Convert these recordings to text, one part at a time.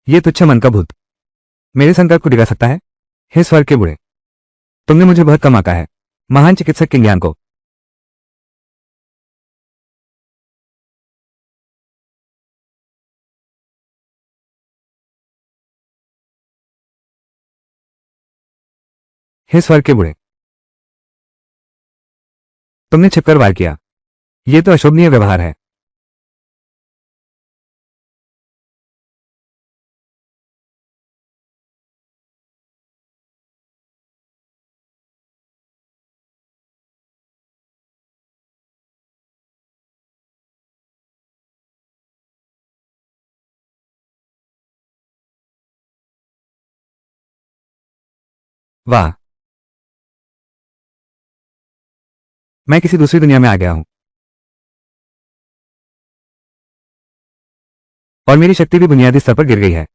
ये तुच्छ मन का भूत मेरे संकट को डिगा सकता है? हे स्वर्ग के बुरे, तुमने मुझे बहुत कम आंका है, महान चिकित्सक के ज्ञान को। हे स्वर्ग के बुरे, तुमने छिपकर वार किया। ये तो अशोभनीय व्यवहार है। वाह, मैं किसी दूसरी दुनिया में आ गया हूं और मेरी शक्ति भी बुनियादी स्तर पर गिर गई है।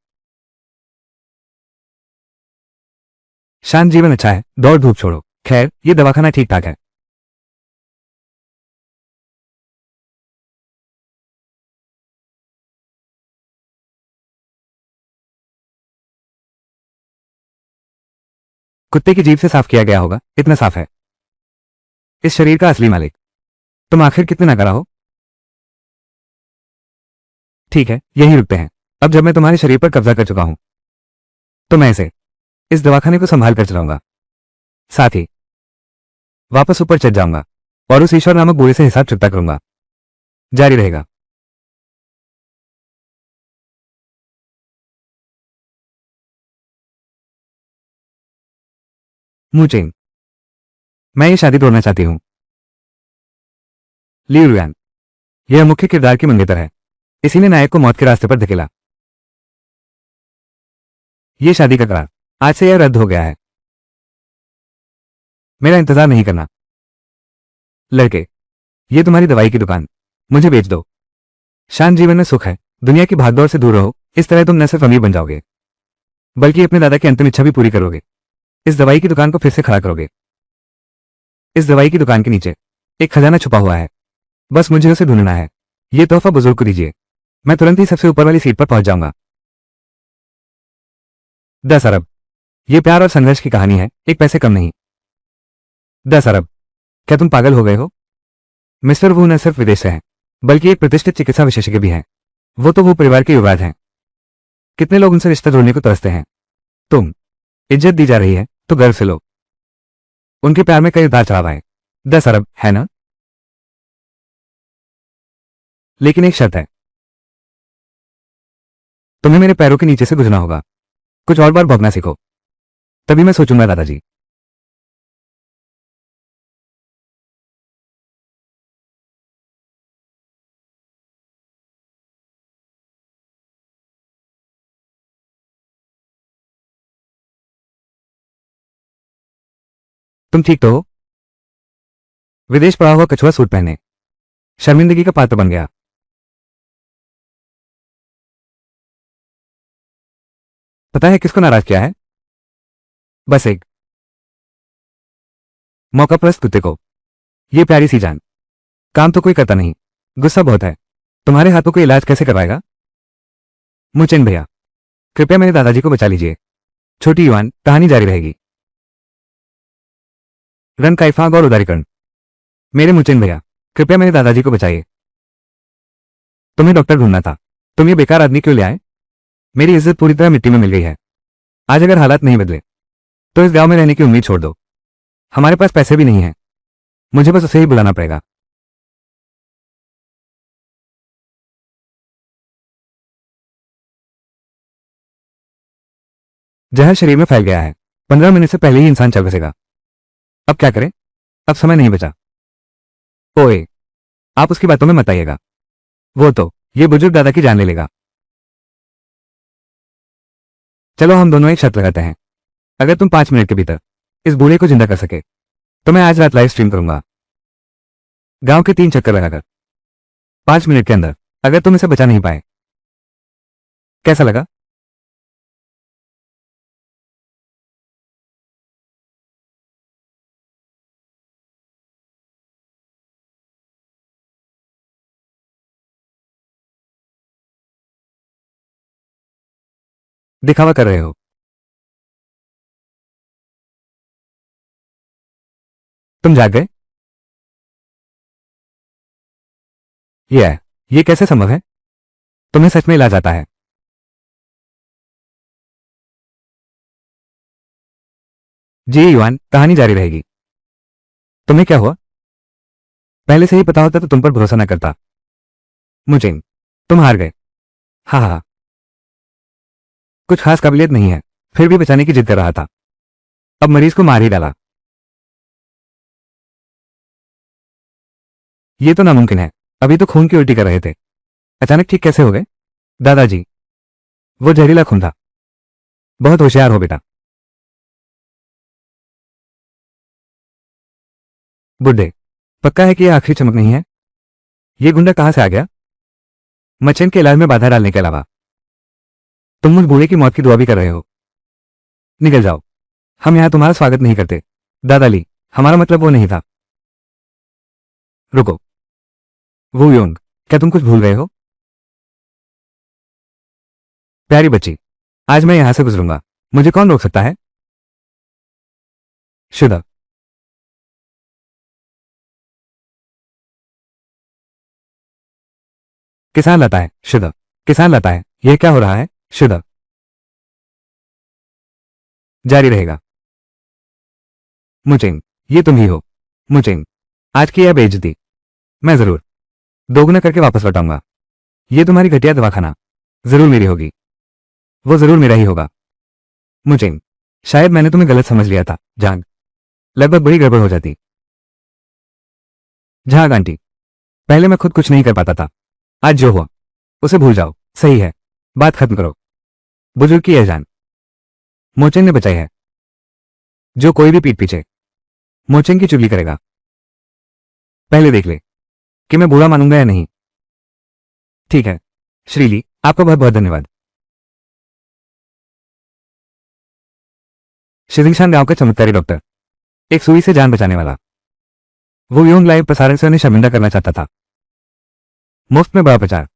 शांत जीवन अच्छा है, दौड़ धूप छोड़ो। खैर, ये दवाखाना ठीक ठाक है। कुत्ते की जीभ से साफ किया गया होगा, इतना साफ है। इस शरीर का असली मालिक तुम आखिर कितने नकारा हो? ठीक है, यहीं रुकते हैं। अब जब मैं तुम्हारे शरीर पर कब्जा कर चुका हूं तो मैं इस दवाखाने को संभाल कर चलाऊंगा। साथ ही वापस ऊपर चढ़ जाऊंगा और उस ईश्वर नामक बूढ़े से हिसाब चुकता करूंगा। जारी रहेगा। मूचेन, मैं ये शादी तोड़ना चाहती हूँ। ली रुयान, यह मुख्य किरदार की मंगेतर है। इसी ने नायक को मौत के रास्ते पर धकेला। ये शादी का करार आज से यह रद्द हो गया है। मेरा इंतजार नहीं करना। लड़के, ये तुम्हारी दवाई की दुकान, मुझे बेच दो। शांत जीवन में सुख है, दुनिया की भागदौड़ से दूर रहो। इस तरह तुम न सिर्फ अमीर बन जाओगे बल्कि अपने दादा की अंतिम इच्छा भी पूरी करोगे। इस दवाई की दुकान को फिर से खड़ा करोगे। इस दवाई की दुकान के नीचे एक खजाना छुपा हुआ है, बस मुझे उसे ढूंढना है। ये तोहफा बुजुर्ग को दीजिए, मैं तुरंत ही सबसे ऊपर वाली सीट पर पहुंच जाऊंगा। 10 अरब, ये प्यार और संघर्ष की कहानी है, एक पैसे कम नहीं। 10 अरब, क्या तुम पागल हो गए हो? मिस्टर वू न सिर्फ विदेश से हैं बल्कि एक प्रतिष्ठित चिकित्सा विशेषज्ञ भी हैं। वो तो वो परिवार के युवराज हैं। कितने लोग उनसे रिश्ता जोड़ने को तरसते हैं। तुम इज्जत दी जा रही है तो गर्व से लो। उनके प्यार में कई उतार चढ़ाव आए। 10 अरब है ना? लेकिन एक शर्त है, तुम्हें मेरे पैरों के नीचे से गुजरना होगा। कुछ और बार भौंकना सीखो, तभी मैं सोचूंगा दादाजी। तुम ठीक तो हो? विदेश पड़ा हुआ कछुआ सूट पहने शर्मिंदगी का पात्र बन गया। पता है किसको नाराज किया है? बस एक मौकाप्रस्त कुत्ते को। ये प्यारी सी जान, काम तो कोई करता नहीं, गुस्सा बहुत है। तुम्हारे हाथों को इलाज कैसे करवाएगा? मुचेन भैया, कृपया मेरे दादाजी को बचा लीजिए। छोटी युवान, कहानी जारी रहेगी। रन काइफाग और उदारीकरण। मेरे मुचेन भैया, कृपया मेरे दादाजी को बचाइए। तुम्हें डॉक्टर ढूंढना था, तुम ये बेकार आदमी क्यों ले आए? मेरी इज्जत पूरी तरह मिट्टी में मिल गई है। आज अगर हालात नहीं बदले तो इस गांव में रहने की उम्मीद छोड़ दो। हमारे पास पैसे भी नहीं है, मुझे बस उसे ही बुलाना पड़ेगा। जहर शरीर में फैल गया है, 15 मिनट से पहले ही इंसान चल बसेगा। अब क्या करें? अब समय नहीं बचा। ओए, आप उसकी बातों में मत आइएगा। वो तो ये बुजुर्ग दादा की जान ले लेगा। चलो हम दोनों एक शर्त लगाते हैं, अगर तुम 5 मिनट के भीतर इस बूढ़े को जिंदा कर सके तो मैं आज रात लाइव स्ट्रीम करूंगा, गांव के 3 चक्कर लगाकर। 5 मिनट के अंदर अगर तुम इसे बचा नहीं पाए। कैसा लगा? दिखावा कर रहे हो। तुम जाग गए? ये कैसे संभव है? तुम्हें सच में इलाज आता है? जी युआन, कहानी जारी रहेगी। तुम्हें क्या हुआ? पहले से ही पता होता तो तुम पर भरोसा न करता। मुझे तुम हार गए। हाँ हाँ, कुछ खास काबिलियत नहीं है, फिर भी बचाने की जिद कर रहा था। अब मरीज को मार ही डाला। ये तो नामुमकिन है। अभी तो खून की उल्टी कर रहे थे, अचानक ठीक कैसे हो गए? दादाजी, वो जहरीला खून था। बहुत होशियार हो बेटा। बुड्ढे, पक्का है कि यह आखिरी चमक नहीं है? ये गुंडा कहां से आ गया? मचेन के इलाज में बाधा डालने के अलावा तुम मुझ बूढ़े की मौत की दुआ भी कर रहे हो। निकल जाओ, हम यहां तुम्हारा स्वागत नहीं करते। दादाली, हमारा मतलब वो नहीं था। रुको, वो योंग, क्या तुम कुछ भूल गए हो? प्यारी बच्ची, आज मैं यहां से गुजरूंगा, मुझे कौन रोक सकता है? शुदा, किसान लाता है। शुदा, किसान लाता है। यह क्या हो रहा है? शुदा, जारी रहेगा। मुचेंग, ये तुम ही हो। मुचेंग, आज की यह बेइज्जती मैं जरूर दोगुना करके वापस लौटाऊंगा। ये तुम्हारी घटिया दवाखाना जरूर मेरी होगी। वो जरूर मेरा ही होगा। मुचेंग, शायद मैंने तुम्हें गलत समझ लिया था। झांग, लगभग बड़ी गड़बड़ हो जाती। झांग आंटी, पहले मैं खुद कुछ नहीं कर पाता था। आज जो हुआ उसे भूल जाओ। सही है, बात खत्म करो। बुजुर्ग की यह जान मोचेंग ने बचाई है। जो कोई भी पीठ पीछे मोचेंग की चुगली करेगा, पहले देख ले कि मैं बुरा मानूंगा या नहीं। ठीक है श्रीली, आपका बहुत बहुत धन्यवाद। शिजिंगशान गांव का चमत्कारी डॉक्टर, एक सुई से जान बचाने वाला। वो योंग लाइव प्रसारण से उन्हें शर्मिंदा करना चाहता था। मुफ्त में बड़ा प्रचार।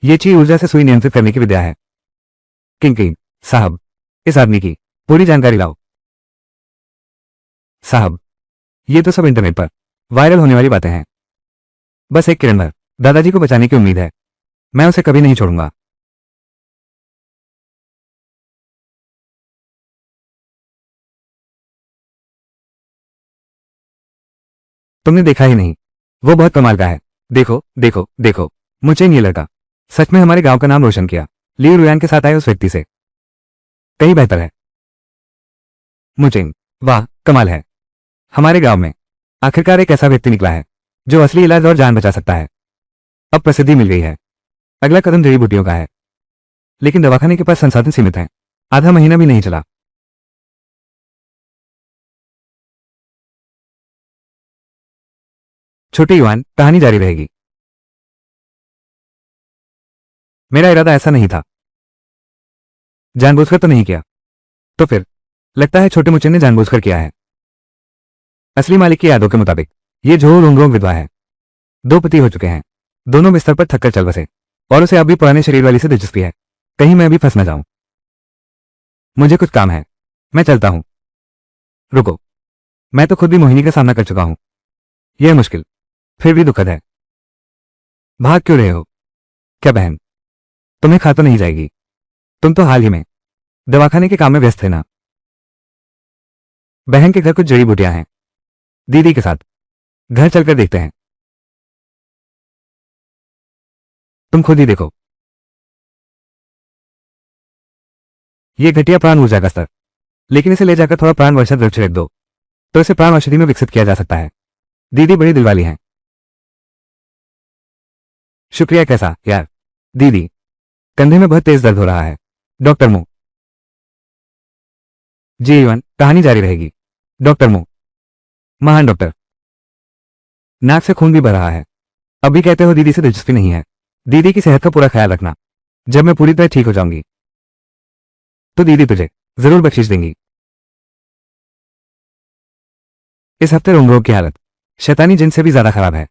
ये ची ऊर्जा से सुई नियंत्रित करने की विद्या है। किंग किंग साहब, इस आदमी की पूरी जानकारी लाओ। साहब, ये तो सब इंटरनेट पर वायरल होने वाली बातें हैं। बस एक किरण भर दादाजी को बचाने की उम्मीद है। मैं उसे कभी नहीं छोड़ूंगा। तुमने देखा ही नहीं, वो बहुत कमाल का है। देखो देखो देखो, मुझे ये लड़का सच में हमारे गांव का नाम रोशन किया। ली रुयान के साथ आए उस व्यक्ति से कहीं बेहतर है। मुझे वाह, कमाल है। हमारे गांव में आखिरकार एक ऐसा व्यक्ति निकला है जो असली इलाज और जान बचा सकता है। अब प्रसिद्धि मिल गई है। अगला कदम जड़ी बूटियों का है, लेकिन दवाखाने के पास संसाधन सीमित हैं। आधा महीना भी नहीं चला। छोटे युवान, कहानी जारी रहेगी। मेरा इरादा ऐसा नहीं था। जानबूझकर तो नहीं किया। तो फिर लगता है छोटे मुच्चे ने जानबूझकर किया है। असली मालिक की यादों के मुताबिक ये झोल उंगरों विधवा है। दो पति हो चुके हैं, दोनों बिस्तर पर थककर चल बसे, और उसे अभी पुराने शरीर वाली से दिलचस्पी है। कहीं मैं अभी फंस न जाऊं। मुझे कुछ काम है, मैं चलता हूं। रुको, मैं तो खुद भी मोहिनी का सामना कर चुका हूं। यह मुश्किल फिर भी दुखद है। भाग क्यों रहे हो? क्या बहन तुम्हें खा तो नहीं जाएगी? तुम तो हाल ही में दवाखाने के काम में व्यस्त थे ना? बहन के घर कुछ जड़ी बूटियां हैं, दीदी के साथ घर चलकर देखते हैं। तुम खुद ही देखो। ये घटिया प्राण ऊर्जा का स्तर, लेकिन इसे ले जाकर थोड़ा प्राण वर्षा द्रव छिड़क दो तो इसे प्राण औषधि में विकसित किया जा सकता है। दीदी बड़ी दिलवाली हैं। शुक्रिया। कैसा यार? दीदी, कंधे में बहुत तेज दर्द हो रहा है। डॉक्टर मु। जी इवन, कहानी जारी रहेगी। डॉक्टर मु, महान डॉक्टर। नाक से खून भी बह रहा है। अभी कहते हो दीदी से दिलचस्पी नहीं है। दीदी की सेहत का पूरा ख्याल रखना। जब मैं पूरी तरह ठीक हो जाऊंगी तो दीदी तुझे जरूर बख्शीश देंगी। इस हफ्ते रोंगरोग की हालत शैतानी जिन से भी ज्यादा खराब है।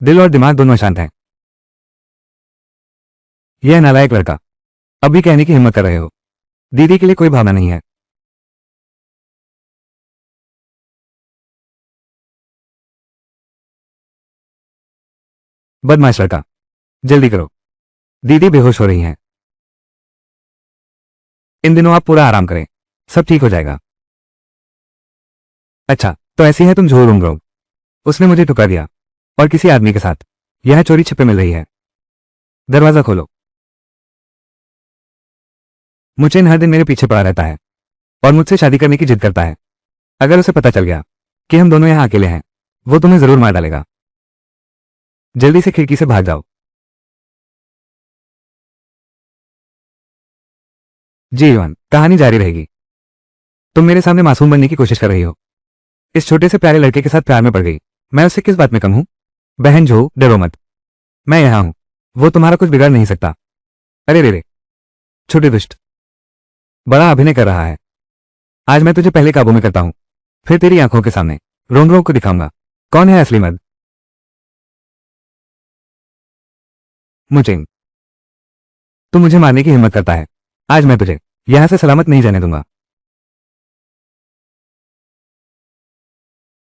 दिल और दिमाग दोनों अशांत हैं। यह नालायक लड़का, अब भी कहने की हिम्मत कर रहे हो? दीदी के लिए कोई भावना नहीं है। बदमाश लड़का, जल्दी करो, दीदी बेहोश हो रही हैं। इन दिनों आप पूरा आराम करें, सब ठीक हो जाएगा। अच्छा, तो ऐसी है तुम झोल उम्र। उसने मुझे ठुकरा दिया, और किसी आदमी के साथ। यह चोरी छिपे मिल रही है। दरवाजा खोलो। मुचेन हर दिन मेरे पीछे पड़ा रहता है और मुझसे शादी करने की जिद करता है। अगर उसे पता चल गया कि हम दोनों यहां अकेले हैं, वो तुम्हें जरूर मार डालेगा। जल्दी से खिड़की से भाग जाओ। जी युवान, कहानी जारी रहेगी। तुम मेरे सामने मासूम बनने की कोशिश कर रही हो। इस छोटे से प्यारे लड़के के साथ प्यार में पड़ गई। मैं उससे किस बात में कम हूं? बहन जो, डरो मत, मैं यहां हूं। वो तुम्हारा कुछ बिगाड़ नहीं सकता। अरे रे रे, छोटे दुष्ट, बड़ा अभिनय कर रहा है। आज मैं तुझे पहले काबू में करता हूं, फिर तेरी आंखों के सामने रोंग रोंग को दिखाऊंगा कौन है असली मर्द। मुचेंग, तू मुझे मारने की हिम्मत करता है। आज मैं तुझे यहां से सलामत नहीं जाने दूंगा।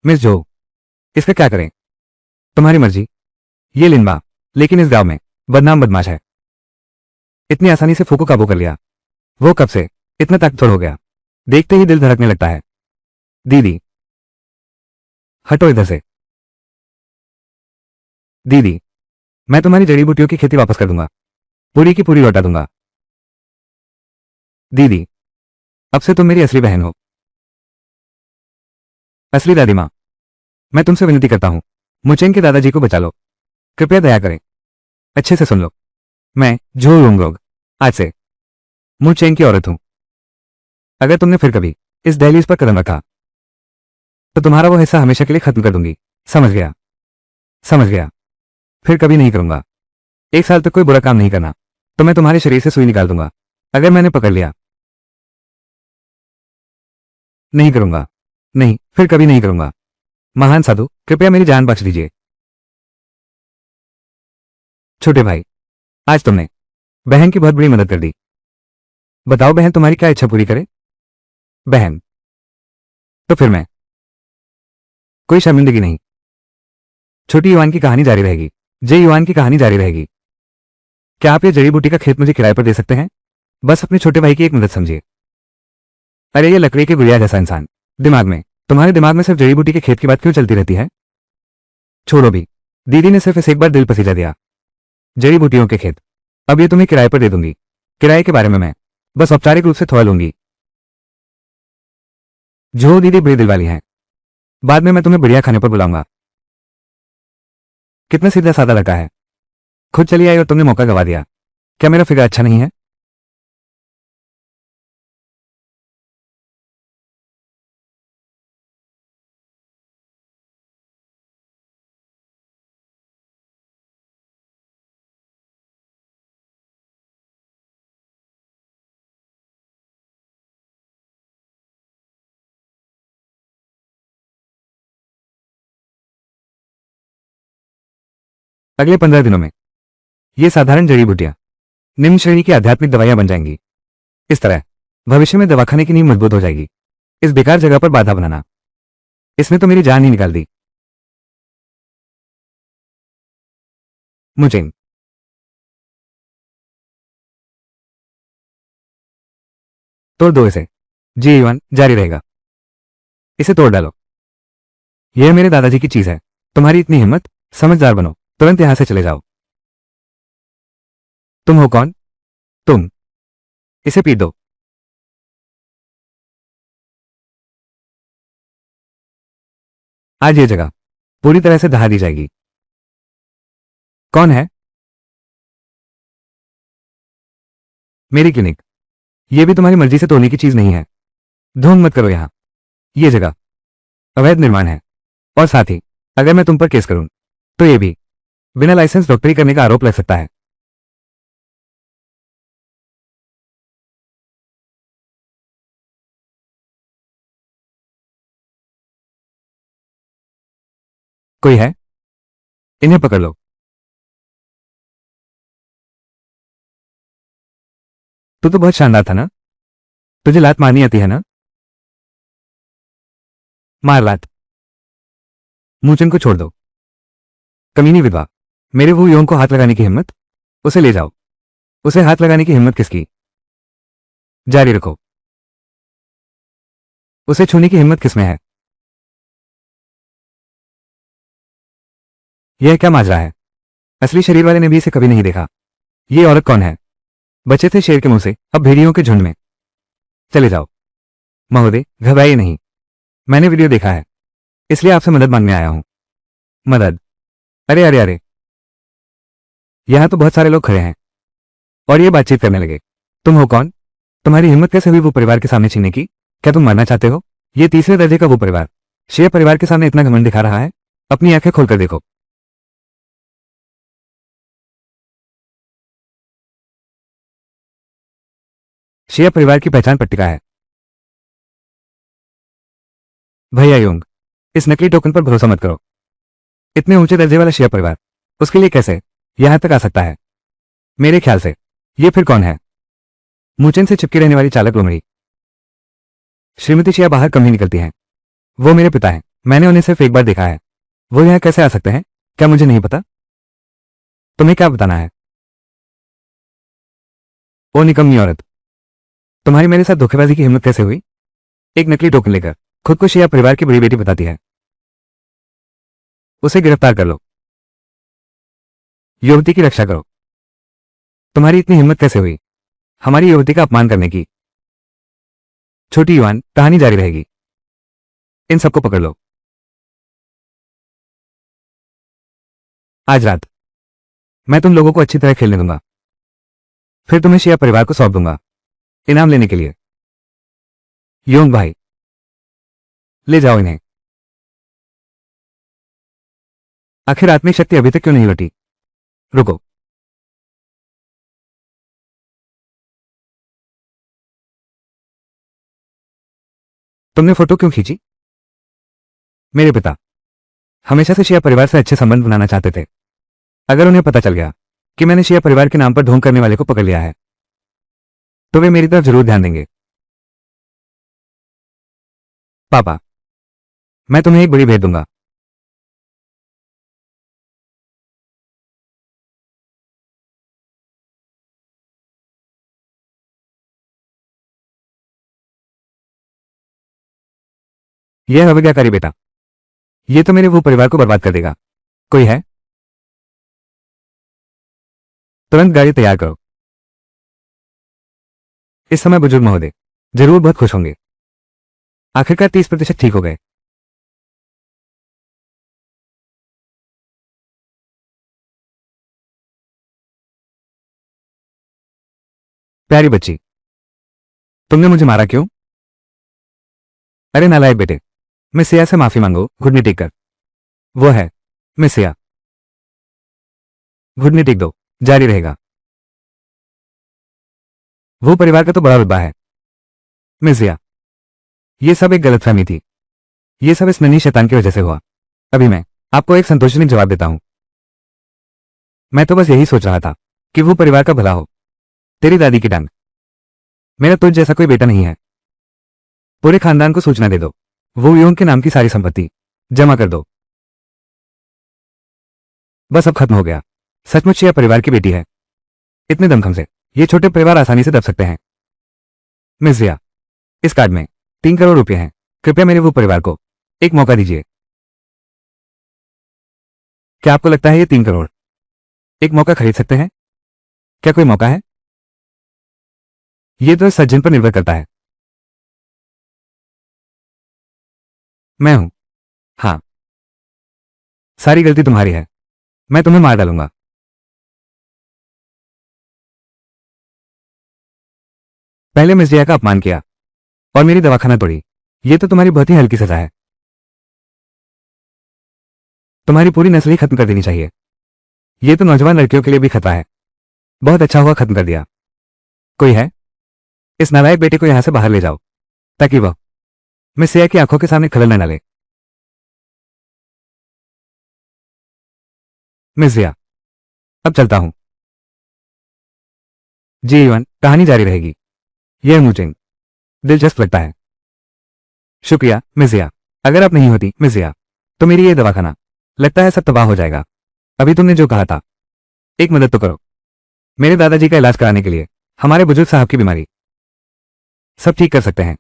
मिस जो, इसका क्या करें? तुम्हारी मर्जी। ये लिनबा, लेकिन इस गांव में बदनाम बदमाश है। इतनी आसानी से फूको काबू कर लिया। वो कब से इतना ताकतवर हो गया? देखते ही दिल धड़कने लगता है। दीदी, हटो इधर से। दीदी, मैं तुम्हारी जड़ी बूटियों की खेती वापस कर दूंगा, पूरी की पूरी लौटा दूंगा। दीदी, अब से तुम मेरी असली बहन हो, असली दादी माँ। मैं तुमसे विनती करता हूँ, मुचेन के दादाजी को बचा लो। कृपया दया करें। अच्छे से सुन लो, मैं झो रोंगरोग आज से मुचेन की औरत हूं। अगर तुमने फिर कभी इस दहलीज पर कदम रखा, तो तुम्हारा वो हिस्सा हमेशा के लिए खत्म कर दूंगी। समझ गया? समझ गया। फिर कभी नहीं करूंगा। 1 साल तक कोई बुरा काम नहीं करना, तो मैं तुम्हारे शरीर से सुई निकाल दूंगा। अगर मैंने पकड़ लिया, नहीं करूंगा। नहीं, फिर कभी नहीं करूंगा। महान साधु, कृपया मेरी जान बख्श दीजिए। छोटे भाई, आज तुमने बहन की बहुत बड़ी मदद कर दी। बताओ बहन तुम्हारी क्या इच्छा पूरी करे? बहन, तो फिर मैं, कोई शर्मिंदगी नहीं। छोटी युवान की कहानी जारी रहेगी। जय युवान की कहानी जारी रहेगी। क्या आप ये जड़ी बूटी का खेत मुझे किराए पर दे सकते हैं? बस अपने छोटे भाई की एक मदद समझिए। अरे ये लकड़ी के गुड़िया जैसा इंसान, दिमाग में, तुम्हारे दिमाग में सिर्फ जड़ी बूटी के खेत की बात क्यों चलती रहती है? छोड़ो भी, दीदी ने सिर्फ इस एक बार दिल पसीजा दिया। जड़ी बूटियों के खेत, अब ये तुम्हें किराए पर दे दूंगी। किराए के बारे में मैं बस औपचारिक रूप से थोड़ा लूंगी। जो दीदी बड़ी दिल वाली हैं, बाद में मैं तुम्हें बढ़िया खाने पर बुलाऊंगा। कितना सीधा साधा लड़का है। खुद चली आई और तुमने मौका गवा दिया। क्या मेरा फिगर अच्छा नहीं है? अगले 15 दिनों में ये साधारण जड़ी बूटियां निम्न श्रेणी की आध्यात्मिक दवाइयां बन जाएंगी। इस तरह भविष्य में दवाखाने की नींव मजबूत हो जाएगी। इस बेकार जगह पर बाधा बनाना, इसने तो मेरी जान ही निकाल दी। मुझे तोड़ दो इसे। जी ईवान, जारी रहेगा। इसे तोड़ डालो। यह मेरे दादाजी की चीज है। तुम्हारी इतनी हिम्मत? समझदार बनो, तुरंत यहां से चले जाओ। तुम हो कौन? तुम, इसे पीट दो। आज ये जगह पूरी तरह से दहा दी जाएगी। कौन है? मेरी क्लिनिक। यह भी तुम्हारी मर्जी से तोड़ने की चीज नहीं है। ढोंग मत करो यहां। यह जगह अवैध निर्माण है, और साथ ही अगर मैं तुम पर केस करूं, तो यह भी बिना लाइसेंस डॉक्टरी करने का आरोप लग सकता है। कोई है? इन्हें पकड़ लो। तू तो बहुत शानदार था ना? तुझे लात मारनी आती है ना? मार लात। मूचन को छोड़ दो। कमीनी विधवा। मेरे वो यों को हाथ लगाने की हिम्मत? उसे ले जाओ। उसे हाथ लगाने की हिम्मत किसकी? जारी रखो। उसे छूने की हिम्मत किसमें है? यह क्या माजरा है? असली शरीर वाले ने भी इसे कभी नहीं देखा। ये औरत कौन है? बचे थे शेर के मुंह से, अब भेड़ियों के झुंड में। चले जाओ। महोदय, घबराइए नहीं। मैंने वीडियो देखा है, इसलिए आपसे मदद मांगने आया हूं। मदद? अरे अरे अरे, यहां तो बहुत सारे लोग खड़े हैं और ये बातचीत करने लगे। तुम हो कौन? तुम्हारी हिम्मत कैसे हुई वो परिवार के सामने छीनने की? क्या तुम मरना चाहते हो? ये तीसरे दर्जे का वो परिवार शेर परिवार के सामने इतना घमंड दिखा रहा है? अपनी आंखें खोलकर देखो। शेर परिवार की पहचान पट्टिका है। भैया योंग, इस नकली टोकन पर भरोसा मत करो। इतने ऊंचे दर्जे वाला शेर परिवार उसके लिए कैसे यहां तक आ सकता है? मेरे ख्याल से ये फिर कौन है? मूचन से चिपकी रहने वाली चालक लोमड़ी श्रीमती शिया बाहर कम ही निकलती हैं। वो मेरे पिता हैं। मैंने उन्हें सिर्फ एक बार देखा है। वो यहां कैसे आ सकते हैं? क्या मुझे नहीं पता? तुम्हें क्या बताना है? ओ निकम्मी औरत, तुम्हारी मेरे साथ धोखेबाजी की हिम्मत कैसे हुई? एक नकली टोकन लेकर खुद को शिया परिवार की बड़ी बेटी बताती है। उसे गिरफ्तार कर लो। युवती की रक्षा करो। तुम्हारी इतनी हिम्मत कैसे हुई हमारी युवती का अपमान करने की? छोटी युवान, कहानी जारी रहेगी। इन सबको पकड़ लो। आज रात मैं तुम लोगों को अच्छी तरह खेलने दूंगा, फिर तुम्हें शिया परिवार को सौंप दूंगा इनाम लेने के लिए। योंग भाई, ले जाओ इन्हें। आखिर आत्मिक शक्ति अभी तक क्यों नहीं लौटी? रुको। तुमने फोटो क्यों खींची? मेरे पिता हमेशा से शिया परिवार से अच्छे संबंध बनाना चाहते थे। अगर उन्हें पता चल गया कि मैंने शिया परिवार के नाम पर ढोंग करने वाले को पकड़ लिया है, तो वे मेरी तरफ जरूर ध्यान देंगे। पापा, मैं तुम्हें एक बड़ी भेंट दूंगा। यह अवज्ञाकारी बेटा, ये तो मेरे वो परिवार को बर्बाद कर देगा। कोई है? तुरंत गाड़ी तैयार करो। इस समय बुजुर्ग महोदय जरूर बहुत खुश होंगे। आखिरकार 30% ठीक हो गए। प्यारी बच्ची, तुमने मुझे मारा क्यों? अरे नालायक बेटे, मैं सिया से माफी मांगो घुटने टेक कर। वो है मैं सिया। घुटने टेक दो, जारी रहेगा। वो परिवार का तो बड़ा रुतबा है। मैं सिया। ये सब एक गलतफहमी थी। ये सब इस नन्ही शैतान की वजह से हुआ। अभी मैं आपको एक संतोषजनक जवाब देता हूं। मैं तो बस यही सोच रहा था कि वो परिवार का भला हो। तेरी दादी की टांग। मेरा तुझ जैसा कोई बेटा नहीं है। पूरे खानदान को सूचना दे दो। वो योंग के नाम की सारी संपत्ति जमा कर दो। बस अब खत्म हो गया। सचमुच यह परिवार की बेटी है। इतने दमखम से ये छोटे परिवार आसानी से दब सकते हैं। मिस जिया, इस कार्ड में 3 करोड़ रुपए हैं। कृपया मेरे वो परिवार को एक मौका दीजिए। क्या आपको लगता है ये 3 करोड़ एक मौका खरीद सकते हैं? क्या कोई मौका है? ये तो इस सज्जन पर निर्भर करता है। मैं हूं। हाँ, सारी गलती तुम्हारी है। मैं तुम्हें मार डालूंगा। पहले मिस जिया का अपमान किया और मेरी दवाखाना तोड़ी। ये तो तुम्हारी बहुत ही हल्की सजा है। तुम्हारी पूरी नस्ल ही खत्म कर देनी चाहिए। ये तो नौजवान लड़कियों के लिए भी खतरा है। बहुत अच्छा हुआ खत्म कर दिया। कोई है? इस नालायक बेटे को यहां से बाहर ले जाओ ताकि वह मिस जिया की आंखों के सामने खलल न डाले। मिस जिया, अब चलता हूं। जी ईवान, कहानी जारी रहेगी। यह मुझे दिलचस्प लगता है। शुक्रिया मिस जिया। अगर आप नहीं होती मिस जिया, तो मेरी ये दवाखाना, लगता है सब तबाह हो जाएगा। अभी तुमने जो कहा था, एक मदद तो करो। मेरे दादाजी का इलाज कराने के लिए हमारे बुजुर्ग साहब की बीमारी सब ठीक कर सकते हैं।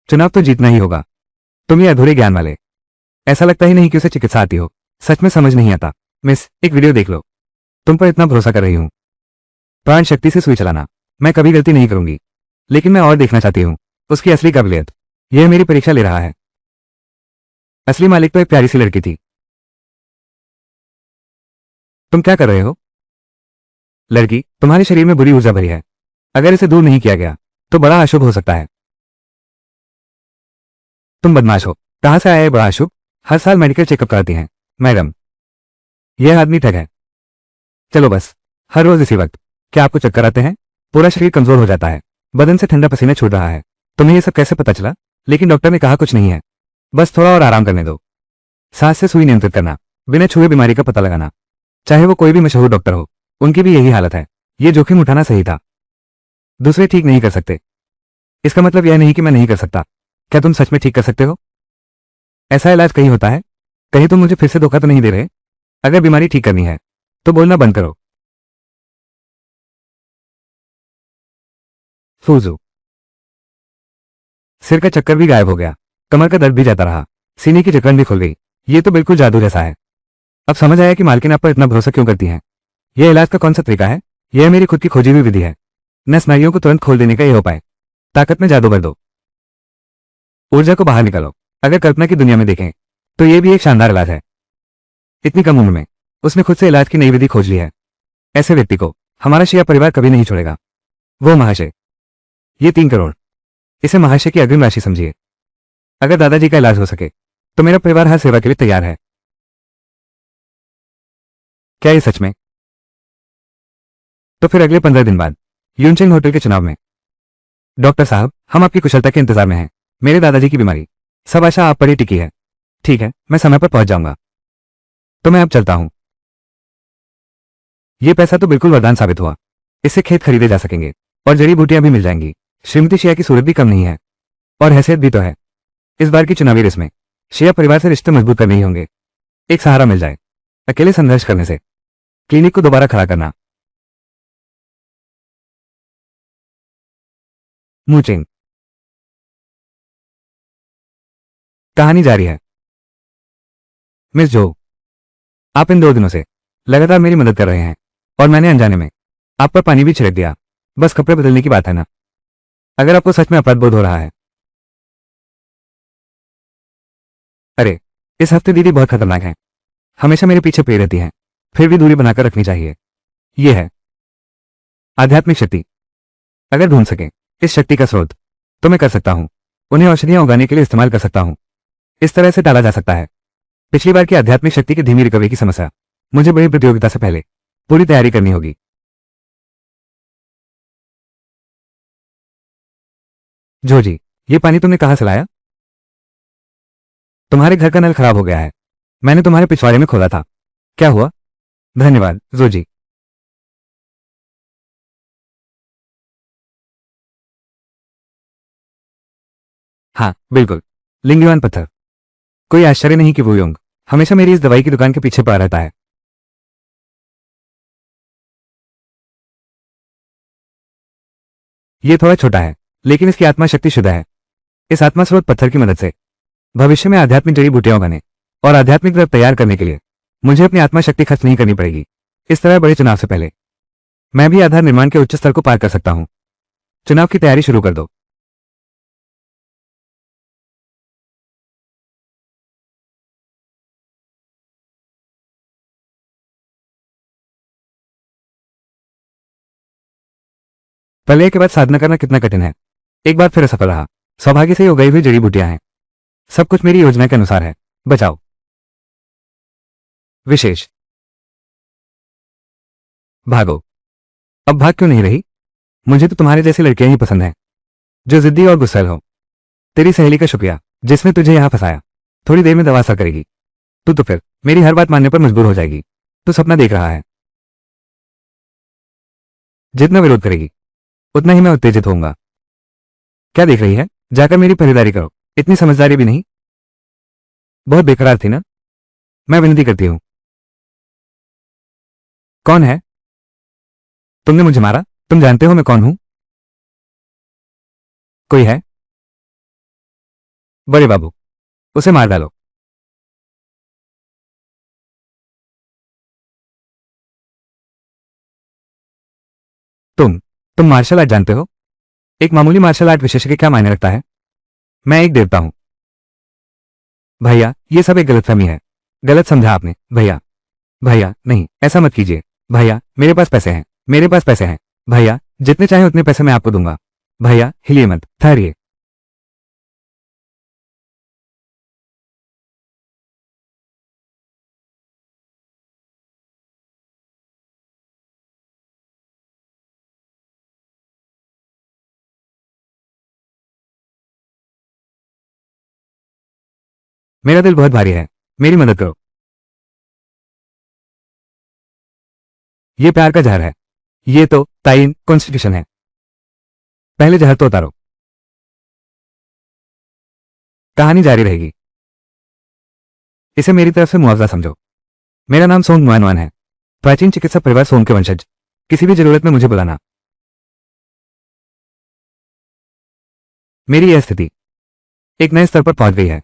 चुनाव तो जीतना ही होगा। तुम ये अधूरे ज्ञान वाले, ऐसा लगता ही नहीं कि उसे चिकित्सा आती हो। सच में समझ नहीं आता। मिस, एक वीडियो देख लो। तुम पर इतना भरोसा कर रही हूं। प्राण शक्ति से सुई चलाना, मैं कभी गलती नहीं करूंगी। लेकिन मैं और देखना चाहती हूं उसकी असली काबिलियत। यह मेरी परीक्षा ले रहा है। असली मालिक तो एक प्यारी सी लड़की थी। तुम क्या कर रहे हो? लड़की, तुम्हारे शरीर में बुरी ऊर्जा भरी है। अगर इसे दूर नहीं किया गया तो बड़ा अशुभ हो सकता है। तुम बदमाश हो। कहां से आया है बड़ा अशुभ? हर साल मेडिकल चेकअप कराती हैं मैडम। यह आदमी ठग है। चलो बस, हर रोज इसी वक्त। क्या आपको चक्कर आते हैं? पूरा शरीर कमजोर हो जाता है, बदन से ठंडा पसीना छूट रहा है। तुम्हें यह सब कैसे पता चला? लेकिन डॉक्टर ने कहा कुछ नहीं है, बस थोड़ा और आराम करने दो। सांस से सुई नियंत्रित करना, बिना छुए बीमारी का पता लगाना। चाहे वो कोई भी मशहूर डॉक्टर हो, उनकी भी यही हालत है। ये जोखिम उठाना सही था। दूसरे ठीक नहीं कर सकते, इसका मतलब यह नहीं कि मैं नहीं कर सकता। क्या तुम सच में ठीक कर सकते हो? ऐसा इलाज कहीं होता है? कहीं तुम मुझे फिर से धोखा तो नहीं दे रहे? अगर बीमारी ठीक करनी है तो बोलना बंद करो। फूजू। सिर का चक्कर भी गायब हो गया, कमर का दर्द भी जाता रहा, सीने की जकड़न भी खुल गई। ये तो बिल्कुल जादू जैसा है। अब समझ आया कि मालकिन आप पर इतना भरोसा क्यों करती हैं। यह इलाज का कौन सा तरीका है? यह मेरी खुद की खोजी हुई विधि है। नस नाड़ियों को तुरंत खोल देने का यह उपाय। ताकत में जादू भर दो, ऊर्जा को बाहर निकालो। अगर कल्पना की दुनिया में देखें तो यह भी एक शानदार इलाज है। इतनी कम उम्र में उसने खुद से इलाज की नई विधि खोज ली है। ऐसे व्यक्ति को हमारा शिया परिवार कभी नहीं छोड़ेगा। वो महाशय, ये 3 करोड़, इसे महाशय की अग्रिम राशि समझिए। अगर दादाजी का इलाज हो सके तो मेरा परिवार हर सेवा के लिए तैयार है। क्या ये सच में? तो फिर अगले 15 दिन बाद यूनचेंग होटल के चुनाव में। डॉक्टर साहब, हम आपकी कुशलता के इंतजार में हैं। मेरे दादाजी की बीमारी, सब आशा आप पर ही टिकी है। ठीक है, मैं समय पर पहुंच जाऊंगा। तो मैं अब चलता हूं। यह पैसा तो बिल्कुल वरदान साबित हुआ। इससे खेत खरीदे जा सकेंगे और जड़ी बूटियां भी मिल जाएंगी। श्रीमती शिया की सूरत भी कम नहीं है और हैसियत भी तो है। इस बार की चुनावी रेस में शिया परिवार से रिश्ते मजबूत करने ही होंगे। एक सहारा मिल जाए। अकेले संघर्ष करने से क्लिनिक को दोबारा खड़ा करना। मूचिंग। कहानी जारी है। मिस जो, आप इन 2 दिनों से लगातार मेरी मदद कर रहे हैं और मैंने अनजाने में आप पर पानी भी छिड़क दिया। बस कपड़े बदलने की बात है ना? अगर आपको सच में अपराध बोध हो रहा है। अरे, इस हफ्ते दीदी बहुत खतरनाक है। हमेशा मेरे पीछे पड़ी रहती हैं, फिर भी दूरी बनाकर रखनी चाहिए। यह है आध्यात्मिक शक्ति। अगर ढूंढ सके इस शक्ति का स्रोत तो मैं कर सकता हूं। उन्हें औषधियां उगाने के लिए इस्तेमाल कर सकता हूं। इस तरह से टाला जा सकता है पिछली बार की आध्यात्मिक शक्ति की धीमी रिकवरी की समस्या। मुझे बड़ी प्रतियोगिता से पहले पूरी तैयारी करनी होगी। जोजी, ये पानी तुमने कहां से लाया? तुम्हारे घर का नल खराब हो गया है। मैंने तुम्हारे पिछवाड़े में खोला था। क्या हुआ? धन्यवाद जोजी। हाँ बिल्कुल, लिंगयुआन पत्थर। कोई आश्चर्य नहीं कि वो योंग हमेशा मेरी इस दवाई की दुकान के पीछे पड़ा रहता है। ये थोड़ा छोटा है लेकिन इसकी आत्मा शक्ति शुद्ध है। इस आत्मा स्रोत पत्थर की मदद से भविष्य में आध्यात्मिक जड़ी बूटियां उगाने और आध्यात्मिक द्रव्य तैयार करने के लिए मुझे अपनी आत्मा शक्ति खर्च नहीं करनी पड़ेगी। इस तरह बड़े चुनाव से पहले मैं भी आधार निर्माण के उच्च स्तर को पार कर सकता हूं। चुनाव की तैयारी शुरू कर दो। प्रलय के बाद साधना करना कितना कठिन है। एक बार फिर असफल रहा। सौभाग्य से ये उगाई हुई जड़ी बूटियां हैं। सब कुछ मेरी योजना के अनुसार है। बचाओ। विशेष। भागो। अब भाग क्यों नहीं रही? मुझे तो तुम्हारे जैसी लड़कियां ही पसंद हैं, जो जिद्दी और गुस्सैल हो। तेरी सहेली का शुक्रिया जिसने तुझे यहां फंसाया। थोड़ी देर में दवा असर करेगी। तू तो फिर मेरी हर बात मानने पर मजबूर हो जाएगी। तो सपना देख रहा है। जितना विरोध करेगी उतना ही मैं उत्तेजित होऊंगा। क्या देख रही है? जाकर मेरी खरीदारी करो। इतनी समझदारी भी नहीं। बहुत बेकरार थी ना? मैं विनती करती हूं। कौन है? तुमने मुझे मारा? तुम जानते हो मैं कौन हूं? कोई है? बड़े बाबू, उसे मार डालो। तुम तुम मार्शल आर्ट जानते हो? एक मामूली मार्शल आर्ट विशेषज्ञ क्या मायने रखता है? मैं एक देवता हूं। भैया, ये सब एक गलतफहमी है। गलत समझा आपने। भैया, भैया नहीं, ऐसा मत कीजिए। भैया, मेरे पास पैसे हैं। मेरे पास पैसे हैं। भैया, जितने चाहे उतने पैसे मैं आपको दूंगा। भैया, हिलिए मत, ठहरिए। मेरा दिल बहुत भारी है। मेरी मदद करो। ये प्यार का जहर है। ये तो ताइन कॉन्स्टिट्यूशन है। पहले जहर तो उतारो। कहानी जारी रहेगी। इसे मेरी तरफ से मुआवजा समझो। मेरा नाम सोंग नुआन है। प्राचीन चिकित्सा परिवार सोंग के वंशज। किसी भी जरूरत में मुझे बुलाना। मेरी यह स्थिति एक नए स्तर पर पहुंच गई है।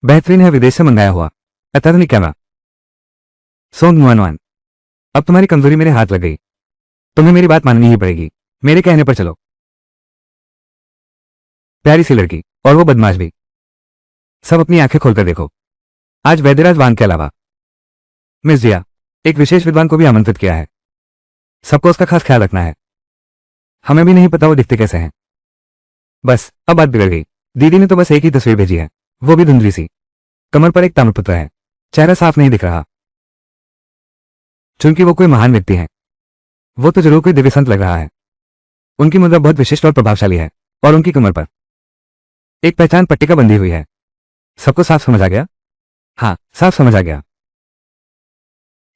बेहतरीन है, विदेश से मंगाया हुआ अत्याधुनिक कैमरा। सोंग नुआन, अब तुम्हारी कमजोरी मेरे हाथ लग गई। तुम्हें मेरी बात माननी ही पड़ेगी। मेरे कहने पर चलो। प्यारी सी लड़की, और वो बदमाश भी। सब अपनी आंखें खोलकर देखो। आज वैद्यराज वांग के अलावा मिस जिया, एक विशेष विद्वान को भी आमंत्रित किया है। सबको उसका खास ख्याल रखना है। हमें भी नहीं पता वो दिखते कैसे हैं। बस अब बात बिगड़ गई। दीदी ने तो बस एक ही तस्वीर भेजी है, वो भी धुंधली सी। कमर पर एक ताम्रपत्र है। चेहरा साफ नहीं दिख रहा। चूंकि वो कोई महान व्यक्ति है, वो तो जरूर कोई दिव्य संत लग रहा है। उनकी मुद्रा बहुत विशिष्ट और प्रभावशाली है, और उनकी कमर पर एक पहचान पट्टिका बंधी हुई है। सबको साफ समझ आ गया? हाँ, साफ समझ आ गया।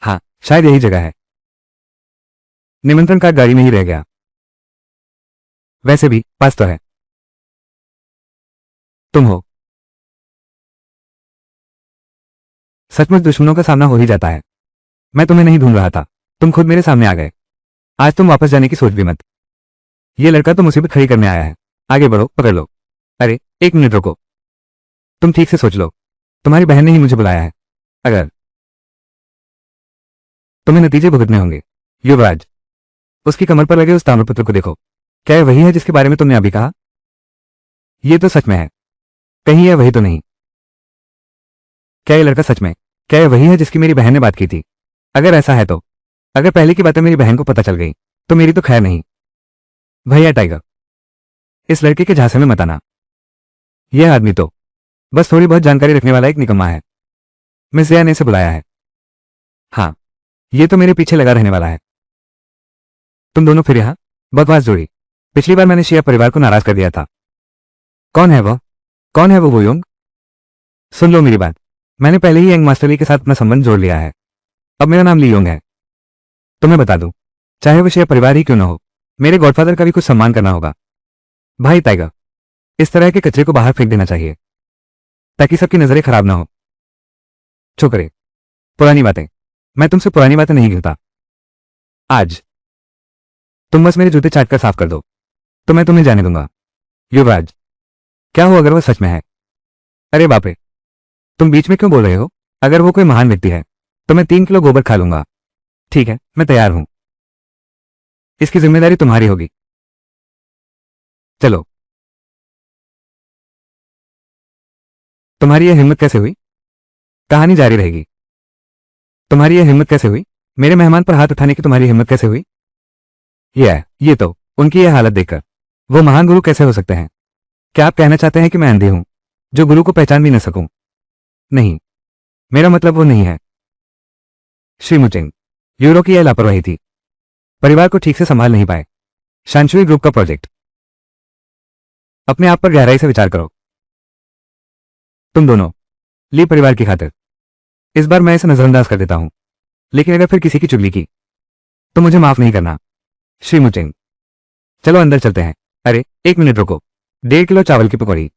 हाँ, शायद यही जगह है। निमंत्रण कार्ड गाड़ी में ही रह गया। वैसे भी पास तो है। तुम हो। सचमुच दुश्मनों का सामना हो ही जाता है। मैं तुम्हें नहीं ढूंढ रहा था, तुम खुद मेरे सामने आ गए। आज तुम वापस जाने की सोच भी मत। ये लड़का तो मुसीबत खड़ी करने आया है। आगे बढ़ो, पकड़ लो। अरे, एक मिनट रुको। तुम ठीक से सोच लो। तुम्हारी बहन ने ही मुझे बुलाया है। अगर तुम्हें नतीजे भुगतने होंगे। युवराज, उसकी कमर पर लगे उस ताम्रपत्र को देखो। क्या यह वही है जिसके बारे में तुमने अभी कहा? यह तो सच में है। कहीं यह वही तो नहीं? क्या यह लड़का सच में, क्या यह वही है जिसकी मेरी बहन ने बात की थी? अगर ऐसा है तो, अगर पहले की बातें मेरी बहन को पता चल गई, तो मेरी तो खैर नहीं। भैया टाइगर, इस लड़के के झांसे में मत आना। यह आदमी तो बस थोड़ी बहुत जानकारी रखने वाला एक निकम्मा है। मिस जया ने इसे बुलाया है। हाँ, ये तो मेरे पीछे लगा रहने वाला है। तुम दोनों फिर यहां? बकवास जोड़ी। पिछली बार मैंने शिया परिवार को नाराज कर दिया था। कौन है वह? कौन है वो योंग? सुन लो मेरी बात। मैंने पहले ही यंग मास्टर ली के साथ अपना संबंध जोड़ लिया है। अब मेरा नाम ली योंग है। तुम्हें बता दूं, चाहे वो शिया परिवार ही क्यों न हो, मेरे गॉडफादर का भी कुछ सम्मान करना होगा। भाई टाइगर, इस तरह के कचरे को बाहर फेंक देना चाहिए, ताकि सबकी नजरें खराब ना हो। छोकरे, पुरानी बातें। मैं तुमसे पुरानी बातें नहीं गिनता। आज तुम बस मेरे जूते चाट कर साफ कर दो, तो मैं तुम्हें जाने दूंगा। युवराज, क्या हो अगर वह सच में है? अरे बाप रे, तुम बीच में क्यों बोल रहे हो? अगर वो कोई महान व्यक्ति है, तो मैं 3 किलो गोबर खा लूंगा। ठीक है, मैं तैयार हूं। इसकी जिम्मेदारी तुम्हारी होगी। चलो। तुम्हारी यह हिम्मत कैसे हुई? कहानी जारी रहेगी। तुम्हारी यह हिम्मत कैसे हुई? मेरे मेहमान पर हाथ उठाने की तुम्हारी हिम्मत कैसे हुई? ये तो उनकी यह हालत देखकर वो महान गुरु कैसे हो सकते हैं? क्या आप कहना चाहते हैं कि मैं अंधे हूं, जो गुरु को पहचान भी न सकूं? नहीं, मेरा मतलब वो नहीं है। श्री मुचिंग, यूरो की यह लापरवाही थी। परिवार को ठीक से संभाल नहीं पाए। शांशुई ग्रुप का प्रोजेक्ट। अपने आप पर गहराई से विचार करो। तुम दोनों ली परिवार की खातिर। इस बार मैं इसे नजरअंदाज कर देता हूं, लेकिन अगर फिर किसी की चुगली की तो मुझे माफ नहीं करना। श्री मुचेंग, चलो अंदर चलते हैं। अरे 1 मिनट रुको। 1.5 किलो चावल की पकौड़ी।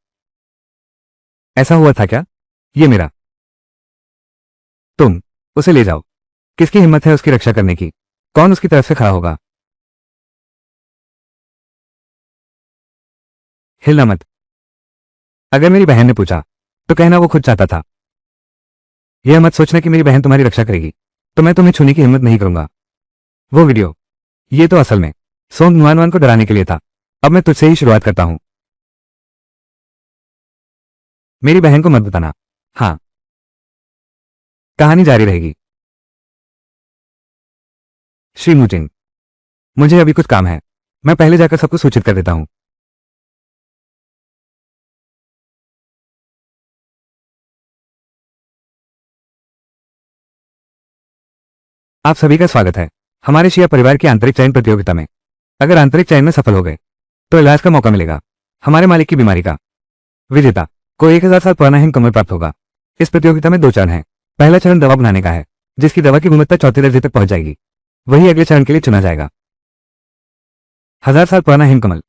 ऐसा हुआ था क्या? ये मेरा। तुम उसे ले जाओ। किसकी हिम्मत है उसकी रक्षा करने की? कौन उसकी तरफ से खड़ा होगा? हिलना मत। अगर मेरी बहन ने पूछा तो कहना वो खुद चाहता था। यह मत सोचना कि मेरी बहन तुम्हारी रक्षा करेगी तो मैं तुम्हें छूने की हिम्मत नहीं करूंगा। वो वीडियो, ये तो असल में सोंग नुआनवान को डराने के लिए था। अब मैं तुझसे ही शुरुआत करता हूं। मेरी बहन को मत बताना। हाँ, कहानी जारी रहेगी। श्री मुचिंग, मुझे अभी कुछ काम है। मैं पहले जाकर सबको सूचित कर देता हूं। आप सभी का स्वागत है हमारे शिया परिवार की आंतरिक चयन प्रतियोगिता में। अगर आंतरिक चयन में सफल हो गए तो इलाज का मौका मिलेगा। हमारे मालिक की बीमारी का। विजेता को 1000 साल पुराना हिमकमल प्राप्त होगा। इस प्रतियोगिता में 2 चरण हैं। पहला चरण दवा बनाने का है, जिसकी दवा की गुणवत्ता चौथे दर्जे तक पहुंच जाएगी। वही अगले चरण के लिए चुना जाएगा। 1000 साल पुराना हिमकमल।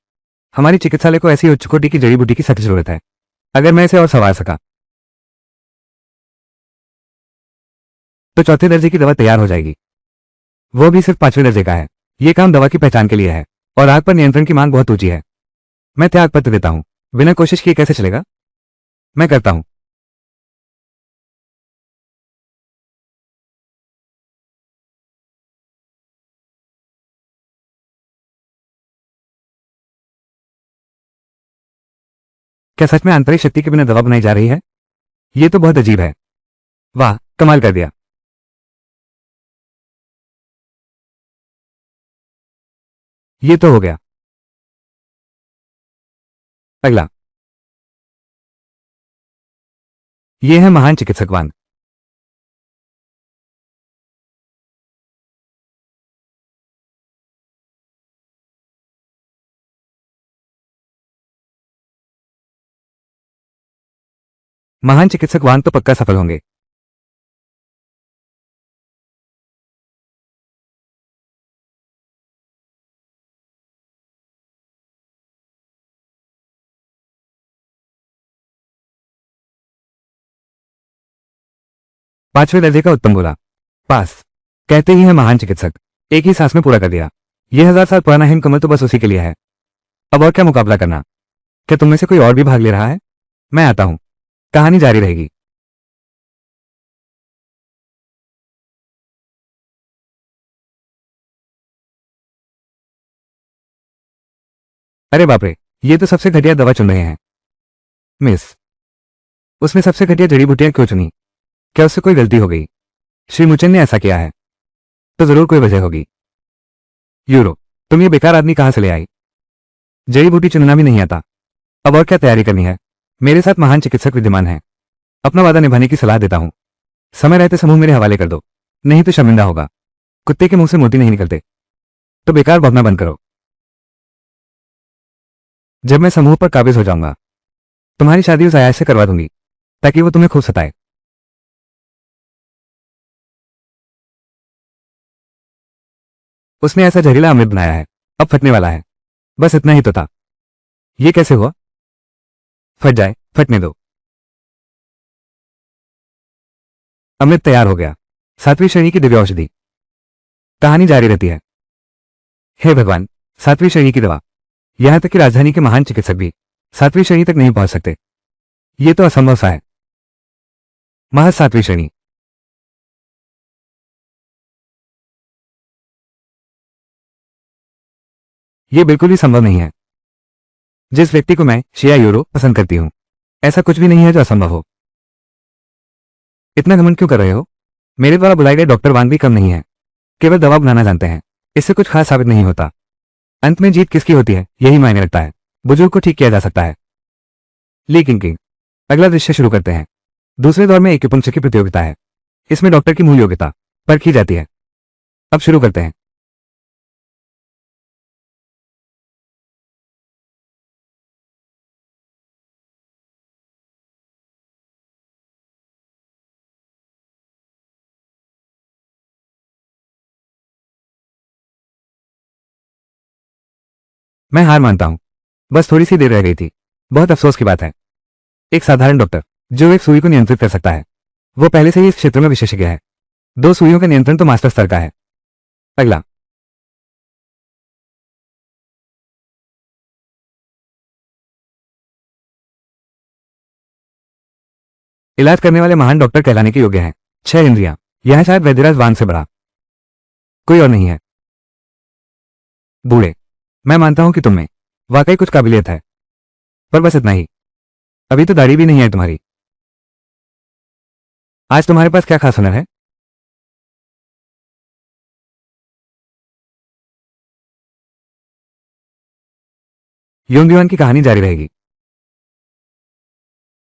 हमारी चिकित्सालय को ऐसी उच्च कोटि की जड़ी बूटी की सख्त जरूरत है। अगर मैं इसे और संवार सका तो चौथे दर्जे की दवा तैयार हो जाएगी। वो भी सिर्फ 5वें दर्जे का है। ये काम दवा की पहचान के लिए है और आग पर नियंत्रण की मांग बहुत ऊंची है। मैं त्याग पत्र देता हूं। बिना कोशिश किए कैसे चलेगा? मैं करता हूं। क्या सच में आंतरिक शक्ति के बिना दवा बनाई जा रही है? ये तो बहुत अजीब है। वाह, कमाल कर दिया। ये तो हो गया। अगला, ये है महान चिकित्सकवान। महान चिकित्सकवान तो पक्का सफल होंगे। पांचवें दर्जे का उत्तम गोला। पास। कहते ही है महान चिकित्सक। एक ही सांस में पूरा कर दिया। यह 1000 साल पुराना हिमकमल तो बस उसी के लिए है। अब और क्या मुकाबला करना? क्या तुम में से कोई और भी भाग ले रहा है? मैं आता हूं। कहानी जारी रहेगी। अरे बाप रे, ये तो सबसे घटिया दवा चुन रहे हैं। मिस, उसने सबसे घटिया जड़ी बूटियां क्यों चुनी? क्या उससे कोई गलती हो गई? श्री मुचन ने ऐसा किया है तो जरूर कोई वजह होगी। यूरो, तुम ये बेकार आदमी कहां से ले आई? जड़ी बूटी चुनना भी नहीं आता। अब और क्या तैयारी करनी है? मेरे साथ महान चिकित्सक विद्यमान है। अपना वादा निभाने की सलाह देता हूं। समय रहते समूह मेरे हवाले कर दो, नहीं तो शर्मिंदा होगा। कुत्ते के मुंह से मोती नहीं निकलते। तो बेकार भौंकना बंद करो। जब मैं समूह पर काबिज हो जाऊंगा तुम्हारी शादी उस आयाश से करवा दूंगी ताकि वो तुम्हें खूब सताए। उसने ऐसा जहरीला अमृत बनाया है, अब फटने वाला है। बस इतना ही तो था। ये कैसे हुआ? फट जाए, फटने दो। अमृत तैयार हो गया। 7वीं श्रेणी की दिव्य औषधि। कहानी जारी रहती है। हे भगवान, 7वीं श्रेणी की दवा। यहां तक कि राजधानी के महान चिकित्सक भी 7वीं श्रेणी तक नहीं पहुंच सकते। ये तो असंभव सा है। महज 7वीं श्रेणी। ये बिल्कुल भी संभव नहीं है। जिस व्यक्ति को मैं शिया यूरो पसंद करती हूं, ऐसा कुछ भी नहीं है जो असंभव हो। इतना घमंड क्यों कर रहे हो? मेरे द्वारा बुलाए गए डॉक्टर वांग भी कम नहीं है। केवल दवा बनाना जानते हैं। इससे कुछ खास साबित नहीं होता। अंत में जीत किसकी होती है यही मायने रखता है। बुजुर्ग को ठीक किया जा सकता है। ली किंग किंग। अगला दृश्य शुरू करते हैं। दूसरे दौर में एक्यूपंक्चर की प्रतियोगिता है। इसमें डॉक्टर की मूल योग्यता परखी जाती है। अब शुरू करते हैं। मैं हार मानता हूं। बस थोड़ी सी देर रह गई थी। बहुत अफसोस की बात है। एक साधारण डॉक्टर जो एक सुई को नियंत्रित कर सकता है, वो पहले से ही इस क्षेत्र में विशेषज्ञ है। 2 सुइयों का नियंत्रण तो मास्टर स्तर का है। अगला। इलाज करने वाले महान डॉक्टर कहलाने के योग्य हैं। 6 इंद्रियां। यह शायद वैद्यराज वांग से बड़ा कोई और नहीं है। बूढ़े, मैं मानता हूं कि तुम में वाकई कुछ काबिलियत है, पर बस इतना ही। अभी तो दाढ़ी भी नहीं है तुम्हारी। आज तुम्हारे पास क्या खास हुनर है? योंगयुआन की कहानी जारी रहेगी।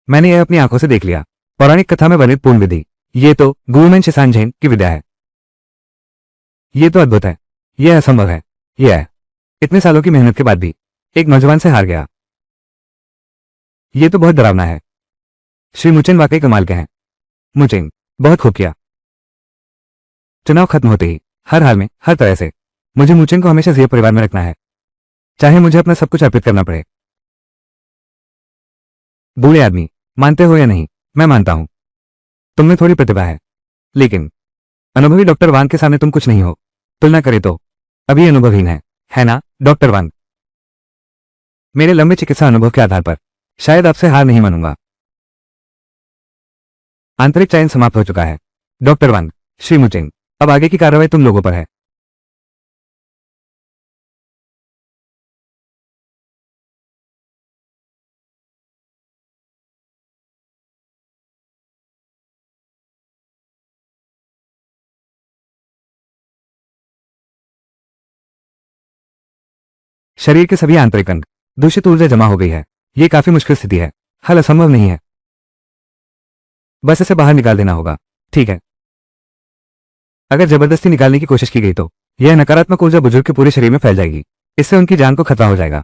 मैंने यह अपनी आंखों से देख लिया। पौराणिक कथा में वर्णित पूर्ण विधि। ये तो गुरुमेन शिसानझेन की विद्या है। ये तो अद्भुत है। यह असंभव है। यह है। इतने सालों की मेहनत के बाद भी एक नौजवान से हार गया। ये तो बहुत डरावना है। श्री मुचेन वाकई कमाल के हैं। मुचेन, बहुत खूब किया। चुनाव खत्म होते ही, हर हाल में, हर तरह से, मुझे मुचेन को हमेशा जिये परिवार में रखना है, चाहे मुझे अपना सब कुछ अर्पित करना पड़े। बूढ़े आदमी, मानते हो या नहीं, मैं मानता हूं तुम में थोड़ी प्रतिभा है, लेकिन अनुभवी डॉक्टर वांग के सामने तुम कुछ नहीं हो। तुलना करे तो अभी अनुभवहीन है ना डॉक्टर वांग? मेरे लंबे चिकित्सा अनुभव के आधार पर शायद आपसे हार नहीं मानूंगा। आंतरिक चयन समाप्त हो चुका है। डॉक्टर वांग, श्री मुचेन, अब आगे की कार्रवाई तुम लोगों पर है। शरीर के सभी आंतरिक अंग, दूषित ऊर्जा जमा हो गई है। यह काफी मुश्किल स्थिति है। हल असंभव नहीं है। बस इसे बाहर निकाल देना होगा। ठीक है। अगर जबरदस्ती निकालने की कोशिश की गई तो यह नकारात्मक ऊर्जा बुजुर्ग के पूरे शरीर में फैल जाएगी। इससे उनकी जान को खतरा हो जाएगा।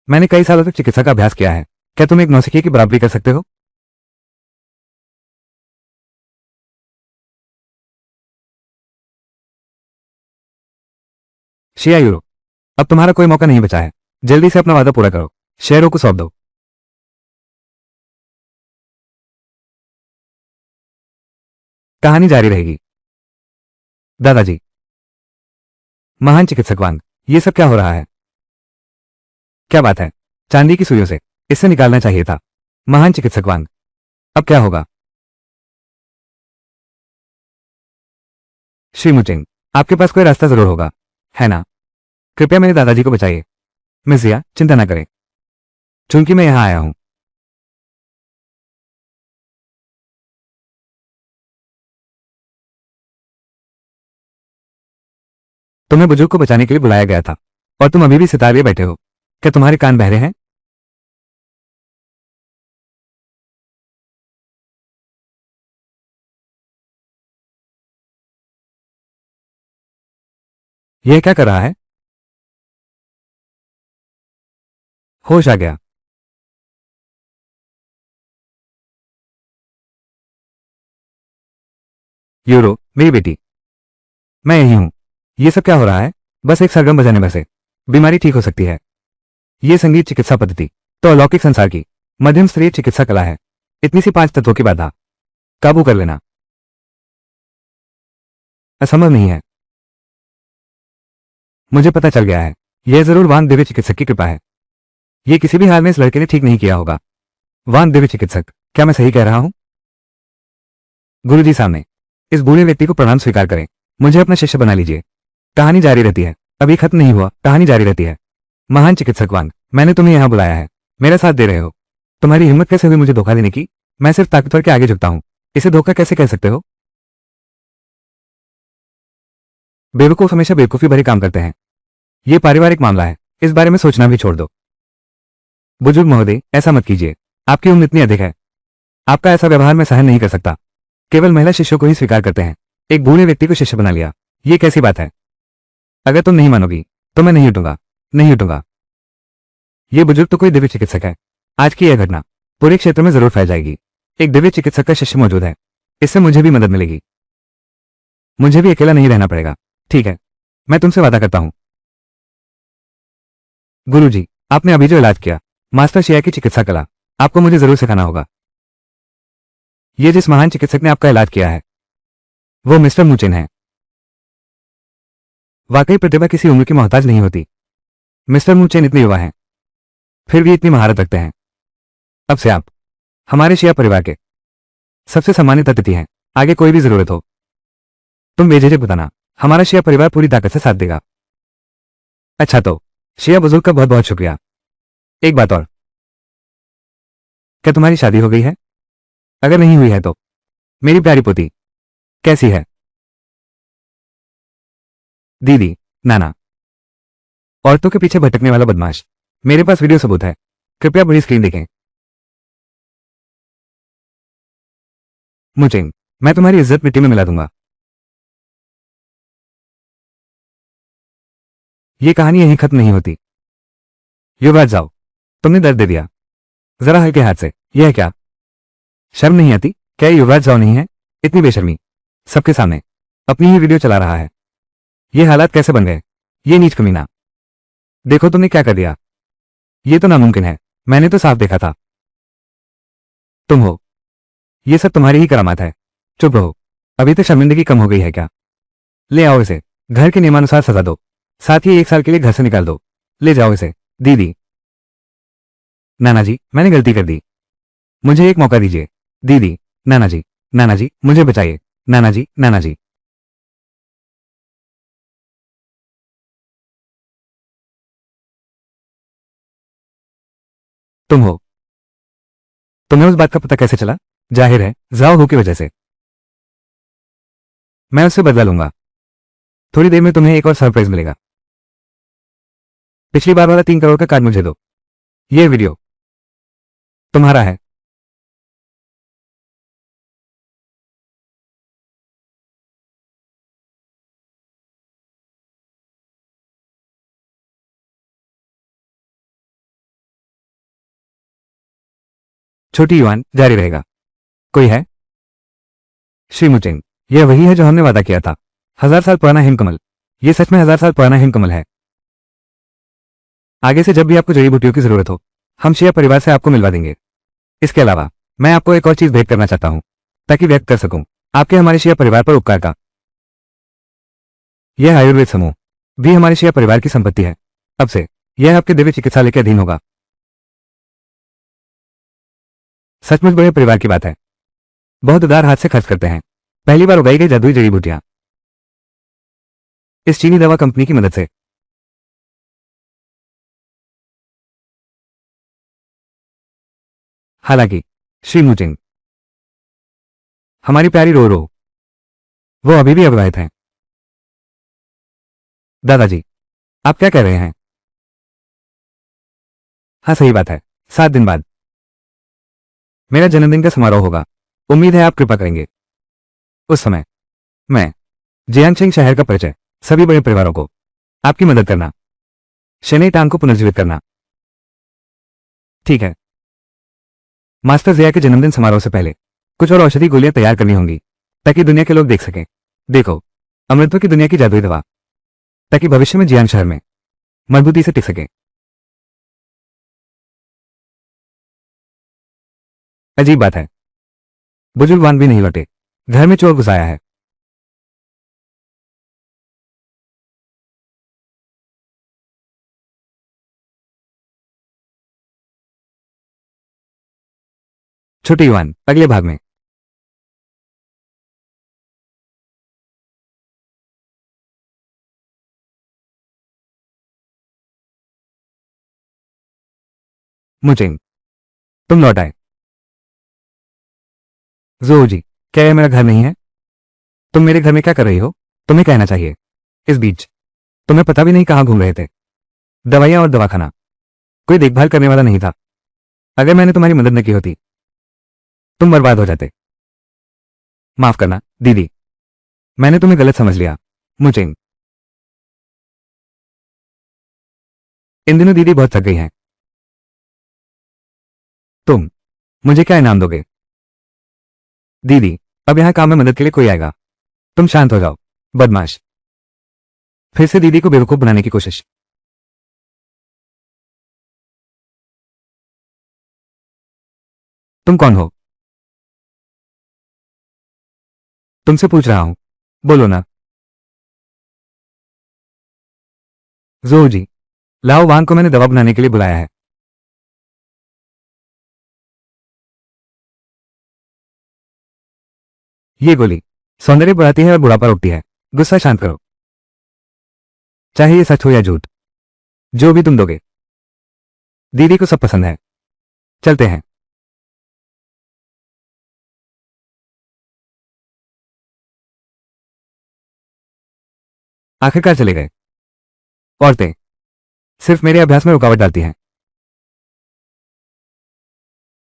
मैंने कई सालों तक चिकित्सा का अभ्यास किया है। क्या तुम एक नौसिखिए की बराबरी कर सकते हो? शिया यूरो, अब तुम्हारा कोई मौका नहीं बचा है। जल्दी से अपना वादा पूरा करो। शेयरों को सौंप दो। कहानी जारी रहेगी। दादाजी, महान चिकित्सक वांग, ये सब क्या हो रहा है? क्या बात है? चांदी की सुइयों से इससे निकालना चाहिए था। महान चिकित्सक वांग, अब क्या होगा? श्री मुचिंग, आपके पास कोई रास्ता जरूर होगा, है ना? कृपया मेरे दादाजी को बचाइए। मिस जिया, चिंता न करें। चूंकि मैं यहां आया हूं। तुम्हें बुजुर्ग को बचाने के लिए बुलाया गया था, और तुम अभी भी सितार लिए बैठे हो। क्या तुम्हारे कान बहरे हैं? यह क्या कर रहा है? होश आ गया। यूरो, मेरी बेटी, मैं यही हूं। ये सब क्या हो रहा है? बस एक सरगम बजाने बसे बीमारी ठीक हो सकती है। ये संगीत चिकित्सा पद्धति तो अलौकिक संसार की मध्यम स्तरीय चिकित्सा कला है। इतनी सी 5 तत्वों की बाधा काबू कर लेना असंभव नहीं है। मुझे पता चल गया है। यह जरूर वान दिव्य चिकित्सक की कृपा है। यह किसी भी हाल में इस लड़के ने ठीक नहीं किया होगा। वान दिव्य चिकित्सक, क्या मैं सही कह रहा हूं? गुरुजी सामने इस बूढ़े व्यक्ति को प्रणाम स्वीकार करें। मुझे अपना शिष्य बना लीजिए। कहानी जारी रहती है। अभी खत्म नहीं हुआ, कहानी जारी रहती है। महान चिकित्सक वांग, मैंने तुम्हें यहां बुलाया है। मेरा साथ दे रहे हो। तुम्हारी हिम्मत कैसे हुई मुझे धोखा देने की? मैं सिर्फ ताकतवर के आगे झुकता हूं। इसे धोखा कैसे कह सकते हो? बेवकूफ हमेशा बेवकूफी भरे काम करते हैं। यह पारिवारिक मामला है, इस बारे में सोचना भी छोड़ दो। बुजुर्ग महोदय, ऐसा मत कीजिए। आपकी उम्र इतनी अधिक है। आपका ऐसा व्यवहार मैं सहन नहीं कर सकता। केवल महिला शिष्यों को ही स्वीकार करते हैं। एक बूढ़े व्यक्ति को शिष्य बना लिया, ये कैसी बात है? अगर तुम नहीं मानोगी तो मैं नहीं उठूंगा। नहीं उठूंगा। ये बुजुर्ग तो कोई दिव्य चिकित्सक है। आज की यह घटना पूरे क्षेत्र में जरूर फैल जाएगी। एक दिव्य चिकित्सक का शिष्य मौजूद है। इससे मुझे भी मदद मिलेगी। मुझे भी अकेला नहीं रहना पड़ेगा। ठीक है, मैं तुमसे वादा करता हूं। गुरुजी, आपने अभी जो इलाज किया, मास्टर शिया की चिकित्सा कला, आपको मुझे जरूर सिखाना होगा। ये जिस महान चिकित्सक ने आपका इलाज किया है, वो मिस्टर मुचेन है। वाकई प्रतिभा किसी उम्र की मोहताज नहीं होती। मिस्टर मुचेन इतने युवा हैं, फिर भी इतनी महारत रखते हैं। अब से आप हमारे शिया परिवार के सबसे सम्मानित अतिथि हैं। आगे कोई भी जरूरत हो, तुम बेझिझक बताना, हमारा शिया परिवार पूरी ताकत से साथ देगा। अच्छा तो, शिया बुजुर्ग का बहुत बहुत शुक्रिया। एक बात और, क्या तुम्हारी शादी हो गई है? अगर नहीं हुई है तो मेरी प्यारी पोती कैसी है? दीदी, नाना, औरतों के पीछे भटकने वाला बदमाश। मेरे पास वीडियो सबूत है, कृपया बड़ी स्क्रीन देखें। मुचेन, मैं तुम्हारी इज्जत मिट्टी में मिला दूंगा। ये कहानी यहीं खत्म नहीं होती। युवराज जाओ, तुमने दर्द दे दिया। जरा हल्के हाथ से। यह क्या, शर्म नहीं आती? क्या ये युवराज जाओ नहीं है? इतनी बेशर्मी, सबके सामने अपनी ही वीडियो चला रहा है। ये हालात कैसे बन गए? ये नीच कमीना, देखो तुमने क्या कर दिया। ये तो नामुमकिन है, मैंने तो साफ देखा था। तुम हो, ये सब तुम्हारी ही करामात है। चुप रहो, अभी तक शर्मिंदगी कम हो गई है क्या? ले आओ इसे, घर के नियमानुसार सजा दो, साथ ही 1 साल के लिए घर से निकाल दो। ले जाओ इसे। दीदी, नाना जी, मैंने गलती कर दी, मुझे एक मौका दीजिए। दीदी, नाना जी मुझे बचाइए। नाना जी। तुम हो, तुम्हें उस बात का पता कैसे चला? जाहिर है जाओ हो की वजह से। मैं उससे बदला लूंगा। थोड़ी देर में तुम्हें एक और सरप्राइज मिलेगा। पिछली बार वाला 3 करोड़ का कार्ड मुझे दो। ये वीडियो तुम्हारा है। छोटी युवान जारी रहेगा। कोई है? श्री मुचेंग, यह वही है जो हमने वादा किया था। 1000 साल पुराना हिमकमल। ये सच में 1000 साल पुराना हिमकमल है। आगे से जब भी आपको जड़ी बूटियों की जरूरत हो, हम शिया परिवार से आपको मिलवा देंगे। इसके अलावा मैं आपको एक और चीज भेंट करना चाहता हूं, ताकि व्यक्त कर सकूं आपके हमारे शिया परिवार पर उपकार का। यह आयुर्वेद समूह भी हमारे शिया परिवार की संपत्ति है। अब से यह आपके दिव्य चिकित्सालय के अधीन होगा। सचमुच बड़े परिवार की बात है। बहुत उदार हाथ से खर्च करते हैं। पहली बार उगाई गई जादुई जड़ी बूटियां इस चीनी दवा कंपनी की मदद से। हालांकि श्री मुचिंग, हमारी प्यारी रो रो, वो अभी भी अविवाहित हैं। दादाजी, आप क्या कह रहे हैं? हाँ सही बात है। 7 दिन बाद मेरा जन्मदिन का समारोह होगा। उम्मीद है आप कृपा करेंगे। उस समय मैं जियांगशेंग शहर का परिचय सभी बड़े परिवारों को आपकी मदद करना, शनै टांग को पुनर्जीवित करना। ठीक है। मास्टर जिया के जन्मदिन समारोह से पहले कुछ और औषधि गोलियां तैयार करनी होंगी, ताकि दुनिया के लोग देख सकें। देखो, अमृतों की दुनिया की जादुई दवा, ताकि भविष्य में जियांग शहर में मजबूती से टिक सके। अजीब बात है, बुजुर्ग वान भी नहीं लौटे। घर में चोर घुस आया है। छोटे युवान अगले भाग में। मुचिंग, तुम लौट आए। जोऊ जी, क्या यह मेरा घर नहीं है? तुम मेरे घर में क्या कर रही हो? तुम्हें कहना चाहिए। इस बीच तुम्हें पता भी नहीं कहां घूम रहे थे। दवाइयां और दवाखाना, कोई देखभाल करने वाला नहीं था। अगर मैंने तुम्हारी मदद न की होती, तुम बर्बाद हो जाते। माफ करना दीदी, मैंने तुम्हें गलत समझ लिया। मुचिंग, इन दिनों दीदी बहुत थक गई हैं। तुम मुझे क्या इनाम दोगे? दीदी, अब यहां काम में मदद के लिए कोई आएगा। तुम शांत हो जाओ, बदमाश। फिर से दीदी को बेवकूफ बनाने की कोशिश। तुम कौन हो? तुमसे पूछ रहा हूं, बोलो ना। जोहू जी, लाओ वांग को मैंने दवा बनाने के लिए बुलाया है। ये गोली सौंदर्य बढ़ाती है और बुढ़ापा रोकती है। गुस्सा शांत करो, चाहे ये सच हो या झूठ, जो भी तुम दोगे। दीदी को सब पसंद है। चलते हैं। आखिरकार चले गए। औरतें सिर्फ मेरे अभ्यास में रुकावट डालती हैं।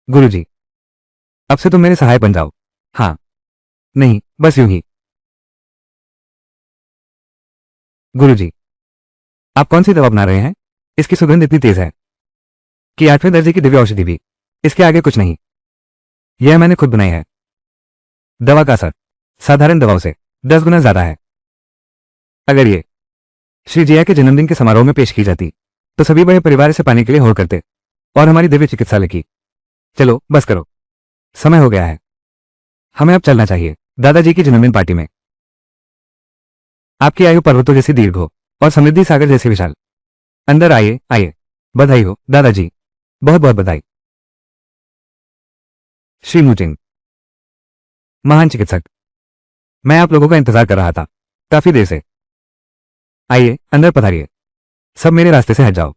गुरुजी, अब से तुम मेरे सहायक बन जाओ। हाँ, नहीं, बस यूं ही। गुरुजी, आप कौन सी दवा बना रहे हैं? इसकी सुगंध इतनी तेज है कि 8वें दर्जे की दिव्य औषधि भी इसके आगे कुछ नहीं। यह मैंने खुद बनाई है। दवा का असर साधारण दवाओं से 10 गुना ज्यादा है। अगर ये श्री जिया के जन्मदिन के समारोह में पेश की जाती तो सभी बड़े परिवार इसे पाने के लिए होड़ करते, और हमारी दिव्य चिकित्सालय की। चलो बस करो, समय हो गया है। हमें अब चलना चाहिए। दादाजी की जन्मदिन पार्टी में आपकी आयु पर्वतों जैसी दीर्घ हो और समृद्धि सागर जैसे विशाल। अंदर आइए, आइए। बधाई हो दादाजी, बहुत बहुत बधाई। श्री मुचिंग, महान चिकित्सक, मैं आप लोगों का इंतजार कर रहा था काफी देर से। आइए अंदर पधारिए। सब मेरे रास्ते से हट जाओ।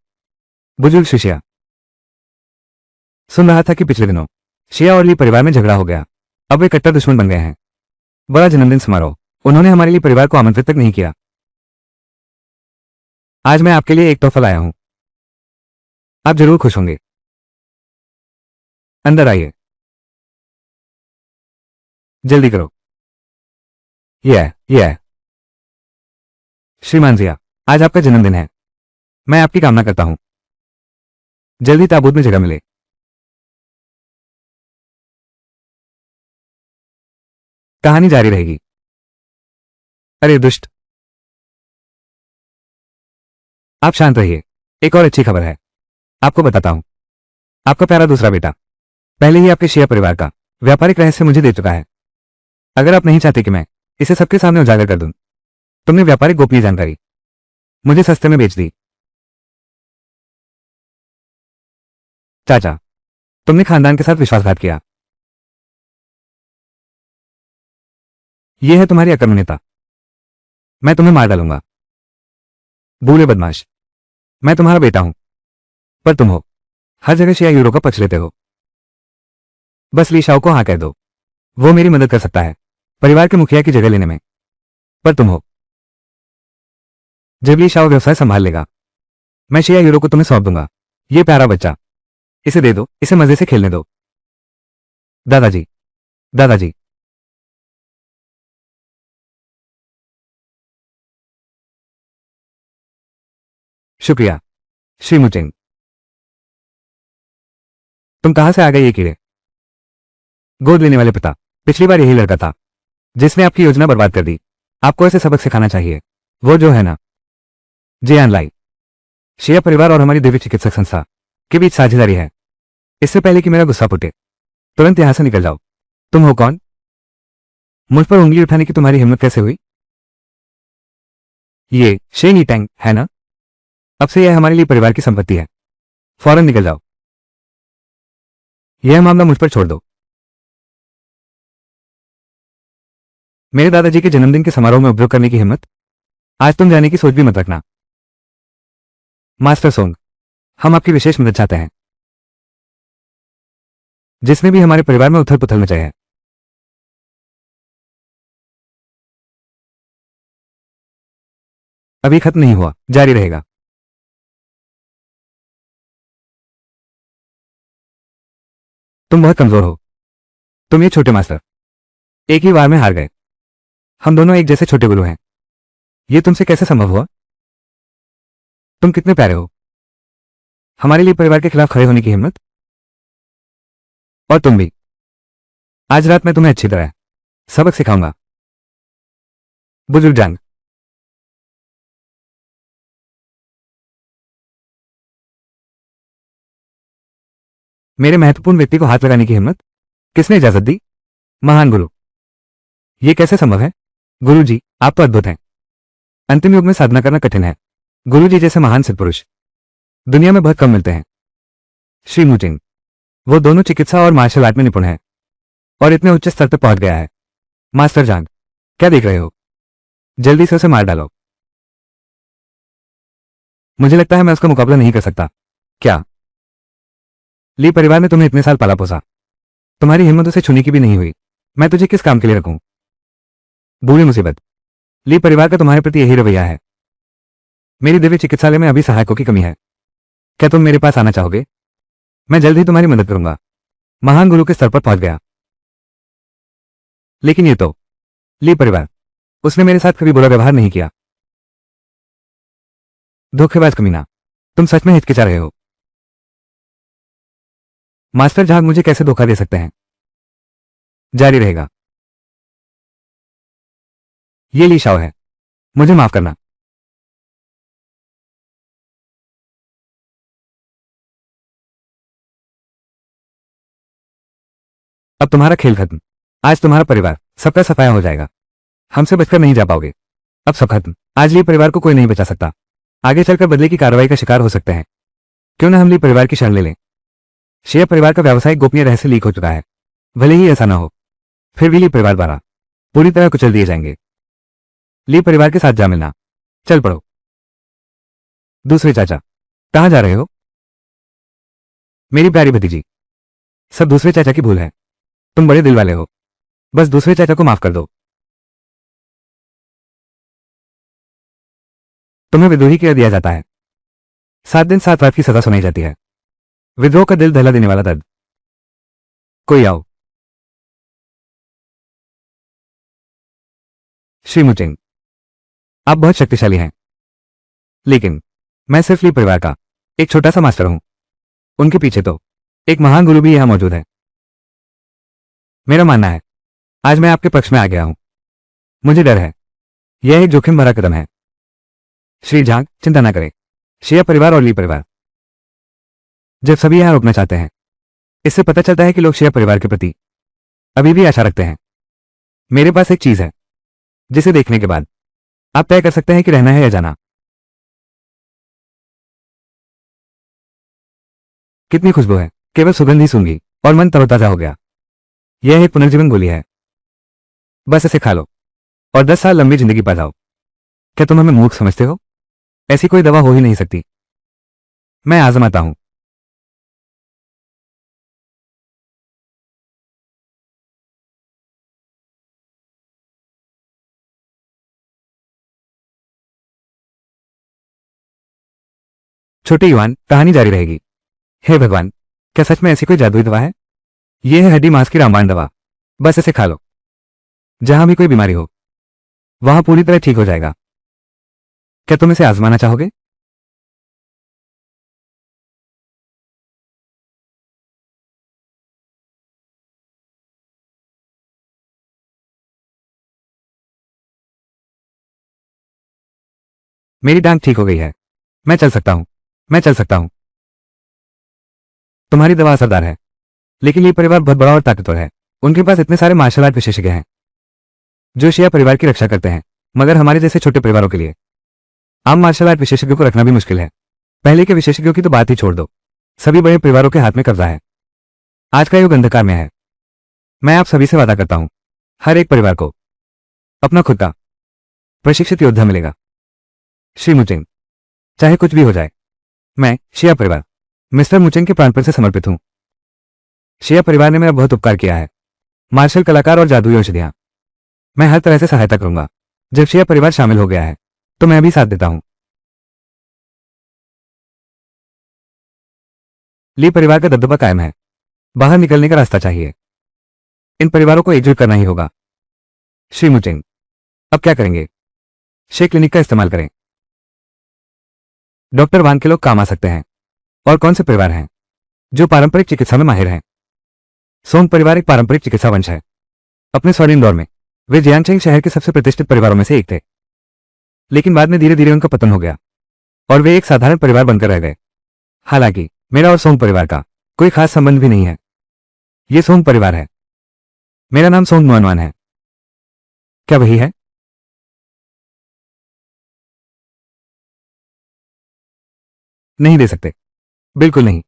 बुजुर्ग शिष्या, सुन रहा था कि पिछले दिनों शिया और ली परिवार में झगड़ा हो गया। अब वे कट्टर दुश्मन बन गए हैं। बड़ा जन्मदिन समारोह, उन्होंने हमारे लिए परिवार को आमंत्रित तक नहीं किया। आज मैं आपके लिए एक तोहफा लाया हूं, आप जरूर खुश होंगे। अंदर आइए, जल्दी करो। यह श्रीमान जिया, आज आपका जन्मदिन है। मैं आपकी कामना करता हूं जल्दी ताबूत में जगह मिले। कहानी जारी रहेगी। अरे दुष्ट, आप शांत रहिए। एक और अच्छी खबर है, आपको बताता हूं। आपका प्यारा दूसरा बेटा पहले ही आपके शिया परिवार का व्यापारिक रहस्य मुझे दे चुका है। अगर आप नहीं चाहते कि मैं इसे सबके सामने उजागर कर दूं, तुमने व्यापारिक गोपनीय जानकारी मुझे सस्ते में बेच दी। चाचा, तुमने खानदान के साथ विश्वासघात किया। यह है तुम्हारी अकर्मण्यता। मैं तुम्हें मार डालूंगा। बूढ़े बदमाश, मैं तुम्हारा बेटा हूं, पर तुम हो हर जगह शिया यूरो का पक्ष लेते हो। बस ली शाओ को हाँ कह दो, वो मेरी मदद कर सकता है परिवार के मुखिया की जगह लेने में। पर तुम हो, जब ली शाओ व्यवसाय संभाल लेगा, मैं शिया यूरो को तुम्हें सौंप दूंगा। ये प्यारा बच्चा, इसे दे दो, इसे मजे से खेलने दो। दादाजी, दादाजी, शुक्रिया। श्री मुचिंग, तुम कहां से आ गए ये कीड़े? गोद लेने वाले पिता, पिछली बार यही लड़का था जिसने आपकी योजना बर्बाद कर दी। आपको ऐसे सबक सिखाना चाहिए। वो जो है ना, जेयान लाई, शिया परिवार और हमारी दिव्य चिकित्सक संस्था के बीच साझेदारी है। इससे पहले कि मेरा गुस्सा फूटे, तुरंत यहां से निकल जाओ। तुम हो कौन? मुझ पर उंगली उठाने की तुम्हारी हिम्मत कैसे हुई? ये शेनी टैंग है ना? अब से यह हमारे लिए परिवार की संपत्ति है। फौरन निकल जाओ। यह मामला मुझ पर छोड़ दो। मेरे दादाजी के जन्मदिन के समारोह में उपद्रव करने की हिम्मत? आज तुम जाने की सोच भी मत रखना। मास्टर सोंग, हम आपकी विशेष मदद चाहते हैं। जिसने भी हमारे परिवार में उथल पुथल मचाई है, अभी खत्म नहीं हुआ, जारी रहेगा। तुम बहुत कमजोर हो। तुम ये छोटे मास्टर एक ही वार में हार गए। हम दोनों एक जैसे छोटे गुरु हैं। ये तुमसे कैसे संभव हुआ? तुम कितने प्यारे हो। हमारे लिए परिवार के खिलाफ खड़े होने की हिम्मत। और तुम भी। आज रात मैं तुम्हें अच्छी तरह सबक सिखाऊंगा। बुजुर्ग जान, मेरे महत्वपूर्ण व्यक्ति को हाथ लगाने की हिम्मत किसने इजाजत दी? महान गुरु। ये कैसे संभव है? गुरु जी, आप तो अद्भुत हैं। अंतिम युग में साधना करना कठिन है। गुरु जी जैसे महान सिद्धपुरुष दुनिया में बहुत कम मिलते हैं। श्री मुचिंग, वो दोनों चिकित्सा और मार्शल आर्ट में निपुण है और इतने उच्च स्तर पर पहुंच गया है। मास्टर जांग, क्या देख रहे हो? जल्दी से उसे मार डालो। मुझे लगता है मैं उसका मुकाबला नहीं कर सकता। क्या? ली परिवार ने तुम्हें इतने साल पाला पोसा, तुम्हारी हिम्मत उसे छूने की भी नहीं हुई। मैं तुझे किस काम के लिए रखूं? बूढ़ी मुसीबत, ली परिवार का तुम्हारे प्रति यही रवैया है। मेरी दिव्य चिकित्सालय में अभी सहायकों की कमी है। क्या तुम मेरे पास आना चाहोगे? मैं जल्द ही तुम्हारी मदद करूंगा। महान गुरु के स्तर पर पहुंच गया। लेकिन ये तो ली परिवार, उसने मेरे साथ कभी बुरा व्यवहार नहीं किया। धोखेबाज कमीना, तुम सच में हिचकिचा रहे हो। मास्टर झाग मुझे कैसे धोखा दे सकते हैं? जारी रहेगा। ये ली शाओ है, मुझे माफ करना। अब तुम्हारा खेल खत्म। आज तुम्हारा परिवार सबका सफाया हो जाएगा। हमसे बचकर नहीं जा पाओगे। अब सब खत्म। आज ली परिवार को कोई नहीं बचा सकता। आगे चलकर बदले की कार्रवाई का शिकार हो सकते हैं। क्यों ना हम ली परिवार की शरण ले लें? शेयर परिवार का व्यावसायिक गोपनीय रहस्य लीक हो चुका है। भले ही ऐसा ना हो, फिर भी ली परिवार द्वारा पूरी तरह कुचल दिए जाएंगे। ली परिवार के साथ जा मिलना। चल पड़ो। दूसरे चाचा, कहां जा रहे हो? मेरी प्यारी भतीजी, सब दूसरे चाचा की भूल है। तुम बड़े दिल वाले हो, बस दूसरे चाचा को माफ कर दो। तुम्हें विद्रोही किया दिया जाता है। 7 दिन 7 रात की सजा सुनाई जाती है। विद्रोह का दिल दहला देने वाला दर्द। कोई आओ। श्री मुचिंग, आप बहुत शक्तिशाली हैं, लेकिन मैं सिर्फ ली परिवार का एक छोटा सा मास्टर हूं। उनके पीछे तो एक महान गुरु भी यहां मौजूद है। मेरा मानना है आज मैं आपके पक्ष में आ गया हूं। मुझे डर है, यह एक जोखिम भरा कदम है। श्री झांग, चिंता ना करें। शिया परिवार और ली परिवार जब सभी यहां रुकना चाहते हैं, इससे पता चलता है कि लोग शिया परिवार के प्रति अभी भी आशा रखते हैं। मेरे पास एक चीज है जिसे देखने के बाद आप तय कर सकते हैं कि रहना है या जाना। कितनी खुशबू है, केवल सुगंध ही सूंघी और मन तरोताजा हो गया। यह एक पुनर्जीवन गोली है। बस इसे खा लो और 10 साल लंबी जिंदगी पा जाओ। क्या तुम हमें मूर्ख समझते हो? ऐसी कोई दवा हो ही नहीं सकती। मैं आजमाता हूं। छोटे युवान, कहानी जारी रहेगी। हे भगवान, क्या सच में ऐसी कोई जादुई दवा है? यह है हड्डी मांस की रामबाण दवा। बस इसे खा लो। जहां भी कोई बीमारी हो, वहां पूरी तरह ठीक हो जाएगा। क्या तुम इसे आजमाना चाहोगे? मेरी टांग ठीक हो गई है। मैं चल सकता हूं। मैं चल सकता हूं। तुम्हारी दवा असरदार है, लेकिन ये परिवार बहुत बड़ा और ताकतवर है। उनके पास इतने सारे मार्शल आर्ट विशेषज्ञ हैं जो शिया परिवार की रक्षा करते हैं, मगर हमारे जैसे छोटे परिवारों के लिए आम मार्शल आर्ट विशेषज्ञों को रखना भी मुश्किल है। पहले के विशेषज्ञों की तो बात ही छोड़ दो, सभी बड़े परिवारों के हाथ में कब्जा है। आज का युग अंधकार में है। मैं आप सभी से वादा करता हूं, हर एक परिवार को अपना खुद का प्रशिक्षित योद्धा मिलेगा। श्री मुचिंग, चाहे कुछ भी हो जाए, मैं शिया परिवार मिस्टर मुचिंग के प्राणपण से समर्पित हूं। शिया परिवार ने मेरा बहुत उपकार किया है। मार्शल कलाकार और जादुई औषधियां, मैं हर तरह से सहायता करूंगा। जब शिया परिवार शामिल हो गया है, तो मैं भी साथ देता हूं। ली परिवार का दबदबा कायम है। बाहर निकलने का रास्ता चाहिए। इन परिवारों को एकजुट करना ही होगा। श्री मुचिंग, अब क्या करेंगे? शे क्लिनिक का इस्तेमाल करें। डॉक्टर वान के लोग काम आ सकते हैं। और कौन से परिवार हैं जो पारंपरिक चिकित्सा में माहिर हैं? सोंग परिवार एक पारंपरिक चिकित्सा वंश है। अपने स्वर्णिम दौर में वे जियांगचेंग शहर के सबसे प्रतिष्ठित परिवारों में से एक थे, लेकिन बाद में धीरे धीरे उनका पतन हो गया और वे एक साधारण परिवार बनकर रह गए। हालांकि मेरा और सोंग परिवार का कोई खास संबंध भी नहीं है। ये सोंग परिवार है। मेरा नाम सोंग नुअनवान है। क्या वही है? नहीं दे सकते। बिल्कुल नहीं।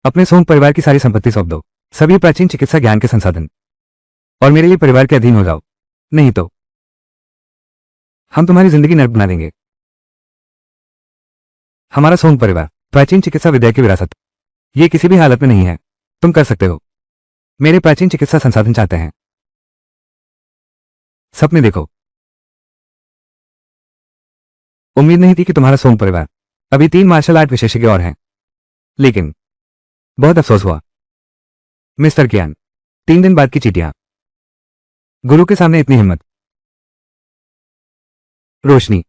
अपने सोंग परिवार की सारी संपत्ति सौंप दो, सभी प्राचीन चिकित्सा ज्ञान के संसाधन, और मेरे लिए परिवार के अधीन हो जाओ। नहीं तो हम तुम्हारी जिंदगी नर्क बना देंगे। हमारा सोंग परिवार, प्राचीन चिकित्सा विद्या की विरासत, ये किसी भी हालत में नहीं है। तुम कर सकते हो। मेरे प्राचीन चिकित्सा संसाधन चाहते हैं। सपने देखो। उम्मीद नहीं थी कि तुम्हारा सोंग परिवार अभी 3 मार्शल आर्ट विशेषज्ञ और हैं, लेकिन बहुत अफसोस हुआ मिस्टर कियान। 3 दिन बाद की चीटियां। गुरु के सामने इतनी हिम्मत। रोशनी।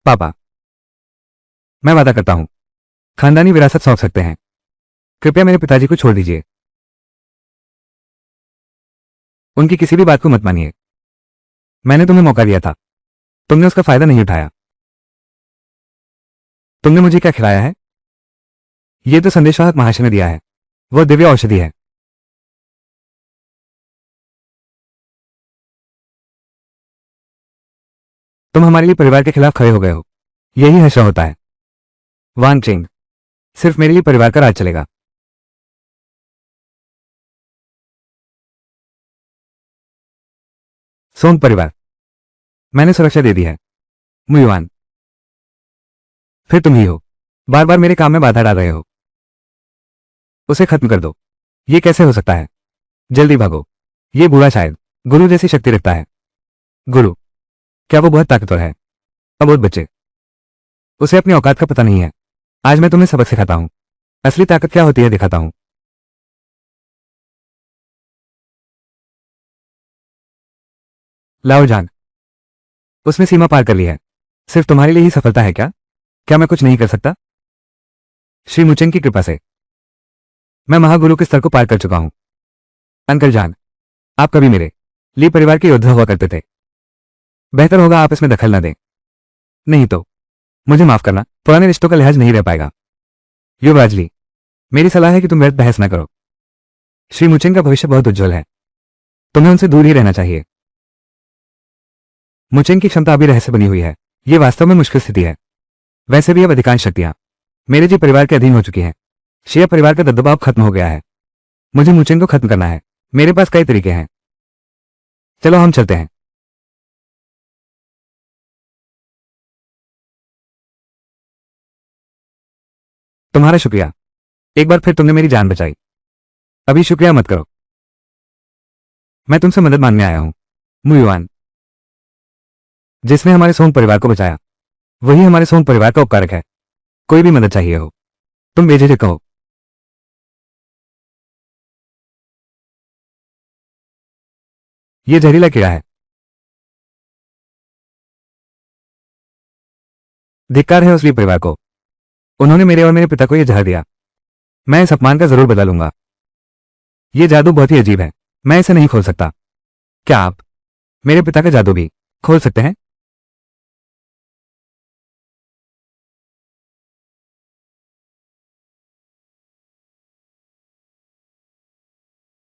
पापा, मैं वादा करता हूं, खानदानी विरासत सौंप सकते हैं। कृपया मेरे पिताजी को छोड़ दीजिए। उनकी किसी भी बात को मत मानिए। मैंने तुम्हें मौका दिया था, तुमने उसका फायदा नहीं उठाया। तुमने मुझे क्या खिलाया है? यह तो संदेशवाहक महाशय ने दिया है। वह दिव्य औषधि है। तुम हमारे लिए परिवार के खिलाफ खड़े हो गए हो। यही हर्षा होता है। वांग चेंग, सिर्फ मेरे लिए परिवार का राज चलेगा। सोंग परिवार, मैंने सुरक्षा दे दी है। मुयुआन, फिर तुम ही हो। बार बार मेरे काम में बाधा डाल रहे हो। उसे खत्म कर दो। ये कैसे हो सकता है? जल्दी भागो। ये बूढ़ा शायद गुरु जैसी शक्ति रखता है। गुरु? क्या वो बहुत ताकतवर है? अबोध बच्चे, उसे अपनी औकात का पता नहीं है। आज मैं तुम्हें सबक सिखाता हूं। असली ताकत क्या होती है दिखाता हूं। लाओ जान, उसने सीमा पार कर ली है। सिर्फ तुम्हारे लिए ही सफलता है क्या? क्या मैं कुछ नहीं कर सकता? श्री मुचेंग की कृपा से मैं महागुरु के स्तर को पार कर चुका हूं। अंकल जान, आप कभी मेरे ली परिवार के योद्धा हुआ करते थे। बेहतर होगा आप इसमें दखल न दें। नहीं तो मुझे माफ करना, पुराने रिश्तों का लिहाज नहीं रह पाएगा। युवराज ली, मेरी सलाह है कि तुम व्यर्थ बहस न करो। श्री मुचेंग का भविष्य बहुत उज्जवल है। तुम्हें उनसे दूर ही रहना चाहिए। मुचेंग की क्षमता अभी रहस्य बनी हुई है। यह वास्तव में मुश्किल स्थिति है। वैसे भी अब अधिकांश शक्तियां मेरे जी परिवार के अधीन हो चुकी हैं। शिया परिवार का दबदबा अब खत्म हो गया है। मुझे मुचेंग को खत्म करना है। मेरे पास कई तरीके हैं। चलो हम चलते हैं। तुम्हारा शुक्रिया। एक बार फिर तुमने मेरी जान बचाई। अभी शुक्रिया मत करो। मैं तुमसे मदद मांगने आया हूं। मुयुआन, जिसने हमारे सोंग परिवार को बचाया वही हमारे सोंग परिवार का उपकारक है। कोई भी मदद चाहिए हो, तुम बेझिझक कहो। यह जहरीला कीड़ा है। धिक्कार है उस ली परिवार को। उन्होंने मेरे और मेरे पिता को यह जहर दिया। मैं इस अपमान का जरूर बदला लूंगा। यह जादू बहुत ही अजीब है। मैं इसे नहीं खोल सकता। क्या आप मेरे पिता का जादू भी खोल सकते हैं?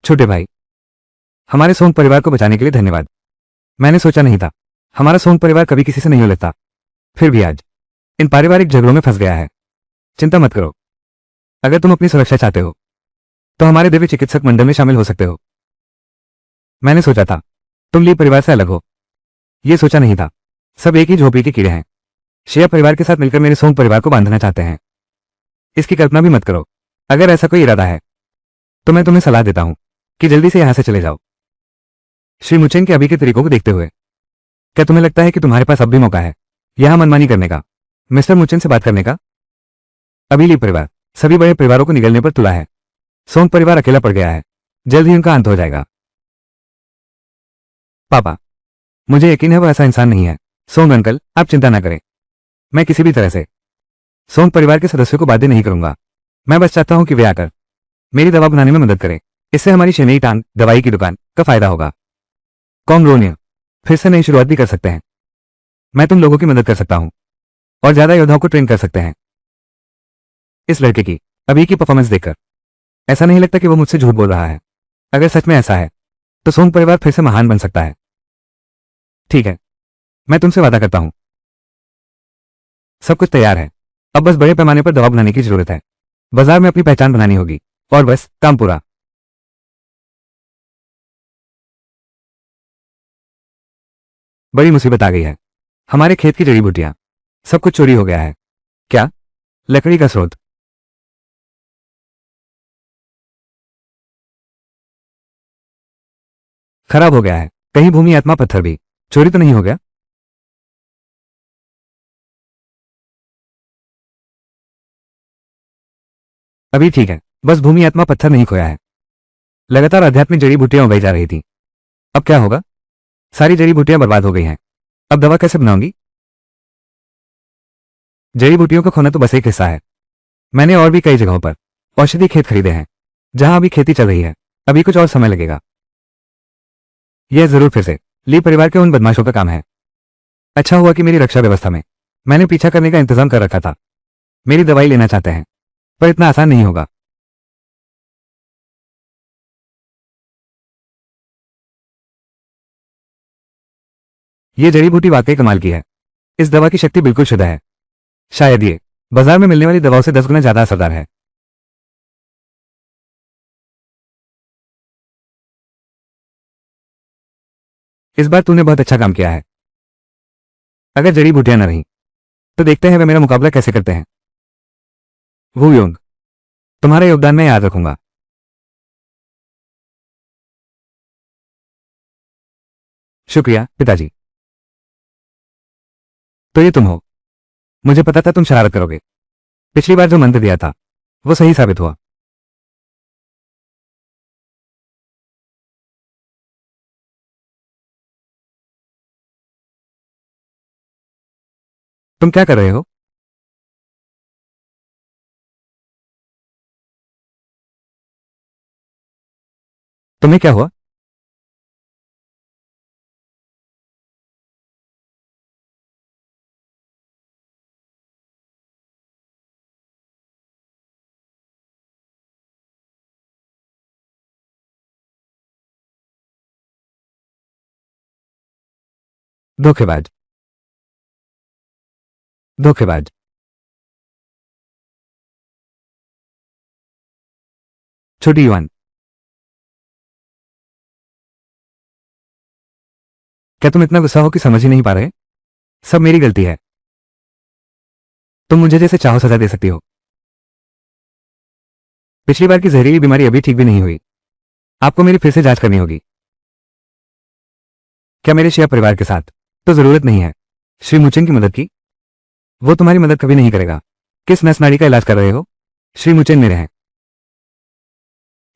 छोटे भाई, हमारे सोंग परिवार को बचाने के लिए धन्यवाद। मैंने सोचा नहीं था हमारा सोंग परिवार कभी किसी से नहीं उलझता। फिर भी आज इन पारिवारिक झगड़ों में फंस गया है। चिंता मत करो। अगर तुम अपनी सुरक्षा चाहते हो तो हमारे दिव्य चिकित्सक मंडल में शामिल हो सकते हो। मैंने सोचा था तुम ली परिवार से अलग हो। यह सोचा नहीं था सब एक ही झोपड़ी के कीड़े हैं। शिया परिवार के साथ मिलकर मेरे सोंग परिवार को बांधना चाहते हैं। इसकी कल्पना भी मत करो। अगर ऐसा कोई इरादा है तो मैं तुम्हें सलाह देता हूं कि जल्दी से यहां से चले जाओ। श्री मुचेंग के अभी के तरीकों को देखते हुए क्या तुम्हें लगता है कि तुम्हारे पास अब भी मौका है यहां मनमानी करने का, मिस्टर मुचेंग से बात करने का? अभी ली परिवार सभी बड़े परिवारों को निगलने पर तुला है। सोंग परिवार अकेला पड़ गया है। जल्द ही उनका अंत हो जाएगा। पापा, मुझे यकीन है वह ऐसा इंसान नहीं है। सोंग अंकल, आप चिंता ना करें। मैं किसी भी तरह से सोंग परिवार के सदस्यों को बाध्य नहीं करूंगा। मैं बस चाहता हूं कि वे आकर मेरी दवा बनाने में मदद करें। इससे हमारी शेनेई टांग दवाई की दुकान का फायदा होगा। कॉन्ग रोनिया, फिर से नई शुरुआत भी कर सकते हैं। मैं तुम लोगों की मदद कर सकता हूं और ज्यादा योद्धाओं को ट्रेन कर सकते हैं। इस लड़के की अभी की परफॉर्मेंस देखकर ऐसा नहीं लगता कि वो मुझसे झूठ बोल रहा है। अगर सच में ऐसा है तो सोंग परिवार फिर से महान बन सकता है। ठीक है, मैं तुमसे वादा करता हूं। सब कुछ तैयार है। अब बस बड़े पैमाने पर दवा बनाने की जरूरत है। बाजार में अपनी पहचान बनानी होगी और बस काम पूरा। बड़ी मुसीबत आ गई है। हमारे खेत की जड़ी बूटियां सब कुछ चोरी हो गया है। क्या? लकड़ी का स्रोत खराब हो गया है। कहीं भूमि आत्मा पत्थर भी चोरी तो नहीं हो गया? अभी ठीक है, बस भूमि आत्मा पत्थर नहीं खोया है। लगातार आध्यात्मिक जड़ी बूटियां उगाई जा रही थी। अब क्या होगा? सारी जड़ी बूटियां बर्बाद हो गई हैं। अब दवा कैसे बनाऊंगी? जड़ी बूटियों का खोना तो बस एक हिस्सा है। मैंने और भी कई जगहों पर औषधि खेत खरीदे हैं जहां अभी खेती चल रही है। अभी कुछ और समय लगेगा। यह जरूर फिर से ली परिवार के उन बदमाशों का काम है। अच्छा हुआ कि मेरी रक्षा व्यवस्था में मैंने पीछा करने का इंतजाम कर रखा था। मेरी दवाई लेना चाहते हैं पर इतना आसान नहीं होगा। यह जड़ी बूटी वाकई कमाल की है। इस दवा की शक्ति बिल्कुल शुद्ध है। शायद ये बाजार में मिलने वाली दवाओं से 10 गुना ज्यादा असरदार है। इस बार तूने बहुत अच्छा काम किया है। अगर जड़ी बूटियां न रही तो देखते हैं वे मेरा मुकाबला कैसे करते हैं। वू योंग, तुम्हारा योगदान मैं याद रखूंगा। शुक्रिया पिताजी। तो ये तुम हो। मुझे पता था तुम शरारत करोगे। पिछली बार जो मंत्र दिया था वो सही साबित हुआ। तुम क्या कर रहे हो? तुम्हें क्या हुआ? धोखेबाज, धोखेबाज। छोटी युवान, क्या तुम इतना गुस्सा हो कि समझ ही नहीं पा रहे? सब मेरी गलती है। तुम मुझे जैसे चाहो सजा दे सकती हो। पिछली बार की जहरीली बीमारी अभी ठीक भी नहीं हुई। आपको मेरी फिर से जांच करनी होगी। क्या मेरे शिया परिवार के साथ तो जरूरत नहीं है। श्री मुचेन की मदद की? वो तुम्हारी मदद कभी नहीं करेगा। किस नस नाड़ी का इलाज कर रहे हो? श्री मुचेन मेरे हैं,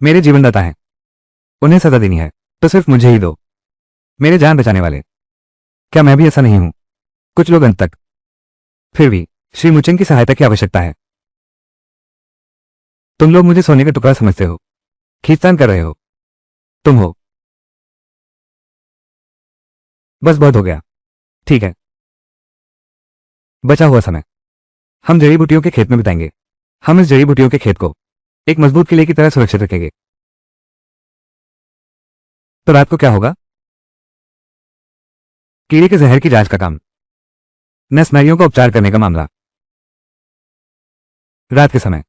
मेरे जीवनदाता हैं। उन्हें सजा देनी है तो सिर्फ मुझे ही दो। मेरे जान बचाने वाले। क्या मैं भी ऐसा नहीं हूं? कुछ लोग अंत तक। फिर भी श्री मुचेन की सहायता की आवश्यकता है। तुम लोग मुझे सोने का टुकड़ा समझते हो, खींचतान कर रहे हो। तुम हो। बस बहुत हो गया। ठीक है, बचा हुआ समय हम जड़ी बूटियों के खेत में बिताएंगे। हम इस जड़ी बूटियों के खेत को एक मजबूत किले की तरह सुरक्षित रखेंगे। तो रात को क्या होगा? कीड़े के जहर की जांच का काम, नस नारियों का उपचार करने का मामला। रात के समय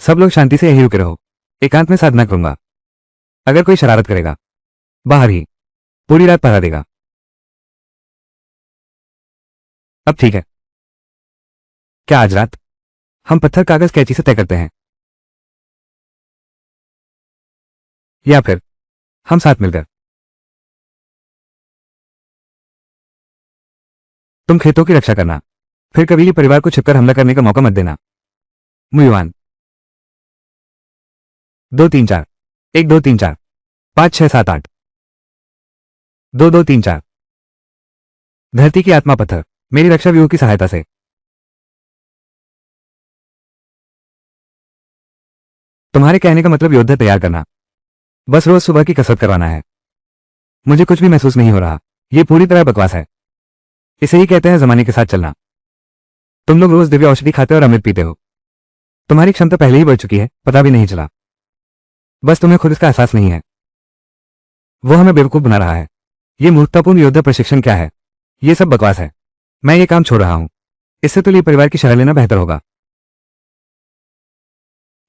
सब लोग शांति से यही रुके रहो। एकांत में साधना करूंगा। अगर कोई शरारत करेगा बाहर ही पूरी रात पहरा देगा। अब ठीक है। क्या आज रात हम पत्थर कागज कैंची से तय करते हैं या फिर हम साथ मिलकर? तुम खेतों की रक्षा करना, फिर कभी परिवार को छिपकर हमला करने का मौका मत देना। मुयुआन, 2 3 4, 1 2 3 4, 5 6 7 8, 2 2 3 4। धरती की आत्मा पत्थर मेरी रक्षा व्यूह की सहायता से। तुम्हारे कहने का मतलब योद्धा तैयार करना। बस रोज सुबह की कसरत करवाना है। मुझे कुछ भी महसूस नहीं हो रहा। ये पूरी तरह बकवास है। इसे ही कहते हैं जमाने के साथ चलना। तुम लोग रोज दिव्य औषधि खाते हो और अमृत पीते हो। तुम्हारी क्षमता पहले ही बढ़ चुकी है, पता भी नहीं चला। बस तुम्हें खुद इसका एहसास नहीं है। वो हमें बेवकूफ बना रहा है। ये मूर्खतापूर्ण योद्धा प्रशिक्षण क्या है? ये सब बकवास है। मैं ये काम छोड़ रहा हूं। इससे तो लिए परिवार की शरण लेना बेहतर होगा।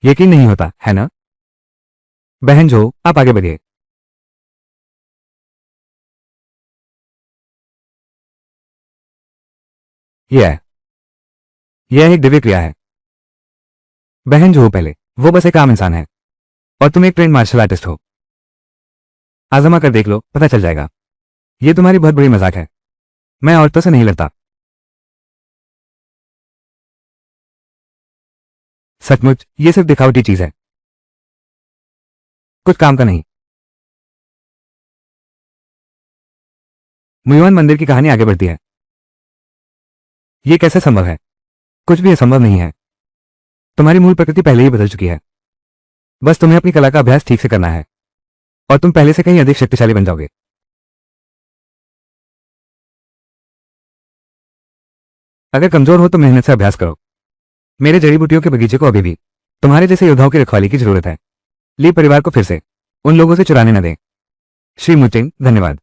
यकीन नहीं होता है ना? बहन जो, आप आगे बढ़िए। यह एक दिव्य क्रिया है। बहन जो, पहले वो बस एक आम इंसान है और तुम एक ट्रेंड मार्शल आर्टिस्ट हो। आजमा कर देख लो, पता चल जाएगा। ये तुम्हारी बहुत बड़ी मजाक है। मैं औरतों से नहीं लड़ता। सचमुच ये सिर्फ दिखावटी चीज है, कुछ काम का नहीं। मुयुआन मंदिर की कहानी आगे बढ़ती है। ये कैसे संभव है? कुछ भी असंभव नहीं है। तुम्हारी मूल प्रकृति पहले ही बदल चुकी है। बस तुम्हें अपनी कला का अभ्यास ठीक से करना है और तुम पहले से कहीं अधिक शक्तिशाली बन जाओगे। अगर कमजोर हो तो मेहनत से अभ्यास करो। मेरे जड़ी बूटियों के बगीचे को अभी भी तुम्हारे जैसे योद्धाओं की रखवाली की जरूरत है। ली परिवार को फिर से उन लोगों से चुराने न दें। श्री मुचेंग, धन्यवाद।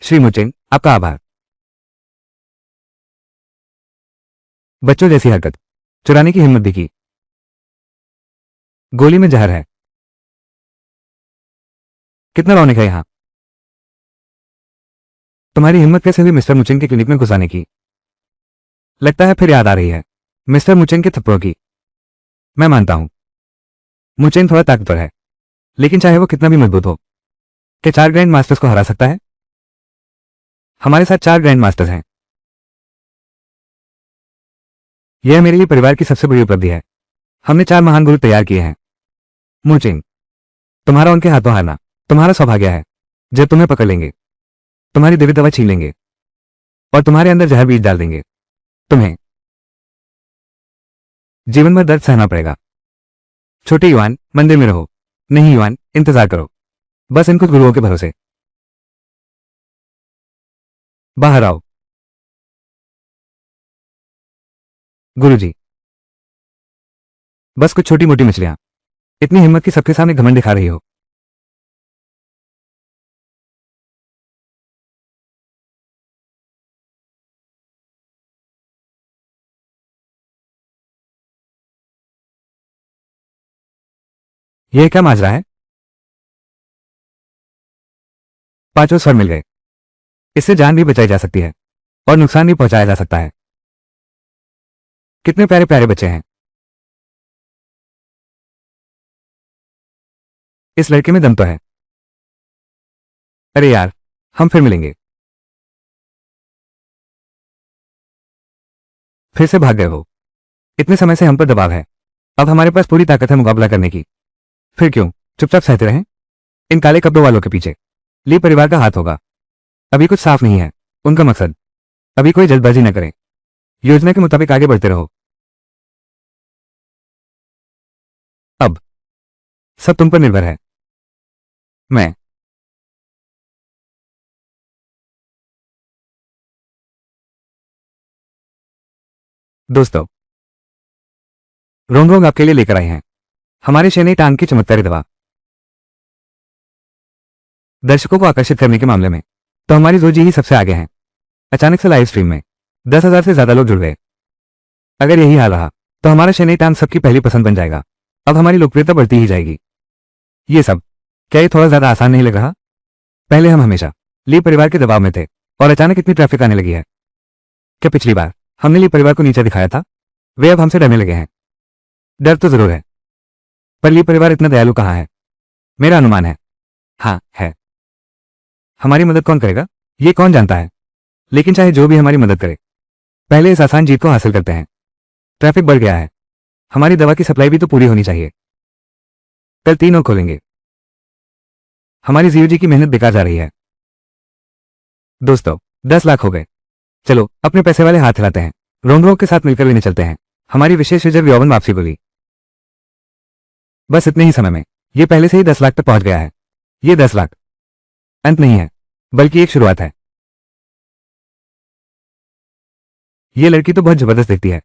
श्री मुचेंग, आपका आभार। बच्चों जैसी हरकत, चुराने की हिम्मत भी की। गोली में जहर है। कितना रौनक है यहां। तुम्हारी हिम्मत कैसे हुई मिस्टर मुचेंग के क्लिनिक में घुसाने की? लगता है फिर याद आ रही है मिस्टर मुचेंग के थप्पड़ों की। मैं मानता हूं मुचेंग थोड़ा ताकतवर है, लेकिन चाहे वो कितना भी मजबूत हो, क्या 4 ग्रैंड मास्टर्स को हरा सकता है? हमारे साथ 4 ग्रैंड मास्टर्स हैं। यह मेरे लिए परिवार की सबसे बड़ी उपलब्धि है। हमने 4 महान गुरु तैयार किए हैं। मुचेंग, तुम्हारा उनके हाथों हारना तुम्हारा सौभाग्य है। जब तुम्हें पकड़ लेंगे, तुम्हारी दिव्य दवा छीन लेंगे और तुम्हारे अंदर जहर बीज डाल देंगे, तुम्हें जीवन भर दर्द सहना पड़ेगा। छोटे युवान, मंदिर में रहो। नहीं युवान, इंतजार करो, बस इन कुछ गुरुओं के भरोसे। बाहर आओ। गुरुजी, बस कुछ छोटी मोटी मछलियां। इतनी हिम्मत की सबके सामने घमंड दिखा रही हो। यह क्या माजरा है? पांचों स्वर मिल गए। इससे जान भी बचाई जा सकती है और नुकसान भी पहुंचाया जा सकता है। कितने प्यारे प्यारे बच्चे हैं। इस लड़के में दम तो है। अरे यार, हम फिर मिलेंगे। फिर से भाग गए हो। इतने समय से हम पर दबाव है। अब हमारे पास पूरी ताकत है मुकाबला करने की। फिर क्यों चुपचाप सहते रहें? इन काले कपड़ों वालों के पीछे ली परिवार का हाथ होगा। अभी कुछ साफ नहीं है उनका मकसद। अभी कोई जल्दबाजी न करें। योजना के मुताबिक आगे बढ़ते रहो। अब सब तुम पर निर्भर है। मैं दोस्तों, रोंग रोंग आपके लिए लेकर आए हैं हमारे शैनी टांग की चमत्कारी दवा। दर्शकों को आकर्षित करने के मामले में तो हमारी जोजी ही सबसे आगे हैं। अचानक से लाइव स्ट्रीम में 10,000 से ज्यादा लोग जुड़ गए। अगर यही हाल रहा तो हमारा शैनी टांग सबकी पहली पसंद बन जाएगा। अब हमारी लोकप्रियता बढ़ती ही जाएगी। ये सब क्या ये थोड़ा ज्यादा आसान नहीं लग रहा? पहले हम हमेशा ली परिवार के दबाव में थे और अचानक इतनी ट्रैफिक आने लगी है। क्या पिछली बार हमने ली परिवार को नीचे दिखाया था? वे अब हमसे डरने लगे हैं। डर तो जरूर है, पर ली परिवार इतना दयालु कहाँ है? मेरा अनुमान है, हाँ है। हमारी मदद कौन करेगा ये कौन जानता है, लेकिन चाहे जो भी हमारी मदद करे, पहले इस आसान जीत को हासिल करते हैं। ट्रैफिक बढ़ गया है, हमारी दवा की सप्लाई भी तो पूरी होनी चाहिए। कल 3 और खोलेंगे। हमारी जीव जी की मेहनत बेकार जा रही है। दोस्तों, 10 लाख हो गए। चलो अपने पैसे वाले हाथ हिलाते हैं। रोंग रोंग के साथ मिलकर लेने चलते हैं हमारी विशेष रिजर्व यौवन वापसी बोली। बस इतने ही समय में ये पहले से ही 10 लाख तक पहुंच गया है। ये 10 लाख अंत नहीं है, बल्कि एक शुरुआत है। ये लड़की तो बहुत जबरदस्त दिखती है।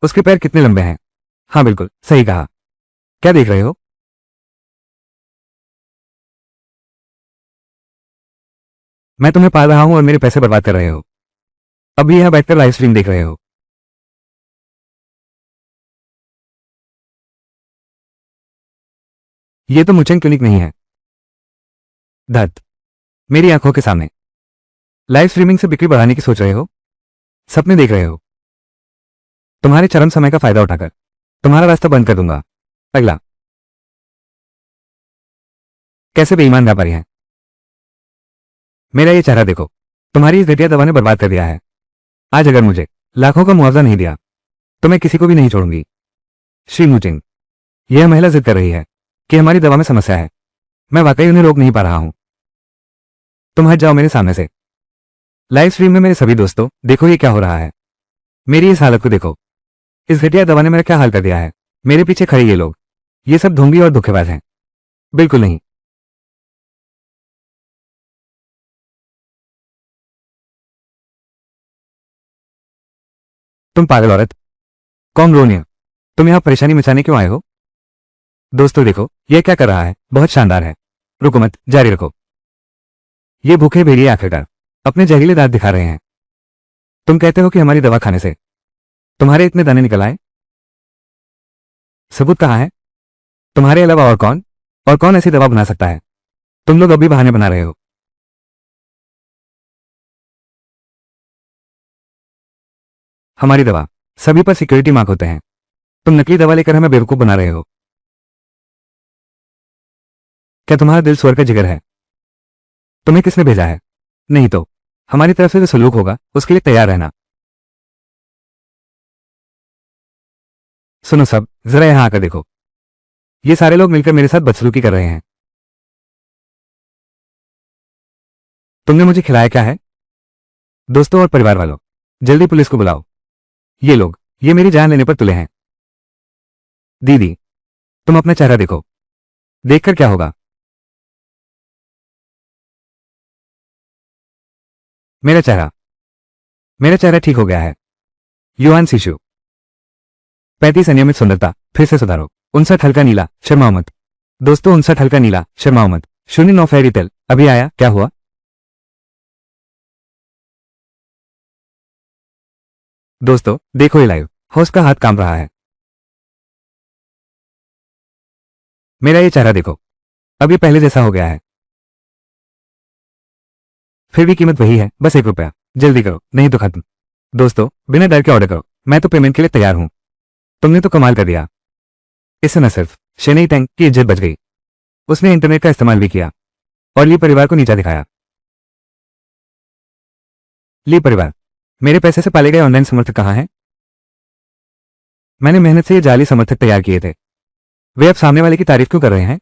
उसके पैर कितने लंबे हैं। हाँ बिल्कुल सही कहा। क्या देख रहे हो? मैं तुम्हें पाल रहा हूं और मेरे पैसे बर्बाद कर रहे हो। अभी यहां बैठकर लाइव स्ट्रीम देख रहे हो। ये तो मुचेन क्लिनिक नहीं है। धत मेरी आंखों के सामने लाइव स्ट्रीमिंग से बिक्री बढ़ाने की सोच रहे हो? सपने देख रहे हो? तुम्हारे चरम समय का फायदा उठाकर तुम्हारा रास्ता बंद कर दूंगा। अगला। कैसे बेईमान व्यापारी हैं। मेरा ये चेहरा देखो। तुम्हारी इस घटिया दवा ने बर्बाद कर दिया है। आज अगर मुझे लाखों का मुआवजा नहीं दिया तो मैं किसी को भी नहीं छोड़ूंगी। श्री मुचिंग, यह महिला जिद कर रही है कि हमारी दवा में समस्या है। मैं वाकई उन्हें रोक नहीं पा रहा हूं। तुम हट जाओ मेरे सामने से। लाइव स्ट्रीम में मेरे सभी दोस्तों, देखो ये क्या हो रहा है। मेरी इस हालत को देखो। इस घटिया दवा ने मेरा क्या हाल कर दिया है। मेरे पीछे खड़े ये लोग, ये सब ढोंगी और धोखेबाज हैं। बिल्कुल नहीं। तुम पागल औरत। कौन रोनिया, तुम यहां परेशानी मचाने क्यों आए हो? दोस्तों देखो, यह क्या कर रहा है, बहुत शानदार है। रुको मत, जारी रखो। ये भूखे भेड़िए आखिरकार अपने जहरीले दांत दिखा रहे हैं। तुम कहते हो कि हमारी दवा खाने से तुम्हारे इतने दाने निकल आए। सबूत कहाँ है? तुम्हारे अलावा और कौन ऐसी दवा बना सकता है? तुम लोग अभी बहाने बना रहे हो। हमारी दवा सभी पर सिक्योरिटी मार्क होते हैं। तुम नकली दवा लेकर हमें बेवकूफ बना रहे हो। क्या तुम्हारा दिल स्वर का जिगर है? तुम्हें किसने भेजा है? नहीं तो हमारी तरफ से जो सलूक होगा उसके लिए तैयार रहना। सुनो सब, जरा यहां आकर देखो। ये सारे लोग मिलकर मेरे साथ बदसलूकी कर रहे हैं। तुमने मुझे खिलाया क्या है? दोस्तों और परिवार वालों, जल्दी पुलिस को बुलाओ। ये लोग, ये मेरी जान लेने पर तुले हैं। दीदी, तुम अपना चेहरा देखो। देखकर क्या होगा? मेरा चेहरा मेरा चेहरा ठीक हो गया है। युआन शिशु। 35 अनियमित सुंदरता, फिर से सुधारो। 59 हल्का नीला, शर्माओ मत। दोस्तों 59 हल्का नीला, शर्माओ मत। 09 फेरी टेल, अभी आया, क्या हुआ? दोस्तों देखो ये लाइव, होस्ट का हाथ काम रहा है। मेरा ये चेहरा देखो, अब ये पहले जैसा हो गया है। फिर भी कीमत वही है, बस ₹1। जल्दी करो, नहीं तो खत्म। दोस्तों बिना डर के ऑर्डर करो, मैं तो पेमेंट के लिए तैयार हूं। तुमने तो कमाल कर दिया। इससे न सिर्फ शेनई टैंक की इज्जत बच गई, उसने इंटरनेट का इस्तेमाल भी किया और ली परिवार को नीचा दिखाया। ली परिवार, मेरे पैसे से पाले गए ऑनलाइन समर्थक कहाँ हैं? मैंने मेहनत से ये जाली समर्थक तैयार किए थे। वे अब सामने वाले की तारीफ क्यों कर रहे हैं?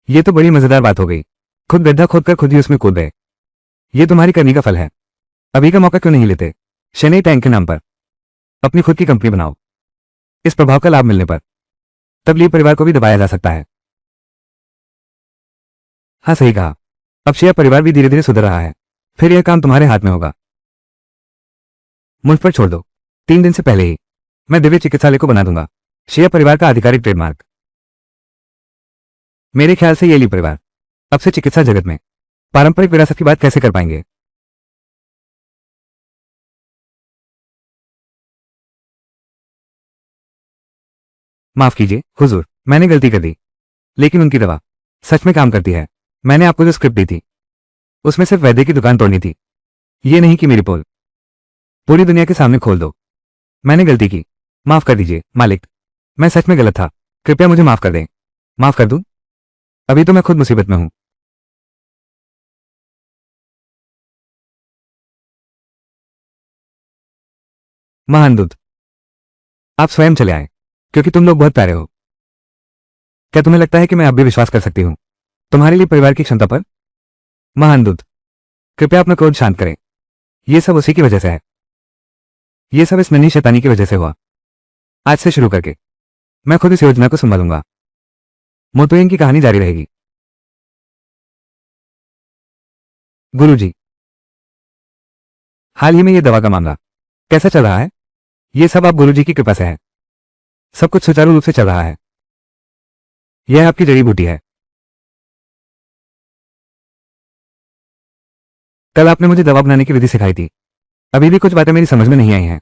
ये तो बड़ी मजेदार बात हो गई। खुद गड्ढा खोदकर खुद ही उसमें कूद गए। ये तुम्हारी करनी का फल है। अभी का मौका क्यों नहीं लेते? शेनई टैंक के नाम पर अपनी खुद की कंपनी बनाओ। इस प्रभाव का लाभ मिलने पर तब ली परिवार को भी दबाया जा सकता है। हाँ सही कहा। अब शिया परिवार भी धीरे धीरे सुधर रहा है। फिर यह काम तुम्हारे हाथ में होगा। मुझ पर छोड़ दो। 3 दिन से पहले ही मैं दिव्य चिकित्सालय को बना दूंगा, शिया परिवार का आधिकारिक ट्रेडमार्क। मेरे ख्याल से ये ली परिवार अब से चिकित्सा जगत में पारंपरिक विरासत की बात कैसे कर पाएंगे? माफ कीजिए हुजूर, मैंने गलती कर दी। लेकिन उनकी दवा सच में काम करती है। मैंने आपको जो स्क्रिप्ट दी थी उसमें सिर्फ वैद्य की दुकान तोड़नी थी, ये नहीं कि मेरी पोल पूरी दुनिया के सामने खोल दो। मैंने गलती की, माफ कर दीजिए मालिक। मैं सच में गलत था, कृपया मुझे माफ कर दें। माफ कर दूं? अभी तो मैं खुद मुसीबत में हूं। महान दूत, आप स्वयं चले आए क्योंकि तुम लोग बहुत प्यारे हो। क्या तुम्हें लगता है कि मैं अब भी विश्वास कर सकती हूं तुम्हारे लिए परिवार की क्षमता पर? महान दूत, कृपया अपना क्रोध शांत करें। यह सब उसी की वजह से है। यह सब इस नन्ही शैतानी की वजह से हुआ। आज से शुरू करके मैं खुद इस योजना को संभालूंगा। मोतोयन की कहानी जारी रहेगी। गुरुजी, हाल ही में ये दवा का मामला कैसा चल रहा है? ये सब आप गुरुजी की कृपा से है। सब कुछ सुचारू रूप से चल रहा है। यह आपकी जड़ी बूटी है। कल आपने मुझे दवा बनाने की विधि सिखाई थी। अभी भी कुछ बातें मेरी समझ में नहीं आई हैं।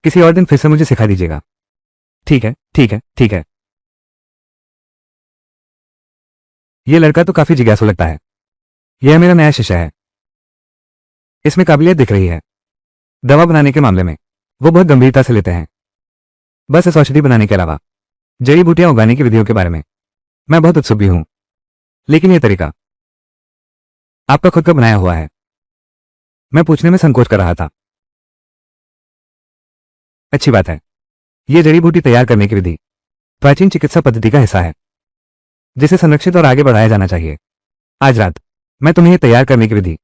किसी और दिन फिर से मुझे सिखा दीजिएगा। ठीक है, ठीक है, ठीक है। यह लड़का तो काफी जिज्ञासु लगता है। यह मेरा नया शिष्य है। इसमें काबिलियत दिख रही है। दवा बनाने के मामले में वो बहुत गंभीरता से लेते हैं। बस इस औषधि बनाने के अलावा जड़ी बूटियां उगाने की विधियों के बारे में मैं बहुत उत्सुक भी हूं। लेकिन यह तरीका आपका खुद का बनाया हुआ है। मैं पूछने में संकोच कर रहा था। अच्छी बात है। यह जड़ी बूटी तैयार करने की विधि प्राचीन चिकित्सा पद्धति का हिस्सा है, जिसे संरक्षित और आगे बढ़ाया जाना चाहिए। आज रात मैं तुम्हें यह तैयार करने की विधि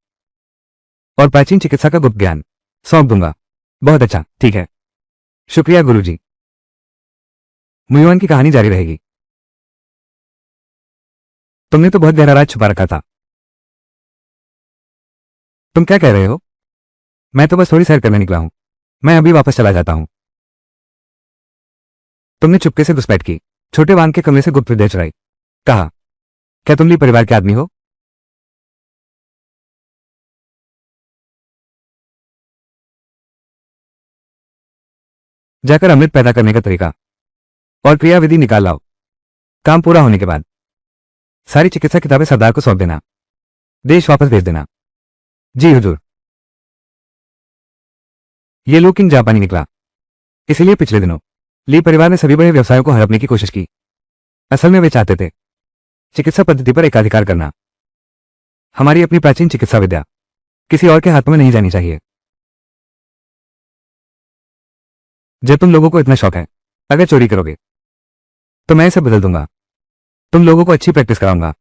और प्राचीन चिकित्सा का गुप्त ज्ञान सौंप दूंगा। बहुत अच्छा, ठीक है। शुक्रिया गुरुजी। मुयुआन की कहानी जारी रहेगी। तुमने तो बहुत गहरा राज छुपा रखा था। तुम क्या कह रहे हो? मैं तो बस थोड़ी सैर करने निकला हूं। मैं अभी वापस चला जाता हूं। तुमने चुपके से घुसपैठ की छोटे वांग के कमरे से गुप्त विद्या चुराई। कहा, क्या तुम ली परिवार के आदमी हो? जाकर अमृत पैदा करने का तरीका और क्रिया विधि निकाल लाओ। काम पूरा होने के बाद सारी चिकित्सा किताबें सरदार को सौंप देना। देश वापस भेज देना। जी हुजूर। ये लो किंग जापानी निकला। इसीलिए पिछले दिनों ली परिवार ने सभी बड़े व्यवसायों को हड़पने की कोशिश की। असल में वे चाहते थे चिकित्सा पद्धति पर एकाधिकार करना। हमारी अपनी प्राचीन चिकित्सा विद्या किसी और के हाथों में नहीं जानी चाहिए। जब तुम लोगों को इतना शौक है, अगर चोरी करोगे तो मैं इसे बदल दूंगा। तुम लोगों को अच्छी प्रैक्टिस कराऊंगा।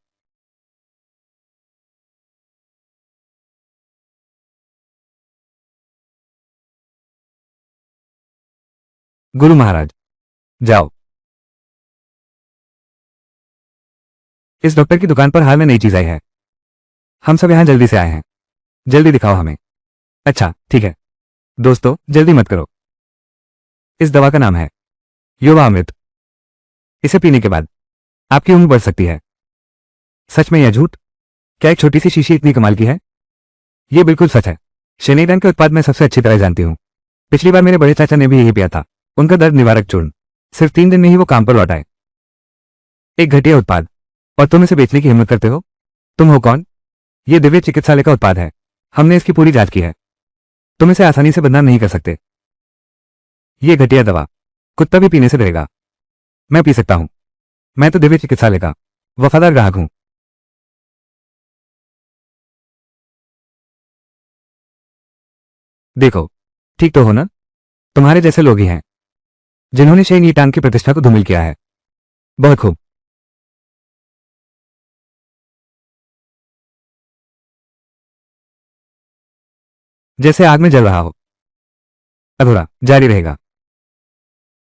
गुरु महाराज, जाओ। इस डॉक्टर की दुकान पर हाल में नई चीज आई है। हम सब यहां जल्दी से आए हैं। जल्दी दिखाओ हमें। अच्छा, ठीक है। दोस्तों, जल्दी मत करो। इस दवा का नाम है युवा अमृत। इसे पीने के बाद आपकी उम्र बढ़ सकती है। सच में या झूठ? क्या एक छोटी सी शीशी इतनी कमाल की है? यह बिल्कुल सच है। शेनेडन के उत्पाद मैं सबसे अच्छी तरह जानती हूँ। पिछली बार मेरे बड़े चाचा ने भी यही पिया था। उनका दर्द निवारक चूर्ण सिर्फ 3 दिन में ही वो काम पर लौट आए। एक घटिया उत्पाद, और तुम इसे बेचने की हिम्मत करते हो? तुम हो कौन? यह दिव्य चिकित्सालय का उत्पाद है। हमने इसकी पूरी जांच की है। तुम इसे आसानी से बदनाम नहीं कर सकते। यह घटिया दवा कुत्ता भी पीने से डरेगा। मैं पी सकता हूं। मैं तो दिव्य चिकित्सालय का वफादार ग्राहक हूं। देखो, ठीक तो हो ना? तुम्हारे जैसे लोग ही हैं जिन्होंने शेन यीटांग की प्रतिष्ठा को धूमिल किया है। बहुत खूब। जैसे आग में जल रहा हो। अधूरा जारी रहेगा।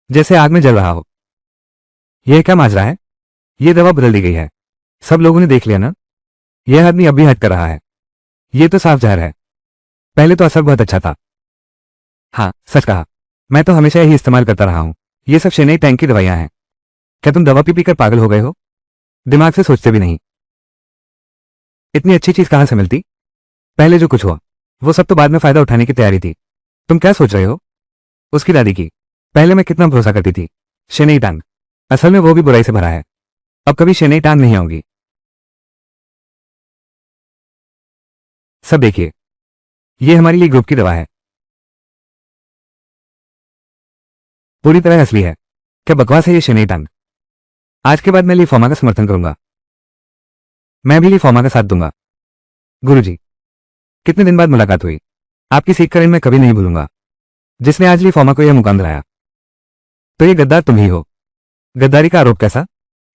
जैसे आग में जल रहा हो। यह क्या माजरा है? यह दवा बदल दी गई है। सब लोगों ने देख लिया ना? यह आदमी अब भी हट कर रहा है। यह तो साफ जहर है। पहले तो असर बहुत अच्छा था। हाँ, सच कहा। मैं तो हमेशा यही इस्तेमाल करता रहा हूं। ये सब शेनेई टैंक की दवाइयां हैं। क्या तुम दवा पी पी कर पागल हो गए हो? दिमाग से सोचते भी नहीं। इतनी अच्छी चीज कहां से मिलती? पहले जो कुछ हुआ वो सब तो बाद में फायदा उठाने की तैयारी थी। तुम क्या सोच रहे हो? उसकी दादी की पहले मैं कितना भरोसा करती थी। शेनेई टांग असल में वो भी बुराई से भरा है। अब कभी शेनेई टांग नहीं आऊंगी। सब देखिए, ये हमारे लिए ग्रुप की दवा है। पूरी तरह असली है। क्या बकवास है ये शेनेई टांग? आज के बाद मैं लीफॉर्मा का समर्थन करूंगा। मैं भी लीफॉर्मा का साथ दूंगा। गुरुजी, कितने दिन बाद मुलाकात हुई। आपकी सीख कर मैं कभी नहीं भूलूंगा। जिसने आज लीफॉर्मा को यह मुकाम दिलाया। तो ये गद्दार तुम ही हो। गद्दारी का आरोप कैसा?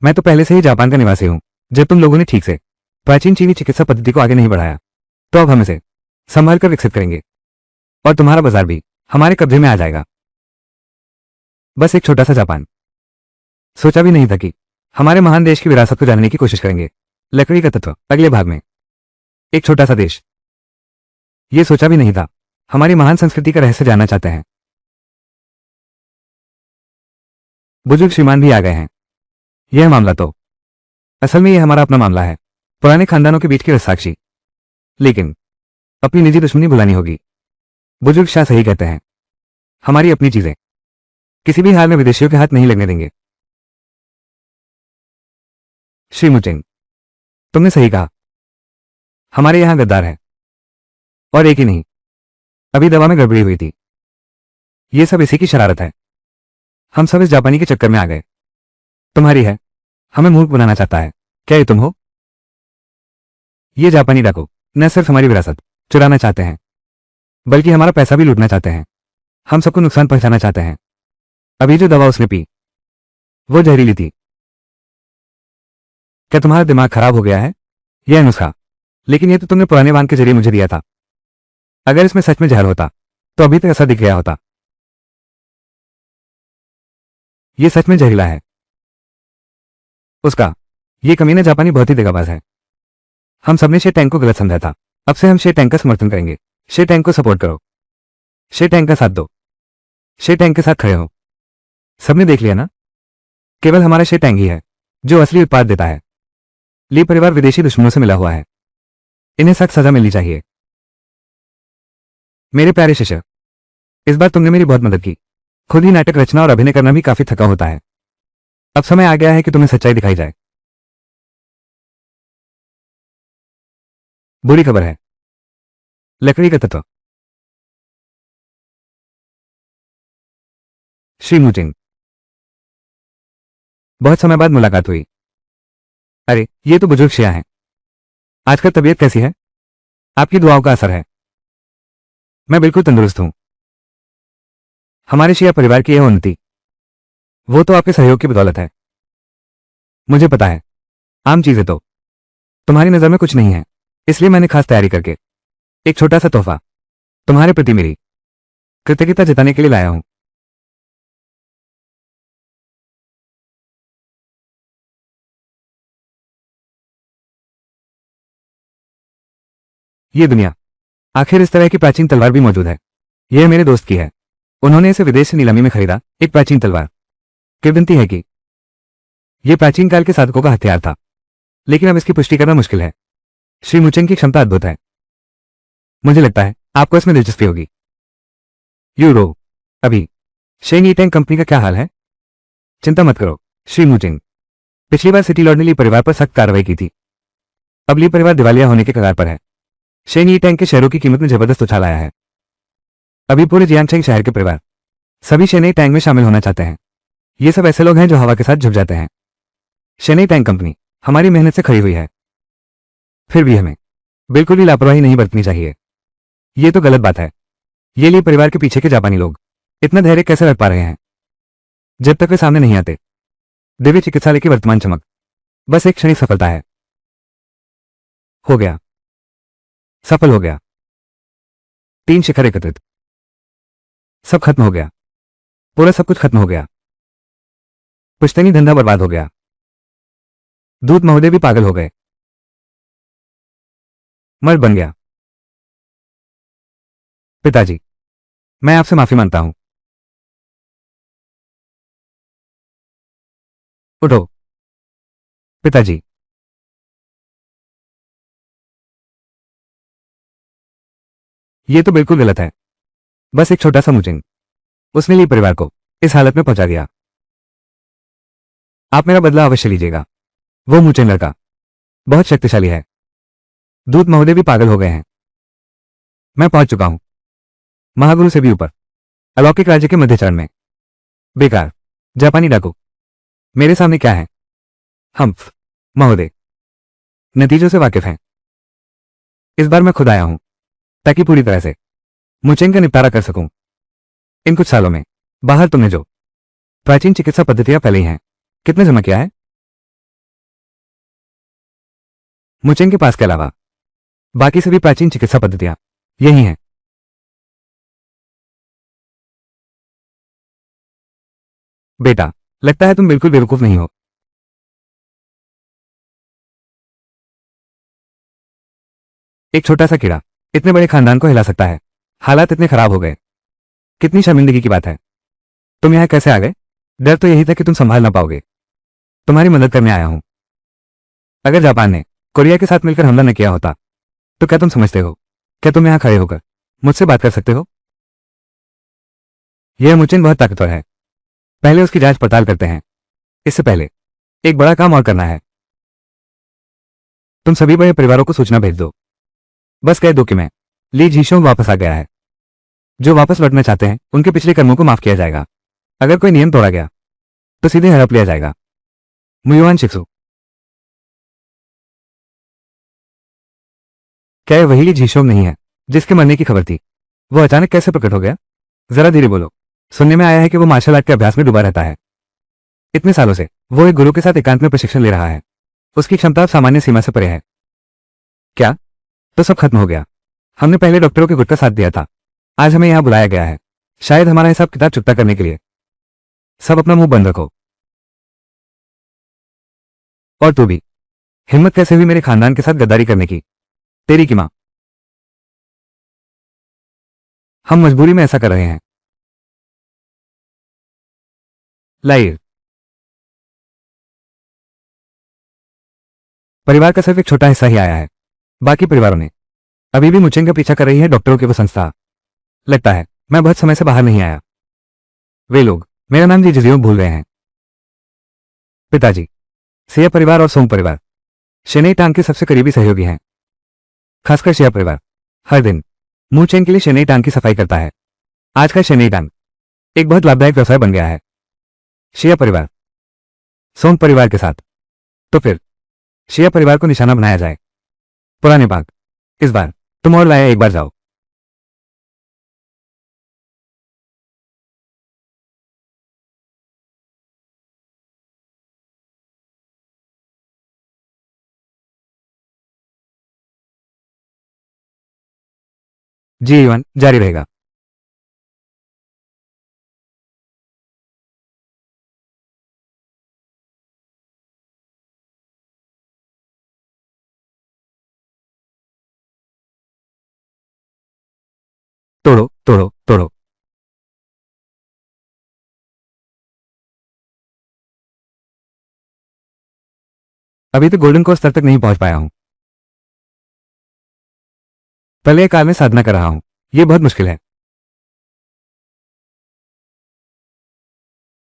मैं तो पहले से ही जापान का निवासी हूं। जब तुम लोगों ने ठीक से प्राचीन चीनी चिकित्सा पद्धति को आगे नहीं बढ़ाया, तो अब हम इसे संभाल कर विकसित करेंगे और तुम्हारा बाजार भी हमारे कब्जे में आ जाएगा। बस एक छोटा सा जापान। सोचा भी नहीं था कि हमारे महान देश की विरासत को जानने की कोशिश करेंगे। लकड़ी का तत्व अगले भाग में। एक छोटा सा देश ये सोचा भी नहीं था। हमारी महान संस्कृति का रहस्य जानना चाहते हैं। बुजुर्ग श्रीमान भी आ गए हैं। यह मामला तो असल में यह हमारा अपना मामला है, पुराने खानदानों के बीच की रस्साकशी। लेकिन अपनी निजी दुश्मनी भुलानी होगी। बुजुर्ग शाह सही कहते हैं, हमारी अपनी चीजें किसी भी हाल में विदेशियों के हाथ नहीं लगने देंगे। श्री मुचिंग, तुमने सही कहा। हमारे यहां गद्दार है, और एक ही नहीं। अभी दवा में गड़बड़ी हुई थी। ये सब इसी की शरारत है। हम सब इस जापानी के चक्कर में आ गए। तुम्हारी है, हमें मूर्ख बनाना चाहता है। क्या ये तुम हो? ये जापानी डाकू न सिर्फ हमारी विरासत चुराना चाहते हैं, बल्कि हमारा पैसा भी लूटना चाहते हैं। हम सबको नुकसान पहुंचाना चाहते हैं। अभी जो दवा उसने पी वो जहरीली थी। क्या तुम्हारा दिमाग खराब हो गया है? यह नुस्खा, लेकिन यह तो तुमने पुराने वान के जरिए मुझे दिया था। अगर इसमें सच में जहर होता तो अभी तक ऐसा दिख गया होता। यह सच में जहरीला है। उसका ये कमीना जापानी बहुत ही दगाबाज है। हम सबने शे टैंक को गलत समझा था। अब से हम शे टैंक का समर्थन करेंगे। शे टैंक को सपोर्ट करो। शे टैंक का साथ दो। शे टैंक के साथ खड़े हो। सबने देख लिया ना, केवल हमारा शे टैंक ही है जो असली उत्पाद देता है। ली परिवार विदेशी दुश्मनों से मिला हुआ है। इन्हें सख्त सजा मिलनी चाहिए। मेरे प्यारे शिष्य, इस बार तुमने मेरी बहुत मदद की। खुद ही नाटक रचना और अभिनय करना भी काफी थका होता है। अब समय आ गया है कि तुम्हें सच्चाई दिखाई जाए। बुरी खबर है, लकड़ी का तत्व। श्री मुचिंग, बहुत समय बाद मुलाकात हुई। अरे ये तो बुजुर्ग शिया हैं। आजकल तबीयत कैसी है? आपकी दुआओं का असर है। मैं बिल्कुल तंदुरुस्त हूं। हमारे शिया परिवार की यह उन्नति वो तो आपके सहयोग की बदौलत है। मुझे पता है, आम चीजें तो तुम्हारी नजर में कुछ नहीं है, इसलिए मैंने खास तैयारी करके एक छोटा सा तोहफा तुम्हारे प्रति मेरी कृतज्ञता जताने के लिए लाया हूं। ये दुनिया, आखिर इस तरह की प्राचीन तलवार भी मौजूद है। यह मेरे दोस्त की है। उन्होंने इसे विदेश से नीलामी में खरीदा। एक प्राचीन तलवार। किंवदंती है कि यह प्राचीन काल के साधकों का हथियार था, लेकिन अब इसकी पुष्टि करना मुश्किल है। श्री मुचेंग की क्षमता अद्भुत है। मुझे लगता है आपको इसमें दिलचस्पी होगी। यूरो, अभी शेन ई टैंक कंपनी का क्या हाल है? चिंता मत करो श्री मुचिंग। पिछली बार सिटी लॉर्ड ने ली परिवार पर सख्त कार्रवाई की थी। अब ली परिवार दिवालिया होने के कगार पर है। शेन ई टैंक के शेयरों की कीमत में जबरदस्त उछाल आया है। अभी पूरे जियांगशेंग शहर के परिवार सभी शेनई टैंक में शामिल होना चाहते हैं। ये सब ऐसे लोग हैं जो हवा के साथ झुक जाते हैं। शेनई टैंक कंपनी हमारी मेहनत से खड़ी हुई है, फिर भी हमें बिल्कुल भी लापरवाही नहीं बरतनी चाहिए। ये तो गलत बात है। ये ली परिवार के पीछे के जापानी लोग इतना धैर्य कैसे रख पा रहे हैं? जब तक वे सामने नहीं आते। दिव्य चिकित्सालय की वर्तमान चमक बस एक क्षणिक सफलता है। हो गया, सफल हो गया। 3 शिखर एकत्रित, सब खत्म हो गया। पूरा सब कुछ खत्म हो गया। पुश्तैनी धंधा बर्बाद हो गया। दूत महोदय भी पागल हो गए। मर्द बन गया। पिताजी, मैं आपसे माफी मांगता हूं। उठो पिताजी। ये तो बिल्कुल गलत है। बस एक छोटा सा मुचिंग उसने ली परिवार को इस हालत में पहुंचा दिया। आप मेरा बदला अवश्य लीजिएगा। वो मुचिंग लड़का बहुत शक्तिशाली है। दूत महोदय भी पागल हो गए हैं। मैं पहुंच चुका हूं, महागुरु से भी ऊपर, अलौकिक राज्य के मध्य चरण में। बेकार जापानी डाकू, मेरे सामने क्या है? हम महोदय नतीजों से वाकिफ हैं। इस बार मैं खुद आया हूं ताकि पूरी तरह से मुचेंग का निपटारा कर सकूं। इन कुछ सालों में बाहर तुमने जो प्राचीन चिकित्सा पद्धतियां फैलाई हैं, कितने जमा किया है? मुचेंग के पास के अलावा बाकी सभी प्राचीन चिकित्सा पद्धतियां यही हैं। बेटा, लगता है तुम बिल्कुल बेवकूफ नहीं हो। एक छोटा सा कीड़ा इतने बड़े खानदान को हिला सकता है। हालात इतने खराब हो गए। कितनी शर्मिंदगी की बात है। तुम यहाँ कैसे आ गए? डर तो यही था कि तुम संभाल ना पाओगे। तुम्हारी मदद करने आया हूं। अगर जापान ने कोरिया के साथ मिलकर हमला न किया होता तो क्या तुम समझते हो क्या तुम यहाँ खड़े होकर मुझसे बात कर सकते हो? यह मुचिन बहुत ताकतवर है। पहले उसकी जांच पड़ताल करते हैं। इससे पहले एक बड़ा काम और करना है। तुम सभी बड़े परिवारों को सूचना भेज दो। बस कह दो कि मैं ली जीशोंग वापस आ गया है। जो वापस लौटना चाहते हैं उनके पिछले कर्मों को माफ किया जाएगा। अगर कोई नियम तोड़ा गया तो सीधे हड़प लिया जाएगा। मुयुआन शिक्सु, क्या यह वही ली जीशोंग नहीं है जिसके मरने की खबर थी? वो अचानक कैसे प्रकट हो गया? जरा धीरे बोलो। सुनने में आया है कि वो मार्शल आर्ट के अभ्यास में डूबा रहता है। इतने सालों से वो एक गुरु के साथ एकांत में प्रशिक्षण ले रहा है। उसकी क्षमता अब सामान्य सीमा से परे है। क्या? तो सब खत्म हो गया। हमने पहले डॉक्टरों के गुट का साथ दिया था। आज हमें यहां बुलाया गया है शायद हमारा हिसाब किताब चुकता करने के लिए। सब अपना मुंह बंद रखो। और तू भी। हिम्मत कैसे हुई मेरे खानदान के साथ गद्दारी करने की? तेरी की मां। हम मजबूरी में ऐसा कर रहे हैं। लाइव परिवार का सिर्फ एक छोटा हिस्सा ही आया है। बाकी परिवारों ने अभी भी मुचेंग का पीछा कर रही है डॉक्टरों की वो संस्था। लगता है मैं बहुत समय से बाहर नहीं आया। वे लोग मेरा नाम जिजियो भूल गए हैं। पिताजी, सिया परिवार और सोंग परिवार शेनेई टांग के सबसे करीबी सहयोगी हैं। खासकर शिया परिवार हर दिन मुचेंग के लिए शेनेई टांग की सफाई करता है। आज का शेनेई टांग एक बहुत लाभदायक व्यवसाय बन गया है। शिया परिवार सोंग परिवार के साथ। तो फिर शिया परिवार को निशाना बनाया जाए। पुराने पाक, इस बार तुम और लाया एक बार जाओ। जी ईवन जारी रहेगा। तोड़ो तोड़ो तोड़ो। अभी तो गोल्डन कोस्ट स्तर तक नहीं पहुंच पाया हूं। पहले एक काल में साधना कर रहा हूं। यह बहुत मुश्किल है।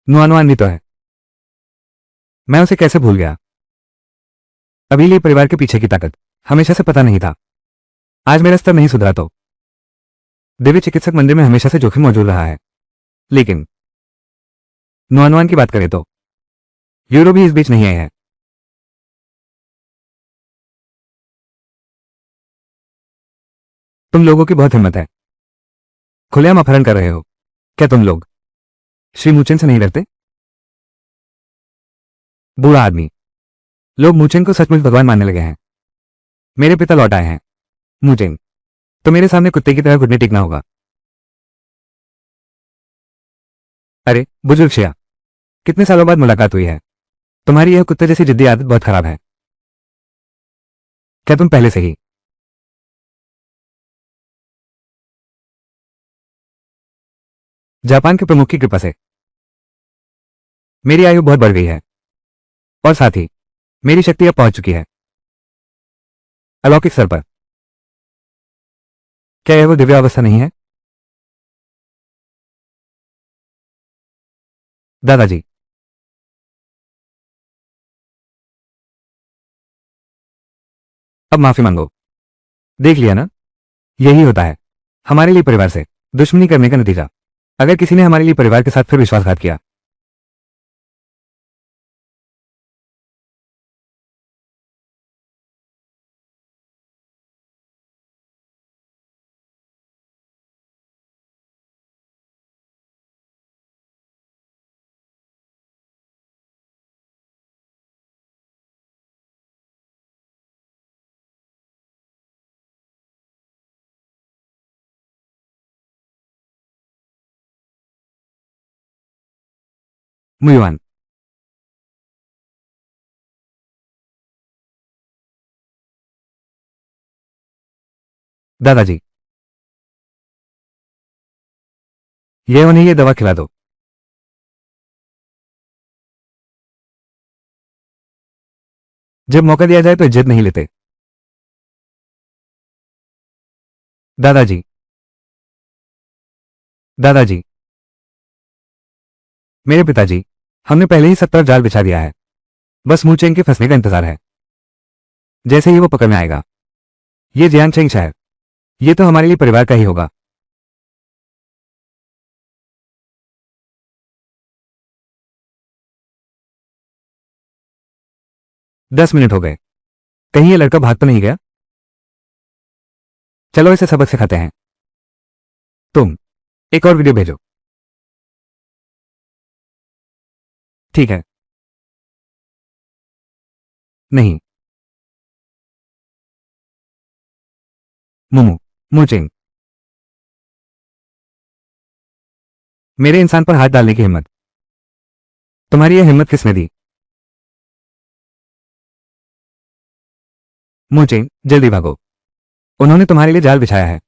नुआनुआन तो है। मैं उसे कैसे भूल गया? अभी लिए परिवार के पीछे की ताकत हमेशा से पता नहीं था। आज मेरा स्तर नहीं सुधरा तो दिव्य चिकित्सक मंदिर में हमेशा से जोखिम मौजूद रहा है। लेकिन नुआनुआन की बात करें तो यूरो भी इस बीच नहीं आए हैं। तुम लोगों की बहुत हिम्मत है। खुलेआम अपहरण कर रहे हो। क्या तुम लोग श्री मुचेन से नहीं डरते? बूढ़ा आदमी। लोग मुचेन को सचमुच भगवान मानने लगे हैं। मेरे पिता लौट आए हैं। मुचेन तो मेरे सामने कुत्ते की तरह घुटने टेकना होगा। अरे बुजुर्ग शिया, कितने सालों बाद मुलाकात हुई है। तुम्हारी यह कुत्ते जैसी जिद्दी आदत बहुत खराब है। क्या तुम पहले से ही जापान के प्रमुख की कृपा से मेरी आयु बहुत बढ़ गई है और साथ ही मेरी शक्ति अब पहुंच चुकी है अलौकिक स्तर पर। क्या यह वो दिव्य अवस्था नहीं है? दादाजी, अब माफी मांगो। देख लिया ना, यही होता है हमारे लिए परिवार से दुश्मनी करने का नतीजा। अगर किसी ने हमारे लिए परिवार के साथ फिर विश्वासघात किया मुयुआन दादाजी, ये उन्हें ये दवा खिला दो। जब मौका दिया जाए तो इज्जत नहीं लेते। दादाजी, दादाजी, मेरे पिताजी, हमने पहले ही सब तरफ जाल बिछा दिया है। बस मूचेंग के फंसने का इंतजार है। जैसे ही वो पकड़ में आएगा, ये जियांगचेंग शहर, ये तो हमारे लिए परिवार का ही होगा। दस मिनट हो गए, कहीं ये लड़का भाग तो नहीं गया? चलो इसे सबक सिखाते हैं। तुम एक और वीडियो भेजो। ठीक है। नहीं। मुमू, मूचिंग, मेरे इंसान पर हाथ डालने की हिम्मत, तुम्हारी यह हिम्मत किसने दी? मूचिंग, जल्दी भागो। उन्होंने तुम्हारे लिए जाल बिछाया है।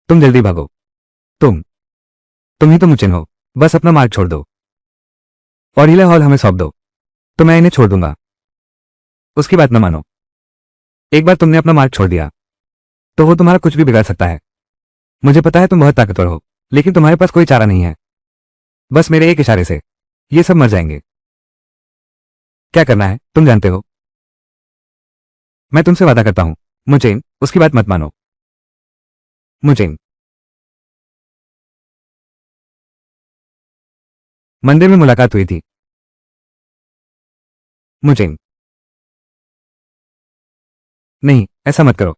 तुम जल्दी भागो। तुम ही तो मुचिन हो। बस अपना मार्ग छोड़ दो और हीला हॉल हमें सौंप दो, तो मैं इन्हें छोड़ दूंगा। उसकी बात न मानो। एक बार तुमने अपना मार्ग छोड़ दिया तो वो तुम्हारा कुछ भी बिगाड़ सकता है। मुझे पता है तुम बहुत ताकतवर हो, लेकिन तुम्हारे पास कोई चारा नहीं है। बस मेरे एक इशारे से ये सब मर जाएंगे। क्या करना है तुम जानते हो। मैं तुमसे वादा करता हूं, मुचेन, उसकी बात मत मानो। मुचेन, मंदिर में मुलाकात हुई थी। मुचेन, नहीं, ऐसा मत करो।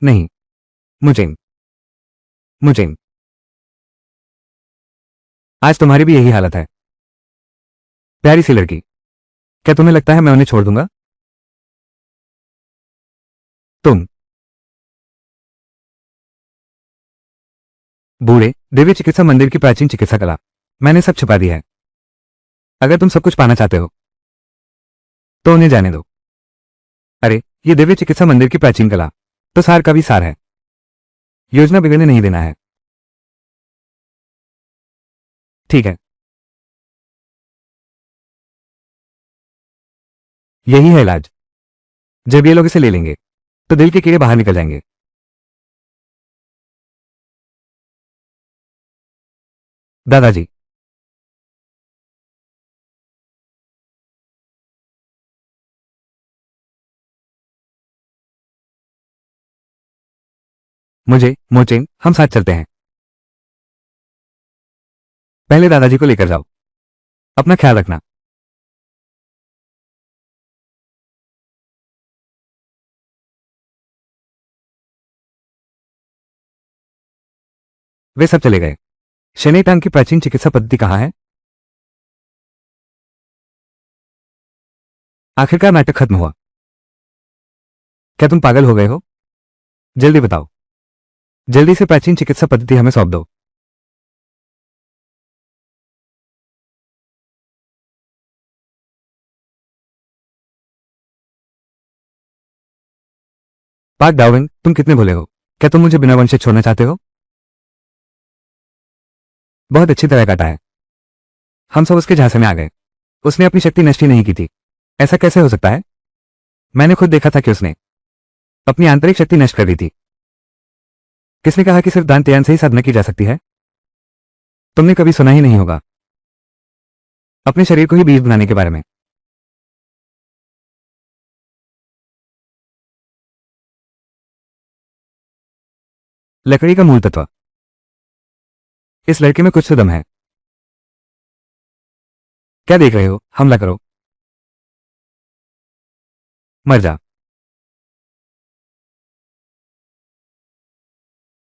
नहीं। मुचेन, मुचेन, आज तुम्हारी भी यही हालत है। प्यारी सी लड़की, क्या तुम्हें लगता है मैं उन्हें छोड़ दूंगा? तुम बूढ़े दिव्य चिकित्सा मंदिर की प्राचीन चिकित्सा कला, मैंने सब छिपा दी है। अगर तुम सब कुछ पाना चाहते हो तो उन्हें जाने दो। अरे, ये दिव्य चिकित्सा मंदिर की प्राचीन कला तो सार का भी सार है। योजना बिगड़ने नहीं देना है। ठीक है, यही है इलाज। जब ये लोग इसे ले लेंगे तो दिल के कीड़े बाहर निकल जाएंगे। दादाजी, मुझे मोचेन, हम साथ चलते हैं। पहले दादाजी को लेकर जाओ। अपना ख्याल रखना। वे सब चले गए। शनेटांग की प्राचीन चिकित्सा पद्धति कहाँ है? आखिरकार नाटक खत्म हुआ। क्या तुम पागल हो गए हो? जल्दी बताओ। जल्दी से प्राचीन चिकित्सा पद्धति हमें सौंप दो। पाक डाउविंग, तुम कितने भोले हो। क्या तुम मुझे बिना वंशज छोड़ना चाहते हो? बहुत अच्छी तरह काटा है। हम सब उसके झांसे में आ गए। उसने अपनी शक्ति नष्ट ही नहीं की थी। ऐसा कैसे हो सकता है? मैंने खुद देखा था कि उसने अपनी आंतरिक शक्ति नष्ट कर दी थी। किसने कहा कि सिर्फ दान त्यान से ही साधना की जा सकती है? तुमने कभी सुना ही नहीं होगा अपने शरीर को ही बीज बनाने के बारे में। लकड़ी का मूल तत्व, इस लड़के में कुछ तो दम है। क्या देख रहे हो? हमला करो। मर जा।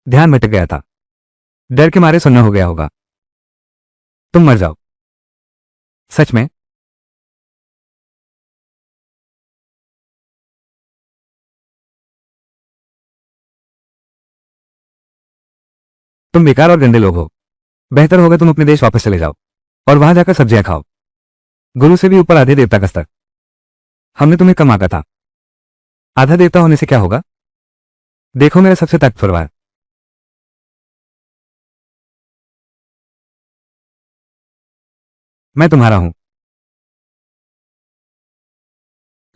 ध्यान भटक गया था। डर के मारे सुनना हो गया होगा। तुम मर जाओ। सच में? तुम बेकार और गंदे लोग हो। बेहतर होगा तुम अपने देश वापस चले जाओ और वहां जाकर सब्जियां खाओ। गुरु से भी ऊपर आधे देवता का स्तर। हमने तुम्हें कम आंका था। आधा देवता होने से क्या होगा? देखो मेरा सबसे ताकतवर वार। मैं तुम्हारा हूं।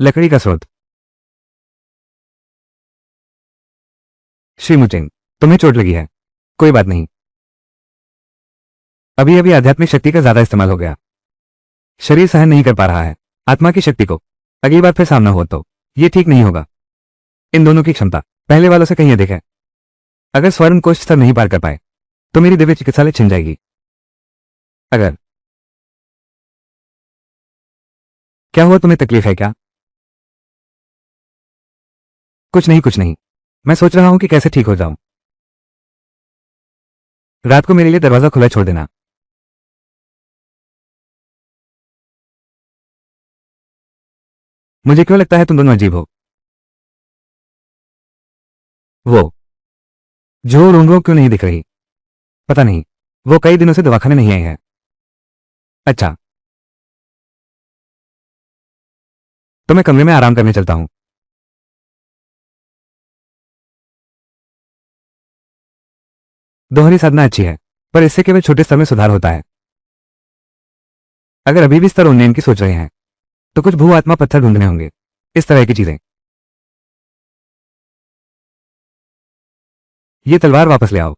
लकड़ी का स्रोत। श्री मुचेंग, तुम्हें चोट लगी है। कोई बात नहीं, अभी अभी आध्यात्मिक शक्ति का ज्यादा इस्तेमाल हो गया। शरीर सहन नहीं कर पा रहा है आत्मा की शक्ति को। अगली बार फिर सामना हो तो ये ठीक नहीं होगा। इन दोनों की क्षमता पहले वालों से कहीं अधिक है। अगर स्वर्ण कोष स्तर नहीं पार कर पाए तो मेरी दिव्य चिकित्सालय छिन जाएगी। अगर क्या हुआ, तुम्हें तकलीफ है क्या? कुछ नहीं कुछ नहीं, मैं सोच रहा हूं कि कैसे ठीक हो जाऊं। रात को मेरे लिए दरवाजा खुला छोड़ देना। मुझे क्यों लगता है तुम दोनों अजीब हो। वो जो रोंगो क्यों नहीं दिख रही? पता नहीं, वो कई दिनों से दवाखाने नहीं आई है। अच्छा, तो मैं कमरे में आराम करने चलता हूं। दोहरी साधना अच्छी है, पर इससे केवल छोटे स्तर में सुधार होता है। अगर अभी भी स्तर उन्नयन की सोच रहे हैं तो कुछ भू आत्मा पत्थर ढूंढने होंगे, इस तरह की चीजें। ये तलवार वापस ले आओ।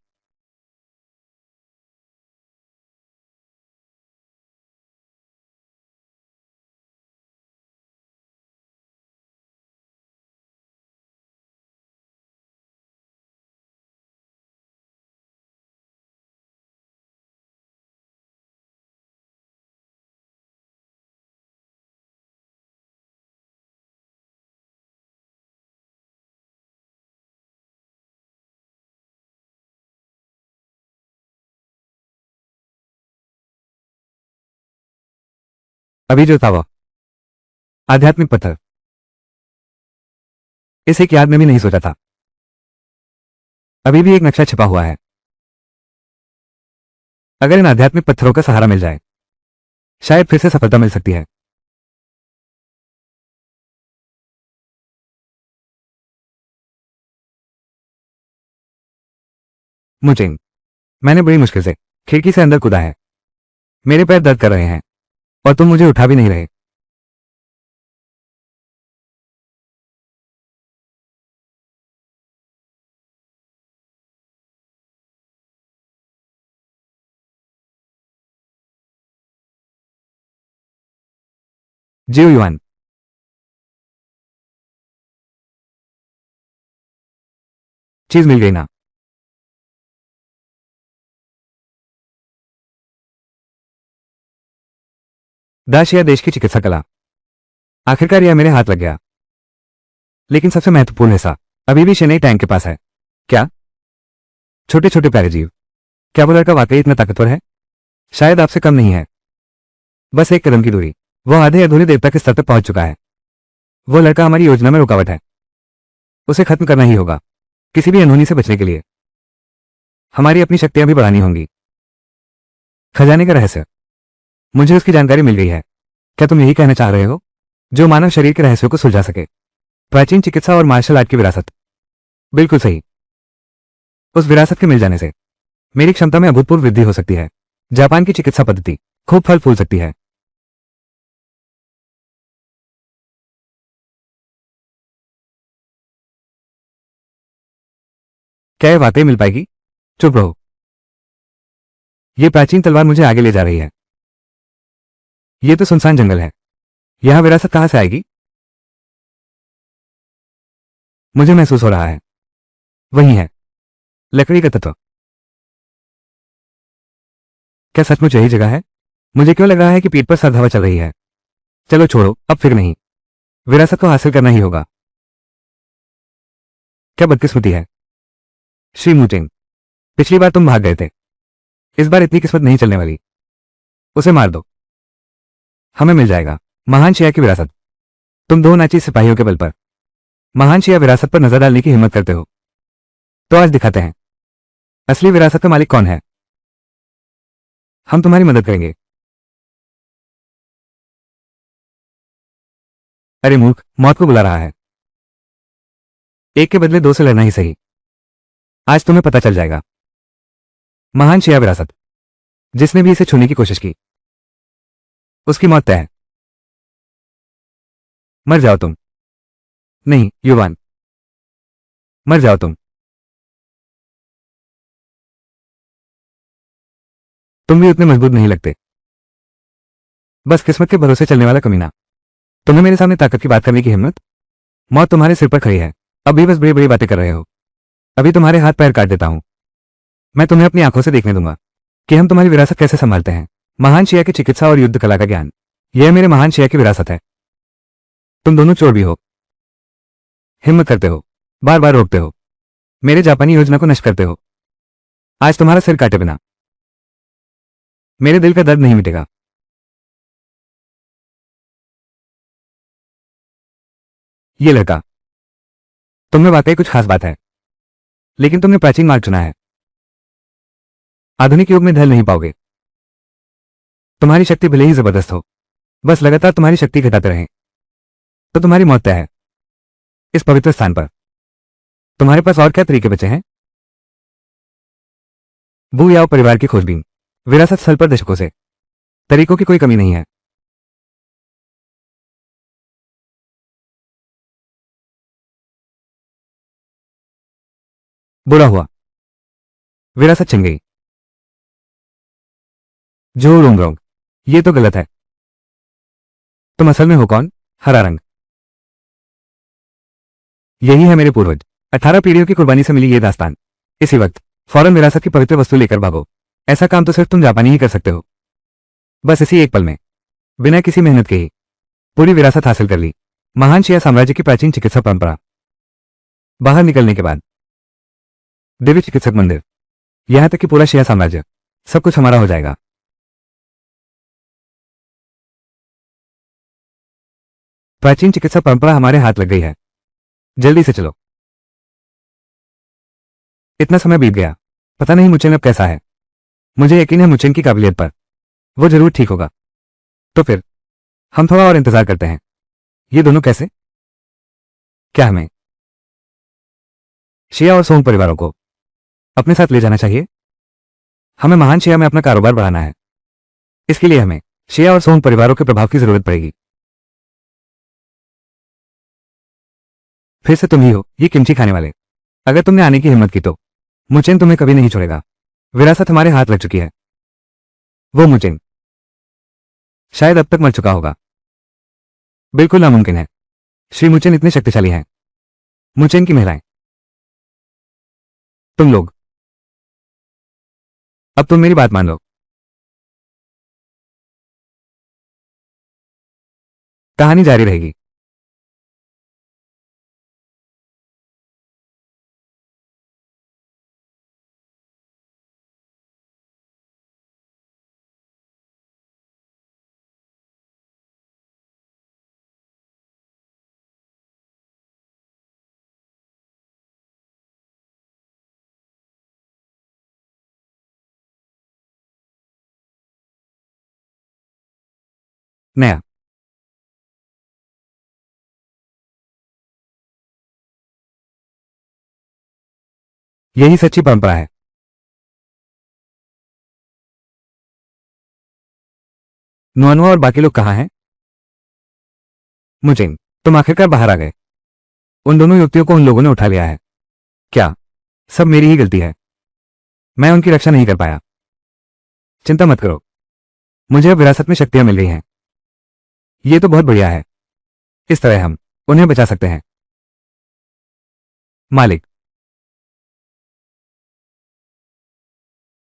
अभी जो था वो आध्यात्मिक पत्थर, इस एक याद में भी नहीं सोचा था। अभी भी एक नक्शा छिपा हुआ है। अगर इन आध्यात्मिक पत्थरों का सहारा मिल जाए शायद फिर से सफलता मिल सकती है। मुझे मैंने बड़ी मुश्किल से खिड़की से अंदर कूदा है। मेरे पैर दर्द कर रहे हैं और तुम मुझे उठा भी नहीं रहे। जियो युआन, चीज मिल गई ना? दाशिया देश की चिकित्सा कला, आखिरकार यह मेरे हाथ लग गया। लेकिन सबसे महत्वपूर्ण हिस्सा अभी भी चेन्नई टैंक के पास है। क्या? छोटे छोटे प्यारे जीव, क्या वो लड़का वाकई इतना ताकतवर है? शायद आपसे कम नहीं है। बस एक कदम की दूरी, वो आधे अधूरे देवता के स्तर तक पहुंच चुका है। वो लड़का हमारी योजना में रुकावट है। उसे खत्म करना ही होगा, किसी भी अनहोनी से बचने के लिए। हमारी अपनी शक्तियां भी बढ़ानी होंगी। खजाने का रहस्य, मुझे उसकी जानकारी मिल गई है। क्या तुम यही कहना चाह रहे हो? जो मानव शरीर के रहस्यों को सुलझा सके। प्राचीन चिकित्सा और मार्शल आर्ट की विरासत। बिल्कुल सही। उस विरासत के मिल जाने से मेरी क्षमता में अभूतपूर्व वृद्धि हो सकती है। जापान की चिकित्सा पद्धति खूब फल फूल सकती है। क्या यह वाकई मिल पाएगी? चुप रहो। यह प्राचीन तलवार मुझे आगे ले जा रही है। यह तो सुनसान जंगल है, यहां विरासत कहां से आएगी? मुझे महसूस हो रहा है, वही है, लकड़ी का तत्व। क्या सचमुच यही जगह है? मुझे क्यों लग रहा है कि पीठ पर सर्द हवा चल रही है। चलो छोड़ो, अब फिर नहीं। विरासत को हासिल करना ही होगा। क्या बदकिस्मती है श्री मूटिंग, पिछली बार तुम भाग गए थे, इस बार इतनी किस्मत नहीं चलने वाली। उसे मार दो, हमें मिल जाएगा महान शिया की विरासत। तुम दो नाची सिपाहियों के बल पर महान शिया विरासत पर नजर डालने की हिम्मत करते हो, तो आज दिखाते हैं असली विरासत का मालिक कौन है। हम तुम्हारी मदद करेंगे। अरे मूर्ख, मौत को बुला रहा है। एक के बदले दो से लड़ना ही सही। आज तुम्हें पता चल जाएगा। महान शिया विरासत। जिसने भी इसे छूने की कोशिश की उसकी मौत तय है। मर जाओ तुम। नहीं युवान, मर जाओ तुम। तुम भी उतने मजबूत नहीं लगते। बस किस्मत के भरोसे चलने वाला कमीना। तुम्हें मेरे सामने ताकत की बात करने की हिम्मत? मौत तुम्हारे सिर पर खड़ी है। अभी बस बड़ी बड़ी बातें कर रहे हो। अभी तुम्हारे हाथ पैर काट देता हूं। मैं तुम्हें अपनी आंखों से देखने दूंगा कि हम तुम्हारी विरासत कैसे संभालते हैं। महान शिया की चिकित्सा और युद्ध कला का ज्ञान, यह मेरे महान शिया की विरासत है। तुम दोनों चोर भी हो। हिम्मत करते हो, बार बार रोकते हो, मेरे जापानी योजना को नष्ट करते हो। आज तुम्हारा सिर काटे बिना मेरे दिल का दर्द नहीं मिटेगा। ये लड़का, तुम में वाकई कुछ खास बात है, लेकिन तुमने प्राचीन मार्ग चुना है। आधुनिक युग में ढल नहीं पाओगे। तुम्हारी शक्ति भले ही जबरदस्त हो, बस लगातार तुम्हारी शक्ति घटाते रहें तो तुम्हारी मौत तय है। इस पवित्र स्थान पर तुम्हारे पास और क्या तरीके बचे हैं? बू याओ परिवार की खोजबीन, विरासत स्थल पर दशकों से तरीकों की कोई कमी नहीं है। बुरा हुआ, विरासत छिन गई। जो रोंग रोंग, ये तो गलत है। तुम असल में हो कौन? हरा रंग। यही है मेरे पूर्वज। 18 पीढ़ियों की कुर्बानी से मिली ये दास्तान। इसी वक्त फौरन विरासत की पवित्र वस्तु लेकर भागो। ऐसा काम तो सिर्फ तुम जापानी ही कर सकते हो। बस इसी एक पल में, बिना किसी मेहनत के ही पूरी विरासत हासिल कर ली। महान शिया साम्राज्य की प्राचीन चिकित्सा परंपरा। बाहर निकलने के बाद दिव्य चिकित्सक मंदिर, यहां तक कि पूरा शिया साम्राज्य, सब कुछ हमारा हो जाएगा। प्राचीन चिकित्सा परंपरा हमारे हाथ लग गई है। जल्दी से चलो। इतना समय बीत गया, पता नहीं मुचेन अब कैसा है। मुझे यकीन है मुचेन की काबिलियत पर वो जरूर ठीक होगा। तो फिर हम थोड़ा और इंतजार करते हैं। ये दोनों कैसे? क्या हमें शिया और सोंग परिवारों को अपने साथ ले जाना चाहिए? हमें महान शिया में अपना कारोबार बढ़ाना है। इसके लिए हमें शिया और सोंग परिवारों के प्रभाव की जरूरत पड़ेगी। फिर से तुम ही हो ये किमची खाने वाले। अगर तुमने आने की हिम्मत की तो मुचेन तुम्हें कभी नहीं छोड़ेगा। विरासत हमारे हाथ लग चुकी है। वो मुचेन शायद अब तक मर चुका होगा। बिल्कुल नामुमकिन है। श्री मुचेन इतने शक्तिशाली हैं। मुचेन की महिलाएं, तुम लोग, अब तुम मेरी बात मान लो। कहानी जारी रहेगी। नया, यही सच्ची परंपरा है। नुआनुआ और बाकी लोग कहाँ हैं? मुचेन, तुम आखिरकार बाहर आ गए। उन दोनों युवतियों को उन लोगों ने उठा लिया है। क्या? सब मेरी ही गलती है। मैं उनकी रक्षा नहीं कर पाया। चिंता मत करो, मुझे अब विरासत में शक्तियां मिल रही हैं। ये तो बहुत बढ़िया है। इस तरह हम उन्हें बचा सकते हैं। मालिक,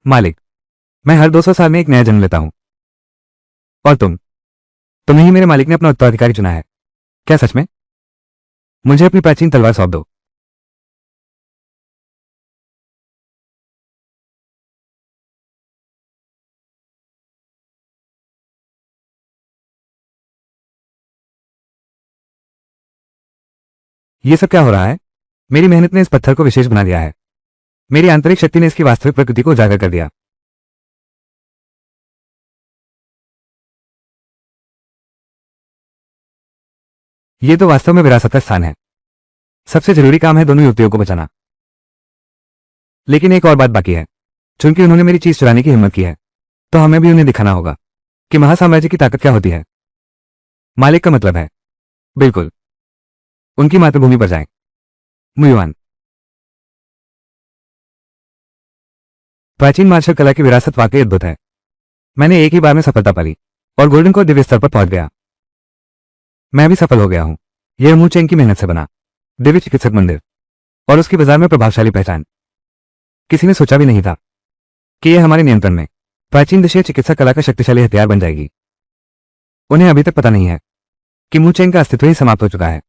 मालिक, मैं हर 200 साल में एक नया जन्म लेता हूं। और तुम्हें ही मेरे मालिक ने अपना उत्तराधिकारी चुना है। क्या सच में? मुझे अपनी प्राचीन तलवार सौंप दो। ये सब क्या हो रहा है? मेरी मेहनत ने इस पत्थर को विशेष बना दिया है। मेरी आंतरिक शक्ति ने इसकी वास्तविक प्रकृति को उजागर कर दिया। ये तो वास्तव में विरासत का स्थान है। सबसे जरूरी काम है दोनों युवतियों को बचाना। लेकिन एक और बात बाकी है। चूंकि उन्होंने मेरी चीज चुराने की हिम्मत की है, तो हमें भी उन्हें दिखाना होगा कि महासाम्राज्य की ताकत क्या होती है। मालिक का मतलब है, बिल्कुल, उनकी मातृभूमि पर जाएं। मुयुआन। प्राचीन मार्शल कला की विरासत वाकई अद्भुत है। मैंने एक ही बार में सफलता पाली और गोल्डन को दिव्य स्तर पर पहुंच गया। मैं भी सफल हो गया हूं। यह मू चेंग की मेहनत से बना दिव्य चिकित्सक मंदिर और उसकी बाजार में प्रभावशाली पहचान। किसी ने सोचा भी नहीं था कि यह हमारे नियंत्रण में प्राचीन देशीय चिकित्सा कला का शक्तिशाली हथियार बन जाएगी। उन्हें अभी तक पता नहीं है कि मू चेंग का अस्तित्व ही समाप्त हो चुका है।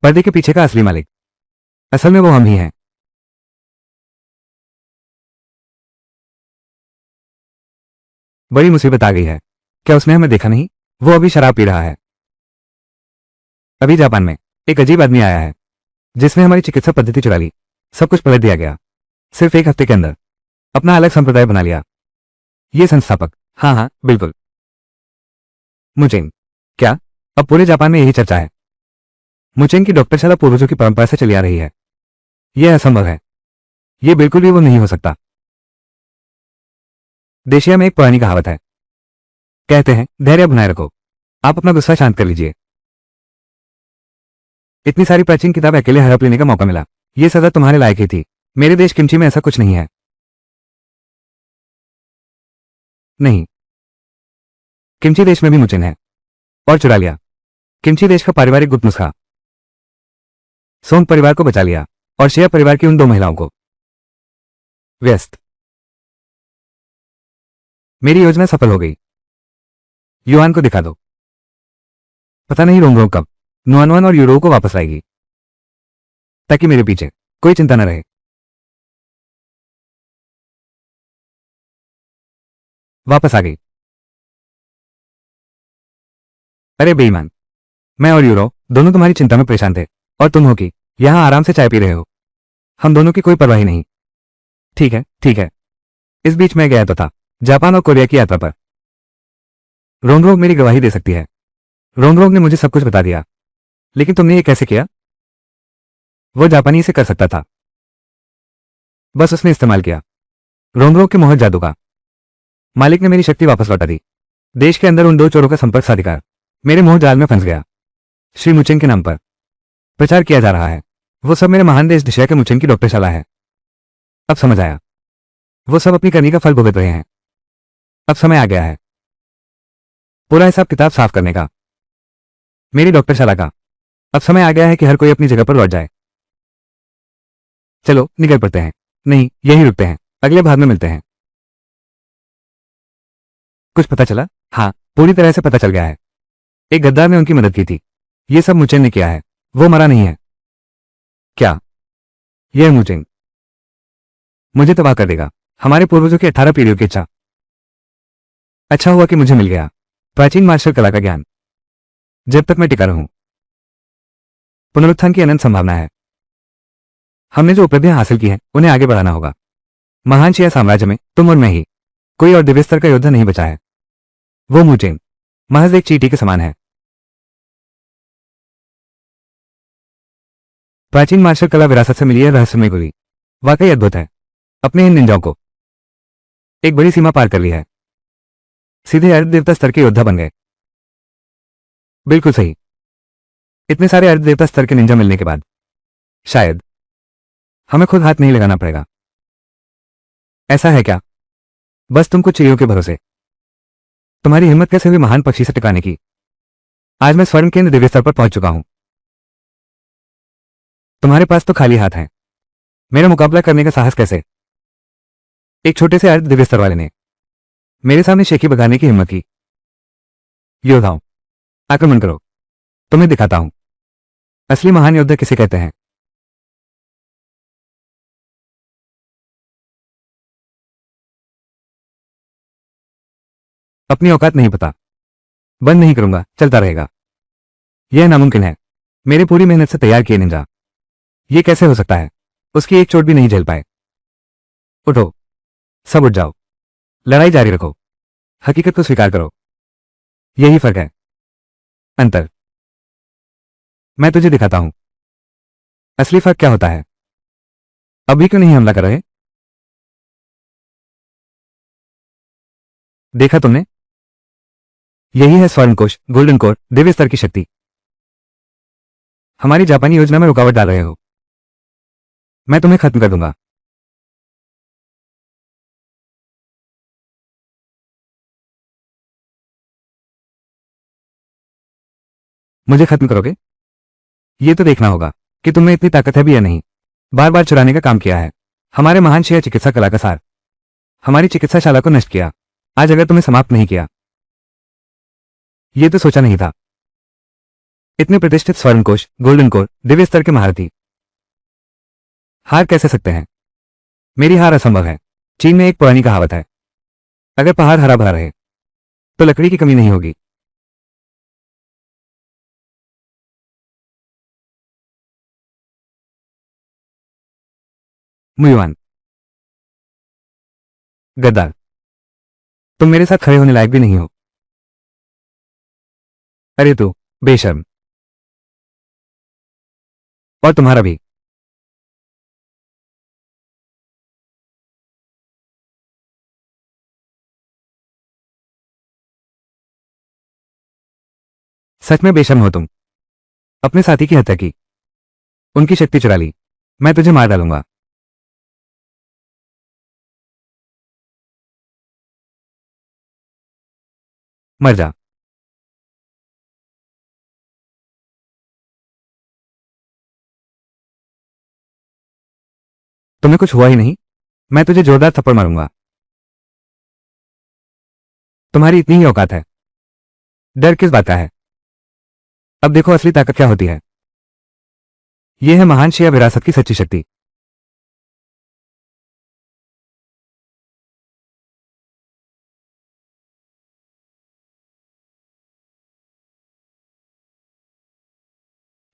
पर्दे के पीछे का असली मालिक असल में वो हम ही हैं। बड़ी मुसीबत आ गई है। क्या उसने हमें देखा नहीं? वो अभी शराब पी रहा है। अभी जापान में एक अजीब आदमी आया है जिसने हमारी चिकित्सा पद्धति चुरा ली। सब कुछ पलट दिया गया सिर्फ एक हफ्ते के अंदर। अपना अलग संप्रदाय बना लिया। ये संस्थापक, हाँ हाँ बिल्कुल, मुचेंग। क्या अब पूरे जापान में यही चर्चा है? मुचेंग की डॉक्टरशाला पूर्वजों की परंपरा से चली आ रही है। यह असंभव है। यह बिल्कुल भी वो नहीं हो सकता। देशिया में एक पुरानी कहावत है, कहते हैं धैर्य बनाए रखो। आप अपना गुस्सा शांत कर लीजिए। इतनी सारी प्राचीन किताब अकेले हड़प लेने का मौका मिला। यह सजा तुम्हारे लायक ही थी। मेरे देश किमची में ऐसा कुछ नहीं है। नहीं, किमची देश में भी मुचेंग है और चुरा लिया। किमची देश का पारिवारिक गुप्त नुस्खा। सोंग परिवार को बचा लिया और शिया परिवार की उन 2 महिलाओं को व्यस्त। मेरी योजना सफल हो गई। युआन को दिखा दो। पता नहीं रोंगरों कब नुआनुआन और यूरो को वापस आएगी, ताकि मेरे पीछे कोई चिंता न रहे। वापस आ गई। अरे बेईमान, मैं और यूरो दोनों तुम्हारी चिंता में परेशान थे और तुम हो कि यहां आराम से चाय पी रहे हो। हम दोनों की कोई परवाही नहीं। ठीक है ठीक है। इस बीच मैं गया तो था जापान और कोरिया की यात्रा पर। रोंगरोंग मेरी गवाही दे सकती है। रोंगरोंग ने मुझे सब कुछ बता दिया। लेकिन तुमने ये कैसे किया? वो जापानी से कर सकता था, बस उसने इस्तेमाल किया रोंगरोंग के मोहर जादू का। मालिक ने मेरी शक्ति वापस लौटा दी। देश के अंदर उन 2 चोरों का संपर्क साधिकार मेरे मोह जाल में फंस गया। श्री मुचेंग के नाम पर प्रचार किया जा रहा है। वो सब मेरे महान देश दिशा के मुचेंग की डॉक्टरशाला है। अब समझ आया। वो सब अपनी करनी का फल भुगत रहे हैं। अब समय आ गया है पूरा हिसाब किताब साफ करने का। मेरी डॉक्टरशाला का अब समय आ गया है कि हर कोई अपनी जगह पर लौट जाए। चलो निकल पड़ते हैं। नहीं, यही रुकते हैं। अगले भाग में मिलते हैं। कुछ पता चला? हाँ, पूरी तरह से पता चल गया है। एक गद्दार ने उनकी मदद की थी। ये सब मुचेंग ने किया है। वो मरा नहीं है। क्या? यह मुचेंग मुझे तबाह कर देगा। हमारे पूर्वजों की 18 पीढ़ियों की इच्छा। अच्छा हुआ कि मुझे मिल गया प्राचीन मार्शल कला का ज्ञान। जब तक मैं टिका रहूं, पुनरुत्थान की अनंत संभावना है। हमने जो उपलब्धियां हासिल की हैं उन्हें आगे बढ़ाना होगा। महान शिया साम्राज्य में तुम और मैं ही, कोई और दिव्य स्तर का योद्धा नहीं बचा है। वो मुचेंग महज एक चींटी के समान है। प्राचीन मार्शल कला विरासत से मिली है रहस्यमय गोली। वाकई अद्भुत है। अपने इन निंजाओं को एक बड़ी सीमा पार कर ली है। सीधे अर्ध देवता स्तर के योद्धा बन गए। बिल्कुल सही। इतने सारे अर्ध देवता स्तर के निंजा मिलने के बाद शायद हमें खुद हाथ नहीं लगाना पड़ेगा। ऐसा है क्या? बस तुम कुछ चिड़ियों के भरोसे। तुम्हारी हिम्मत कैसे हुई महान पक्षी से टिकाने की? आज मैं स्वर्ण केंद्र दिव्य स्तर पर पहुंच चुका हूं। तुम्हारे पास तो खाली हाथ हैं। मेरा मुकाबला करने का साहस कैसे? एक छोटे से अर्ध दिव्य स्तर वाले ने मेरे सामने शेखी बगाने की हिम्मत की। योद्धाओं, आक्रमण करो। तुम्हें दिखाता हूं असली महान योद्धा किसे कहते हैं। अपनी औकात नहीं पता? बंद नहीं करूंगा, चलता रहेगा। यह नामुमकिन है। मेरे पूरी मेहनत से तैयार किए निंजा ये कैसे हो सकता है? उसकी एक चोट भी नहीं झेल पाए। उठो, सब उठ जाओ। लड़ाई जारी रखो। हकीकत को स्वीकार करो। यही फर्क है। अंतर। मैं तुझे दिखाता हूं असली फर्क क्या होता है। अभी क्यों नहीं हमला कर रहे? देखा तुमने? यही है स्वर्ण कोश, गोल्डन कोर, दिव्य स्तर की शक्ति। हमारी जापानी योजना में रुकावट डाल रहे हो। मैं तुम्हें खत्म कर दूंगा। मुझे खत्म करोगे? ये तो देखना होगा कि तुम में इतनी ताकत है भी या नहीं। बार बार चुराने का काम किया है हमारे महान शेयर चिकित्सा कला का सार, हमारी चिकित्साशाला को नष्ट किया। आज अगर तुम्हें समाप्त नहीं किया, ये तो सोचा नहीं था। इतने प्रतिष्ठित स्वर्ण कोश, गोल्डन कोर, दिव्य स्तर के महारथी हार कैसे सकते हैं? मेरी हार असंभव है। चीन में एक पुरानी कहावत है, अगर पहाड़ हरा भरा रहे तो लकड़ी की कमी नहीं होगी। मुयुआन, गद्दार, तुम मेरे साथ खड़े होने लायक भी नहीं हो। अरे तू बेशर्म, और तुम्हारा भी। सच में बेशर्म हो तुम। अपने साथी की हत्या की, उनकी शक्ति चुरा ली। मैं तुझे मार डालूंगा। मर जा। तुम्हें कुछ हुआ ही नहीं? मैं तुझे जोरदार थप्पड़ मारूंगा। तुम्हारी इतनी ही औकात है। डर किस बात का है? अब देखो असली ताकत क्या होती है। यह है महान शिया विरासत की सच्ची शक्ति।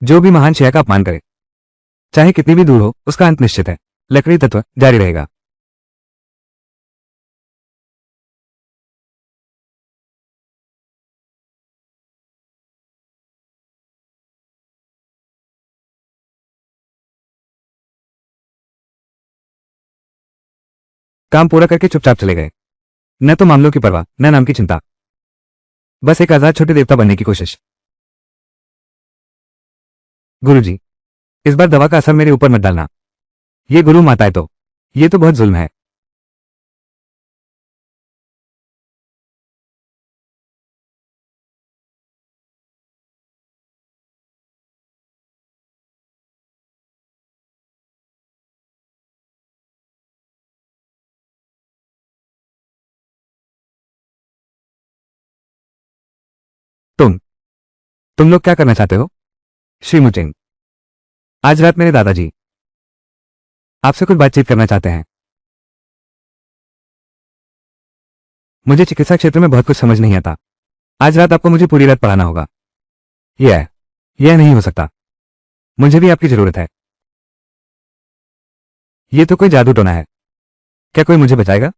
जो भी महान शिया का अपमान करे, चाहे कितनी भी दूर हो, उसका अंत निश्चित है। लकड़ी तत्व जारी रहेगा। काम पूरा करके चुपचाप चले गए। न तो मामलों की परवाह, न नाम की चिंता। बस एक आजाद छोटे देवता बनने की कोशिश। गुरुजी, इस बार दवा का असर मेरे ऊपर मत डालना। ये गुरु माता है तो ये तो बहुत जुल्म है। तुम तुम लोग क्या करना चाहते हो? श्री मुचिंग, आज रात मेरे दादाजी आपसे कुछ बातचीत करना चाहते हैं। मुझे चिकित्सा क्षेत्र में बहुत कुछ समझ नहीं आता। आज रात आपको मुझे पूरी रात पढ़ाना होगा। यह नहीं हो सकता। मुझे भी आपकी जरूरत है। ये तो कोई जादू टोना है। क्या कोई मुझे बचाएगा?